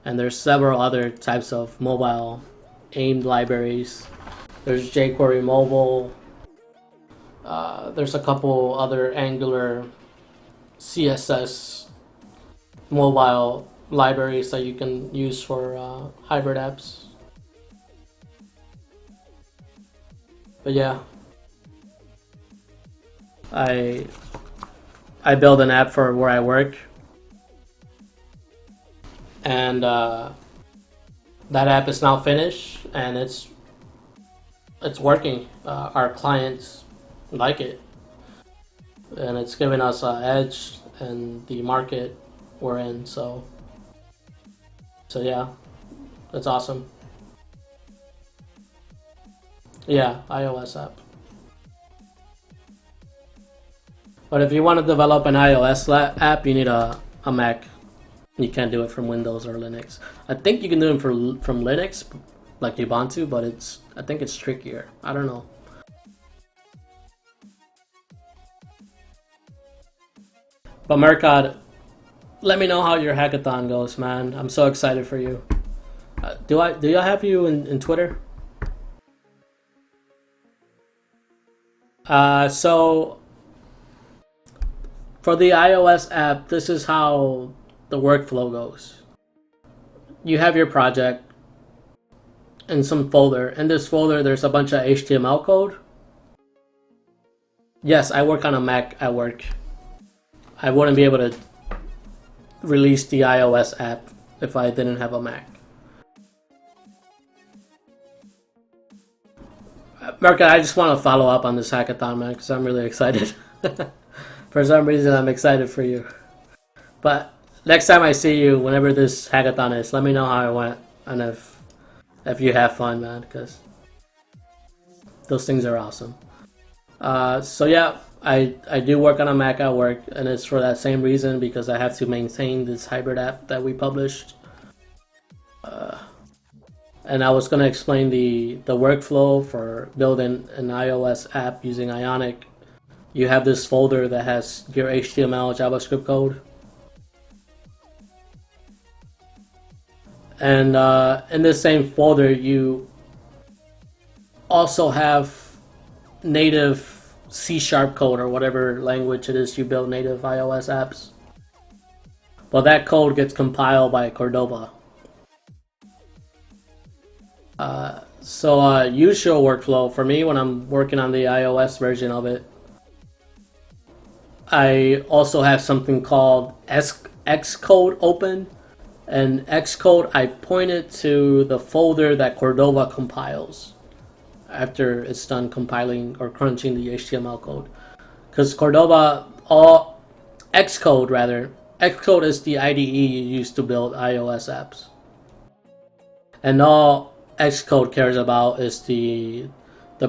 and there's several other types of mobile aimed libraries. There's jQuery Mobile. There's a couple other Angular CSS mobile libraries that you can use for hybrid apps. But yeah, I build an app for where I work, and that app is now finished, and it's working. Our clients like it, and it's giving us an edge in the market we're in. So yeah, that's awesome. Yeah, iOS app. But if you want to develop an iOS app, you need a Mac. You can't do it from Windows or Linux. I think you can do it from Linux, like Ubuntu, but I think it's trickier. I don't know. But Mercad, let me know how your hackathon goes, man. I'm so excited for you. Do I have you in Twitter? So for the iOS app, this is how the workflow goes. You have your project in some folder. In this folder, there's a bunch of HTML code. Yes, I work on a Mac at work. I wouldn't be able to release the iOS app if I didn't have a Mac. Mark, I just want to follow up on this hackathon, man, because I'm really excited. For some reason, I'm excited for you. But next time I see you, whenever this hackathon is, let me know how it went and if you have fun, man, because those things are awesome. So yeah, I do work on a Mac at work, and it's for that same reason, because I have to maintain this hybrid app that we published. And I was going to explain the workflow for building an iOS app using Ionic. You have this folder that has your HTML, JavaScript code. And in this same folder, you also have native C# code, or whatever language it is you build native iOS apps. Well, that code gets compiled by Cordova. So usual workflow for me when I'm working on the iOS version of it, I also have something called Xcode open. And Xcode, I point it to the folder that Cordova compiles after it's done compiling or crunching the HTML code. Because Xcode is the IDE you use to build iOS apps. And all Xcode cares about is the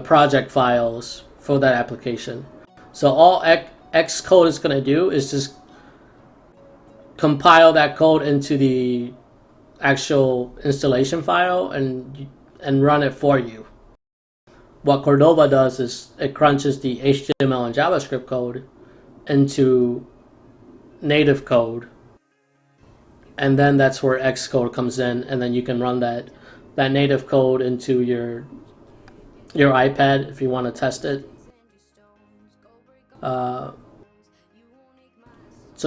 project files for that application. So all Xcode is going to do is just compile that code into the actual installation file and run it for you. What Cordova does is it crunches the HTML and JavaScript code into native code, and then that's where Xcode comes in, and then you can run that native code into your iPad if you want to test it. So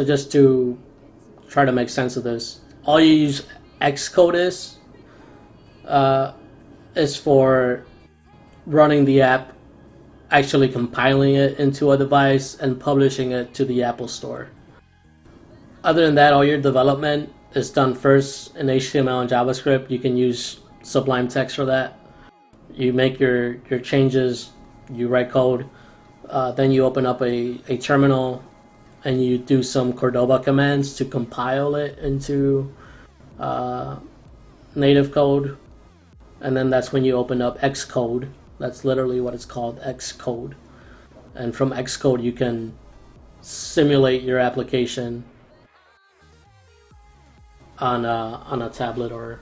just to try to make sense of this, all you use Xcode is for running the app, actually compiling it into a device and publishing it to the Apple Store. Other than that, all your development is done first in HTML and JavaScript. You can use Sublime Text for that. You make your changes, you write code, then you open up a terminal and you do some Cordova commands to compile it into native code. And then that's when you open up Xcode. That's literally what it's called, Xcode. And from Xcode you can simulate your application on a tablet or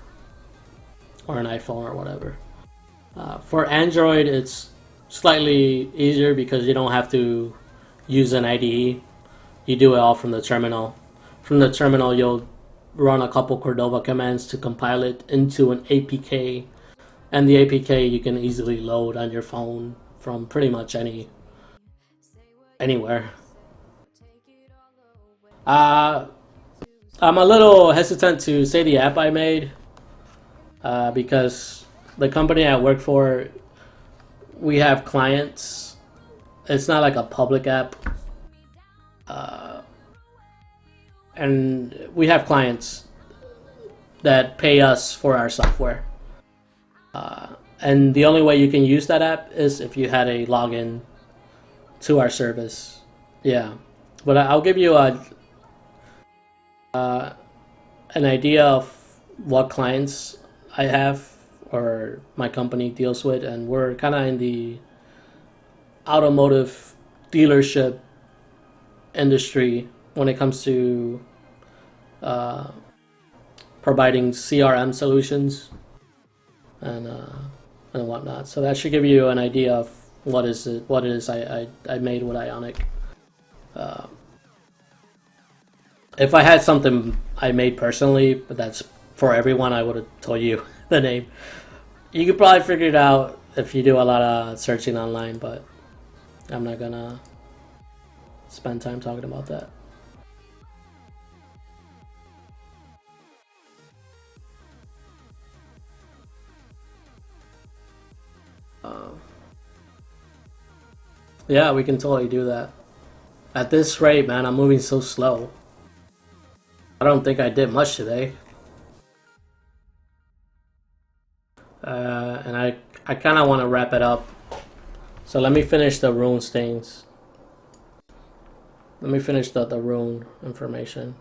an iPhone or whatever. For Android, it's slightly easier because you don't have to use an IDE. You do it all from the terminal. From the terminal, you'll run a couple Cordova commands to compile it into an APK. And the APK you can easily load on your phone from pretty much anywhere. I'm a little hesitant to say the app I made because the company I work for, we have clients. It's not like a public app. And we have clients that pay us for our software. And the only way you can use that app is if you had a login to our service. Yeah. But I'll give you an idea of what clients I have or my company deals with, and we're kind of in the automotive dealership industry when it comes to providing CRM solutions and whatnot. So that should give you an idea of what it is I made with Ionic. If I had something I made personally, but that's for everyone, I would have told you the name. You could probably figure it out if you do a lot of searching online, but I'm not gonna spend time talking about that. Yeah, we can totally do that. At this rate, man, I'm moving so slow. I don't think I did much today. And I kind of want to wrap it up. So let me finish the rune things. Let me finish the rune information.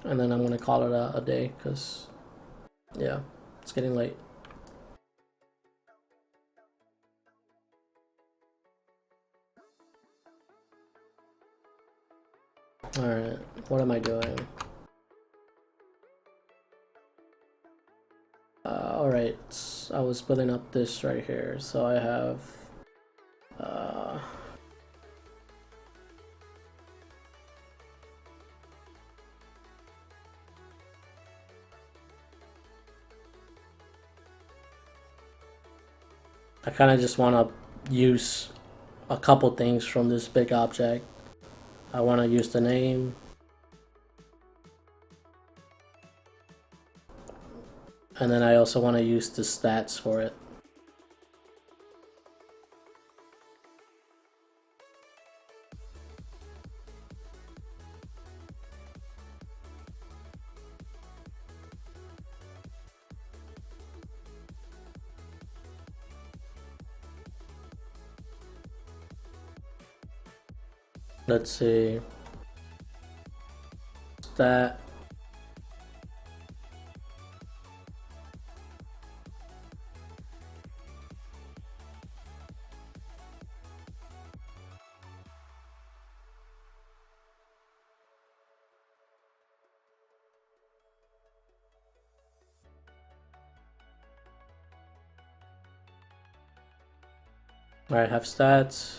And then I'm going to call it a day because, yeah, it's getting late. Alright, what am I doing? Alright, I was building up this right here. So I have... I kind of just want to use a couple things from this big object. I want to use the name. And then I also want to use the stats for it. Let's see. Stat. Alright, have stats.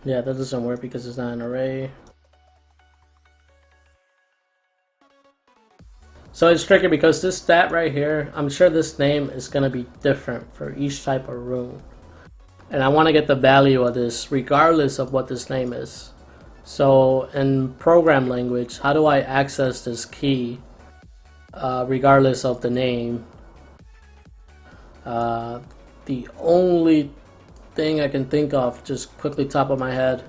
Yeah, that doesn't work because it's not an array. So it's tricky because this stat right here, I'm sure this name is going to be different for each type of rune. And I want to get the value of this regardless of what this name is. So in program language, how do I access this key regardless of the name? The only thing I can think of, just quickly top of my head,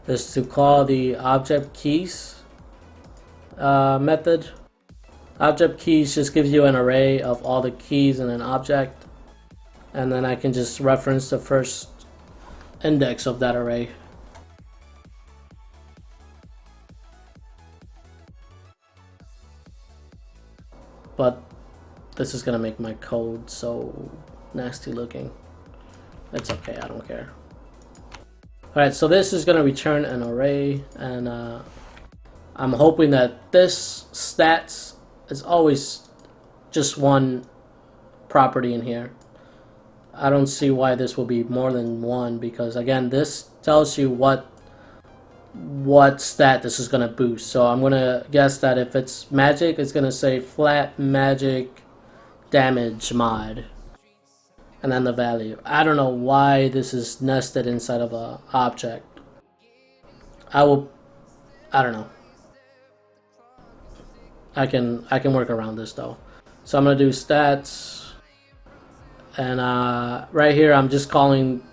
is to call the object keys method. Object keys just gives you an array of all the keys in an object, and then I can just reference the first index of that array. But this is gonna make my code so nasty looking. It's okay, I don't care. Alright, so this is gonna return an array, and I'm hoping that this stats is always just one property in here. I don't see why this will be more than one, because again, this tells you what stat this is gonna boost. So I'm gonna guess that if it's magic, it's gonna say flat magic damage mod, and then the value. I don't know why this is nested inside of a object. I don't know. I can work around this though. So I'm gonna do stats, and right here I'm just calling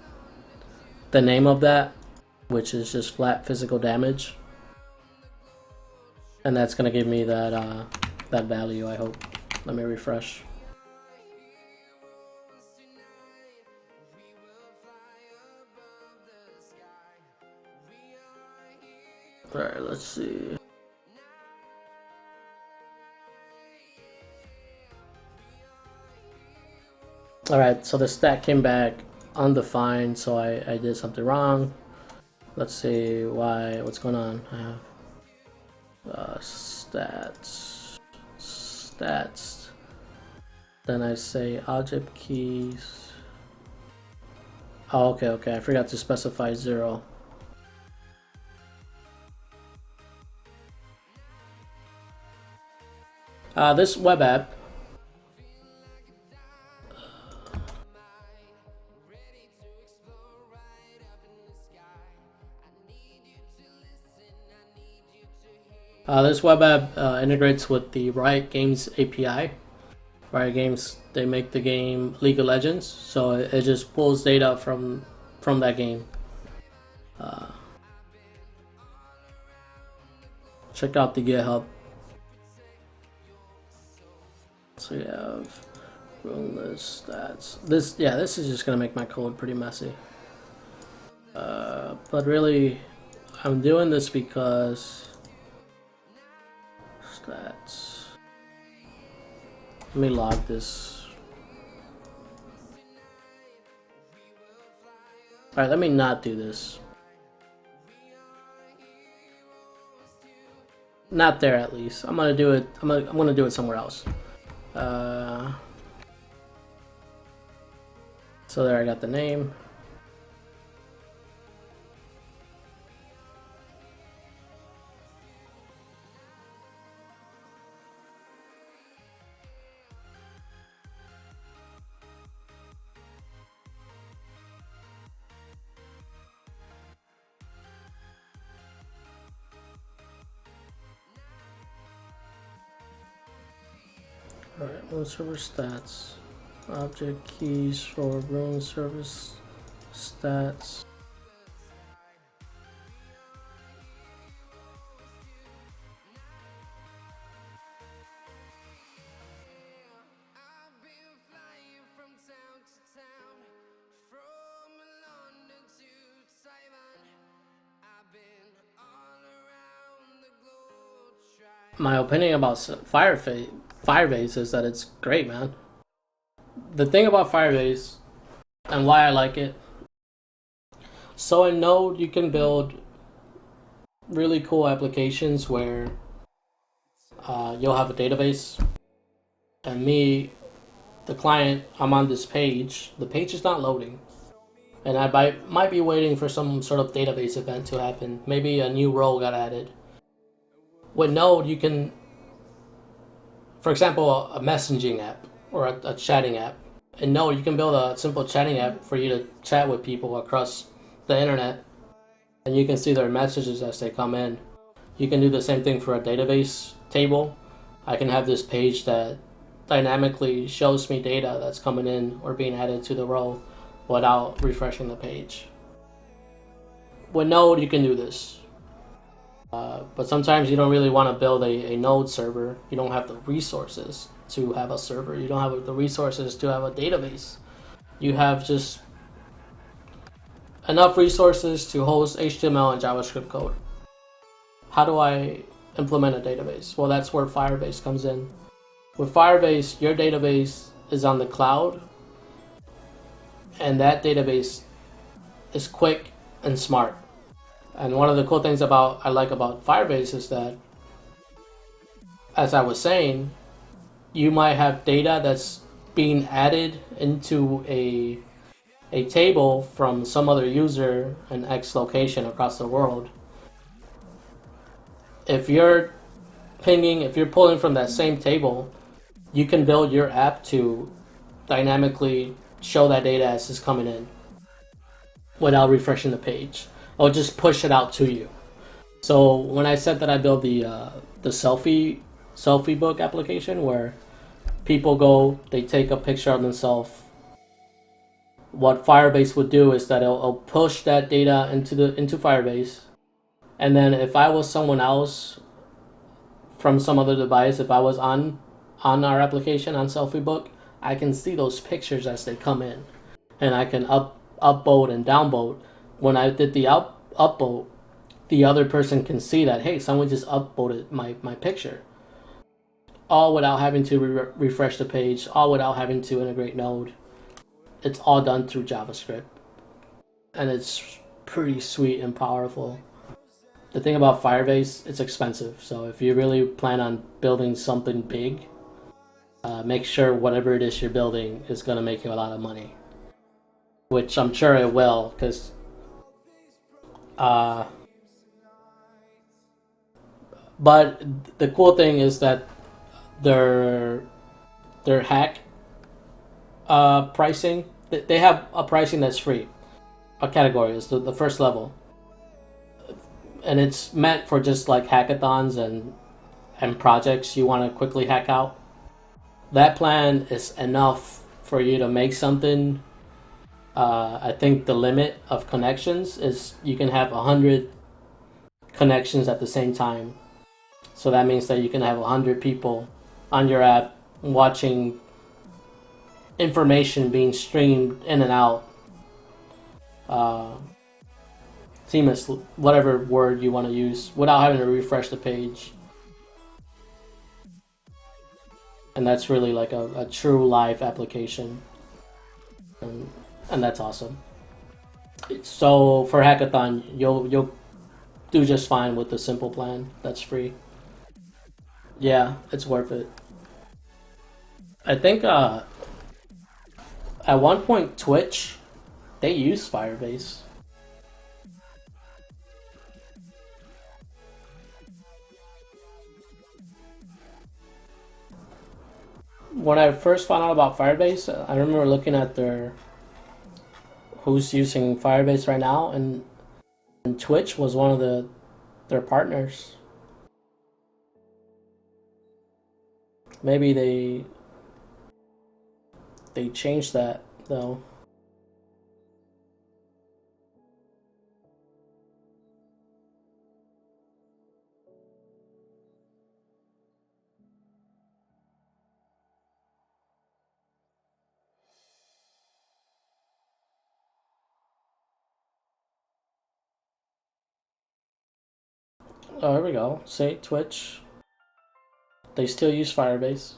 the name of that, which is just flat physical damage, and that's gonna give me that that value, I hope. Let me refresh. Alright, let's see. Alright, so the stat came back undefined, so I did something wrong. Let's see what's going on. I have stats. Then I say object keys. Oh, okay, I forgot to specify 0. This web app, integrates with the Riot Games API. Riot Games, they make the game League of Legends, so it just pulls data from that game. Check out the GitHub. So you have room list stats. This is just gonna make my code pretty messy. But really, I'm doing this because stats. Let me log this. Alright, let me not do this. Not there, at least. I'm gonna do it. I'm gonna do it somewhere else. So there, I got the name. Alright, room server stats. Object keys for room service stats. My opinion about Firebase is that it's great, man. The thing about Firebase and why I like it, so in Node you can build really cool applications where you'll have a database, and me, the client, I'm on this page. The page is not loading, and I might be waiting for some sort of database event to happen. Maybe a new role got added. With Node, you can, for example, a messaging app or a chatting app. In Node, you can build a simple chatting app for you to chat with people across the internet, and you can see their messages as they come in. You can do the same thing for a database table. I can have this page that dynamically shows me data that's coming in or being added to the row without refreshing the page. With Node, you can do this. But sometimes you don't really want to build a Node server. You don't have the resources to have a server. You don't have the resources to have a database. You have just enough resources to host HTML and JavaScript code. How do I implement a database? Well, that's where Firebase comes in. With Firebase, your database is on the cloud, and that database is quick and smart. And one of the cool things I like about Firebase is that, as I was saying, you might have data that's being added into a table from some other user in X location across the world. If you're pulling from that same table, you can build your app to dynamically show that data as it's coming in without refreshing the page. Or just push it out to you. So when I said that I built the selfie book application where people go, they take a picture of themselves. What Firebase would do is that it'll push that data into Firebase, and then if I was someone else from some other device, if I was on our application on selfie book, I can see those pictures as they come in, and I can upvote and downvote. When I did the upvote, the other person can see that, hey, someone just upvoted my picture. All without having to refresh the page, all without having to integrate Node. It's all done through JavaScript. And it's pretty sweet and powerful. The thing about Firebase, it's expensive. So if you really plan on building something big, make sure whatever it is you're building is going to make you a lot of money. Which I'm sure it will, because but the cool thing is that their hack pricing. They have a pricing that's free. A category is the first level, and it's meant for just like hackathons and projects you want to quickly hack out. That plan is enough for you to make something. I think the limit of connections is you can have 100 connections at the same time. So that means that you can have 100 people on your app watching information being streamed in and out. Uh, Seamless, whatever word you want to use, without having to refresh the page. And that's really like a true live application. And, and that's awesome. So for hackathon, you'll do just fine with the simple plan. That's free. Yeah, it's worth it. I think at one point Twitch they use Firebase. When I first found out about Firebase, I remember looking at their who's using Firebase right now, and Twitch was one of their partners. Maybe they changed that though. Oh, here we go. Say Twitch. They still use Firebase.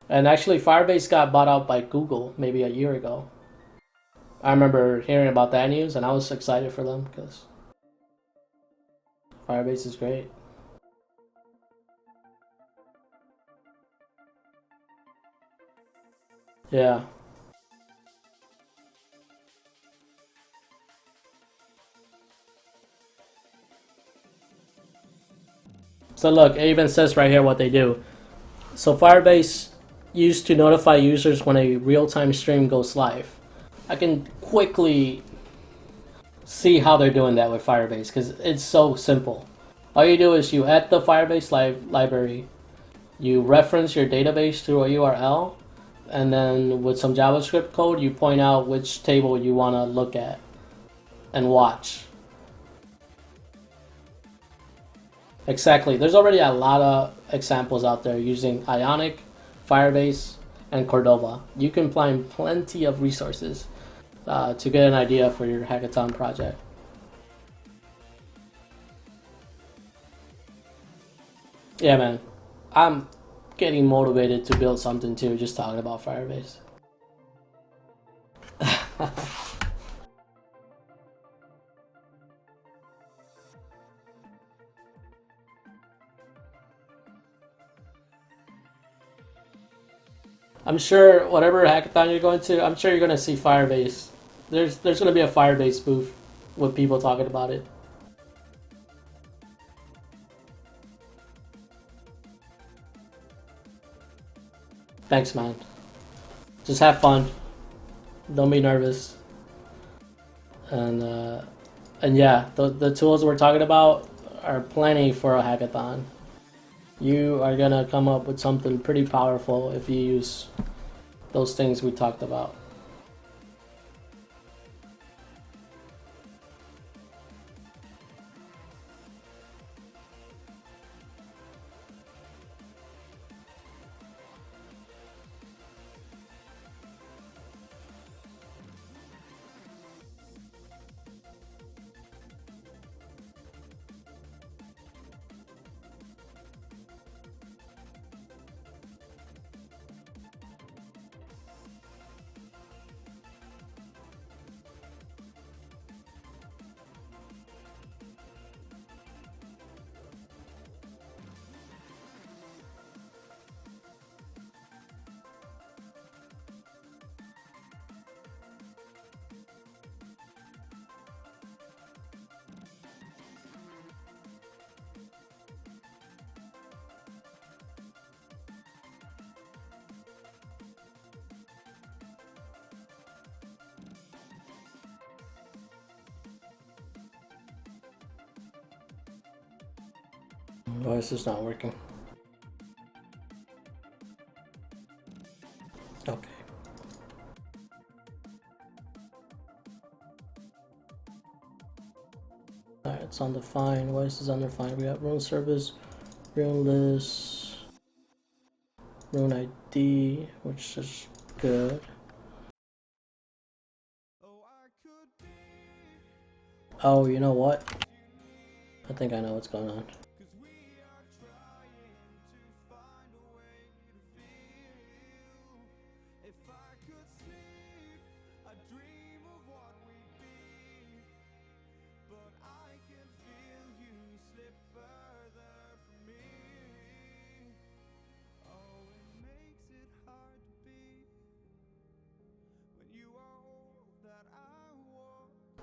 And actually, Firebase got bought out by Google maybe a year ago. I remember hearing about that news, and I was excited for them because Firebase is great. Yeah. So look, it even says right here what they do. So Firebase used to notify users when a real-time stream goes live. I can quickly see how they're doing that with Firebase because it's so simple. All you do is you add the Firebase library, you reference your database through a URL, and then with some JavaScript code, you point out which table you want to look at and watch. Exactly. There's already a lot of examples out there using Ionic, Firebase, and Cordova. You can find plenty of resources to get an idea for your hackathon project. Yeah, man. I'm getting motivated to build something too, just talking about Firebase. I'm sure whatever hackathon you're going to, I'm sure you're going to see Firebase. There's going to be a Firebase booth with people talking about it. Thanks, man. Just have fun. Don't be nervous. And and yeah, the tools we're talking about are plenty for a hackathon. You are gonna come up with something pretty powerful if you use those things we talked about. Why is this not working? Okay. Alright, it's undefined. Why is this undefined? We got rune service, rune list, rune ID, which is good. Oh, you know what? I think I know what's going on.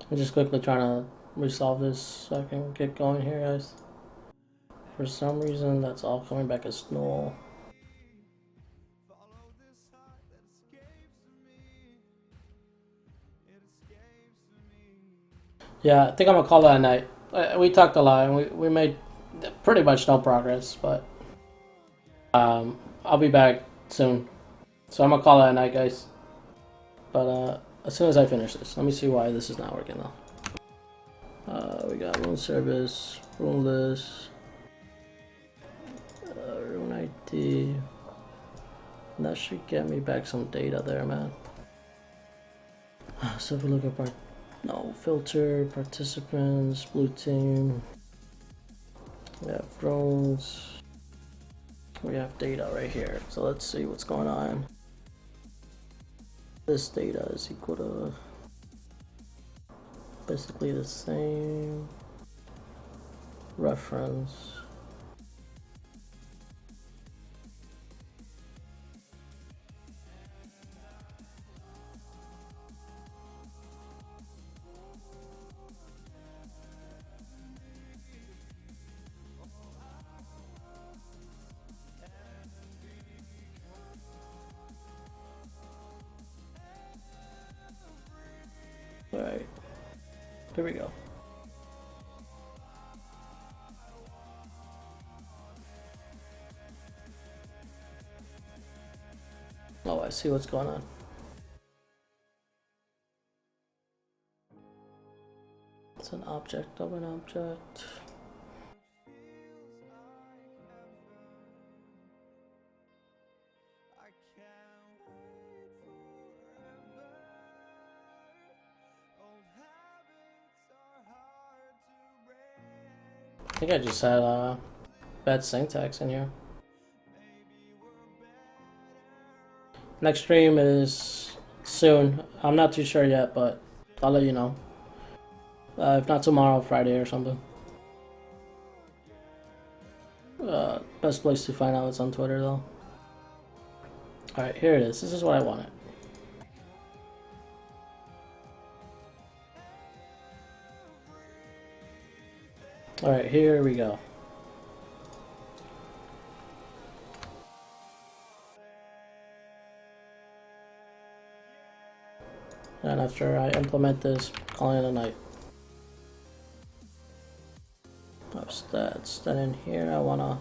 I'm just quickly trying to resolve this so I can get going here, guys. For some reason, that's all coming back as null. Yeah, I think I'm gonna call that a night. We talked a lot, and we made pretty much no progress, but I'll be back soon. So I'm gonna call it a night, guys. But as soon as I finish this, let me see why this is not working though. We got rune service, rune list, rune ID. And that should get me back some data there, man. So if we look at no filter, participants, blue team. We have drones. We have data right here. So let's see what's going on. This data is equal to basically the same reference. Alright, here we go. Oh, I see what's going on. It's an object of an object. I think I just had bad syntax in here. Next stream is soon. I'm not too sure yet, but I'll let you know. If not tomorrow, Friday or something. Best place to find out is on Twitter though. Alright, here it is. This is what I wanted. Alright, here we go. And after I implement this, calling it a night. Stats. Then in here I wanna.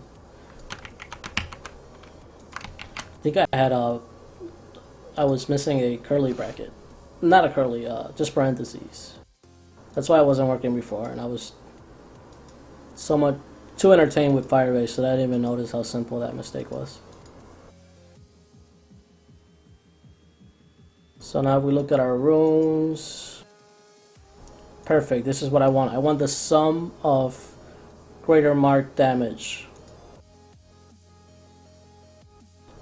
I think I was missing a curly bracket. Not a curly, just parentheses. That's why it wasn't working before, and I was somewhat too entertained with Firebase, so I didn't even notice how simple that mistake was. So now if we look at our runes, perfect. This is what I want. I want the sum of greater mark damage.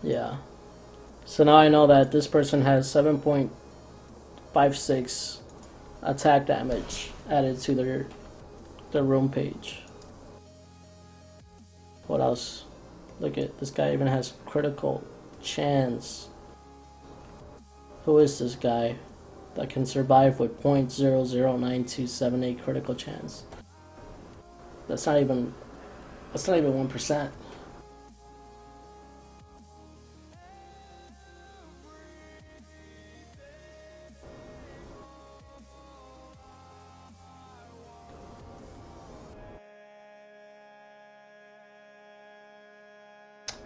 Yeah. So now I know that this person has 7.56 attack damage added to their rune page. What else? Look at this guy even has critical chance. Who is this guy that can survive with 0.009278 critical chance? That's not even 1%.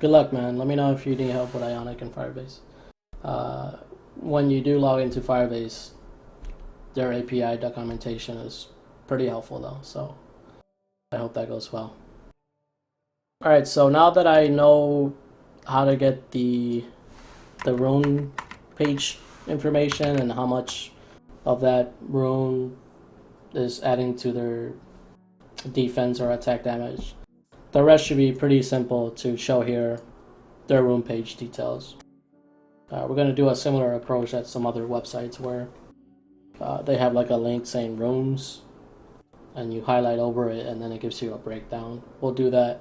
good luck, man. Let me know if you need help with Ionic and Firebase. When you do log into Firebase, their API documentation is pretty helpful though, so I hope that goes well. Alright, so now that I know how to get the rune page information and how much of that rune is adding to their defense or attack damage, the rest should be pretty simple to show here their rune page details. We're going to do a similar approach at some other websites where they have like a link saying runes and you highlight over it and then it gives you a breakdown. We'll do that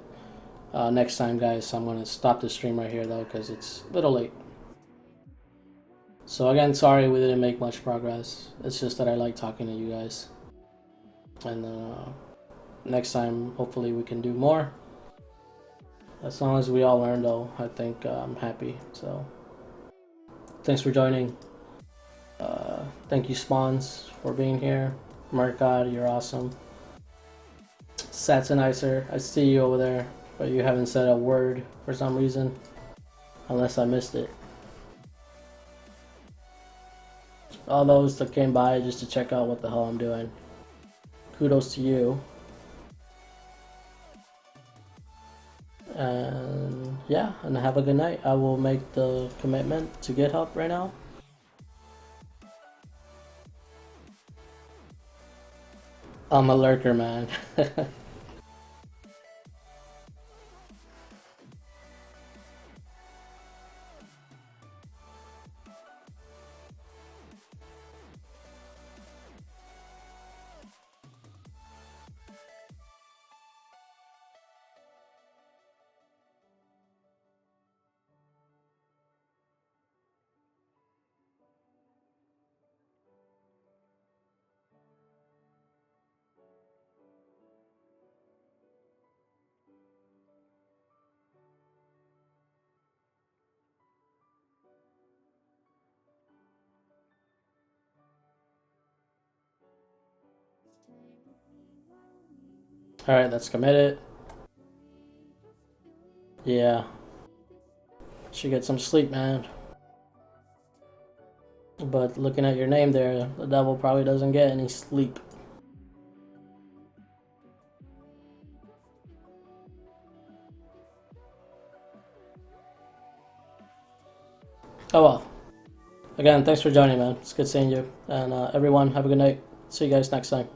next time, guys. So I'm going to stop the stream right here though because it's a little late. So again, sorry we didn't make much progress. It's just that I like talking to you guys. And next time, hopefully we can do more. As long as we all learn though, I think I'm happy. So thanks for joining. Thank you, Spawns, for being here. Mercad, you're awesome. Satanizer, I see you over there, but you haven't said a word for some reason. Unless I missed it. All those that came by just to check out what the hell I'm doing. Kudos to you. And yeah, and have a good night. I will make the commitment to get help right now. I'm a lurker, man. Alright, that's committed. Yeah. Should get some sleep, man. But looking at your name there, the devil probably doesn't get any sleep. Oh well. Again, thanks for joining, man. It's good seeing you. And everyone, have a good night. See you guys next time.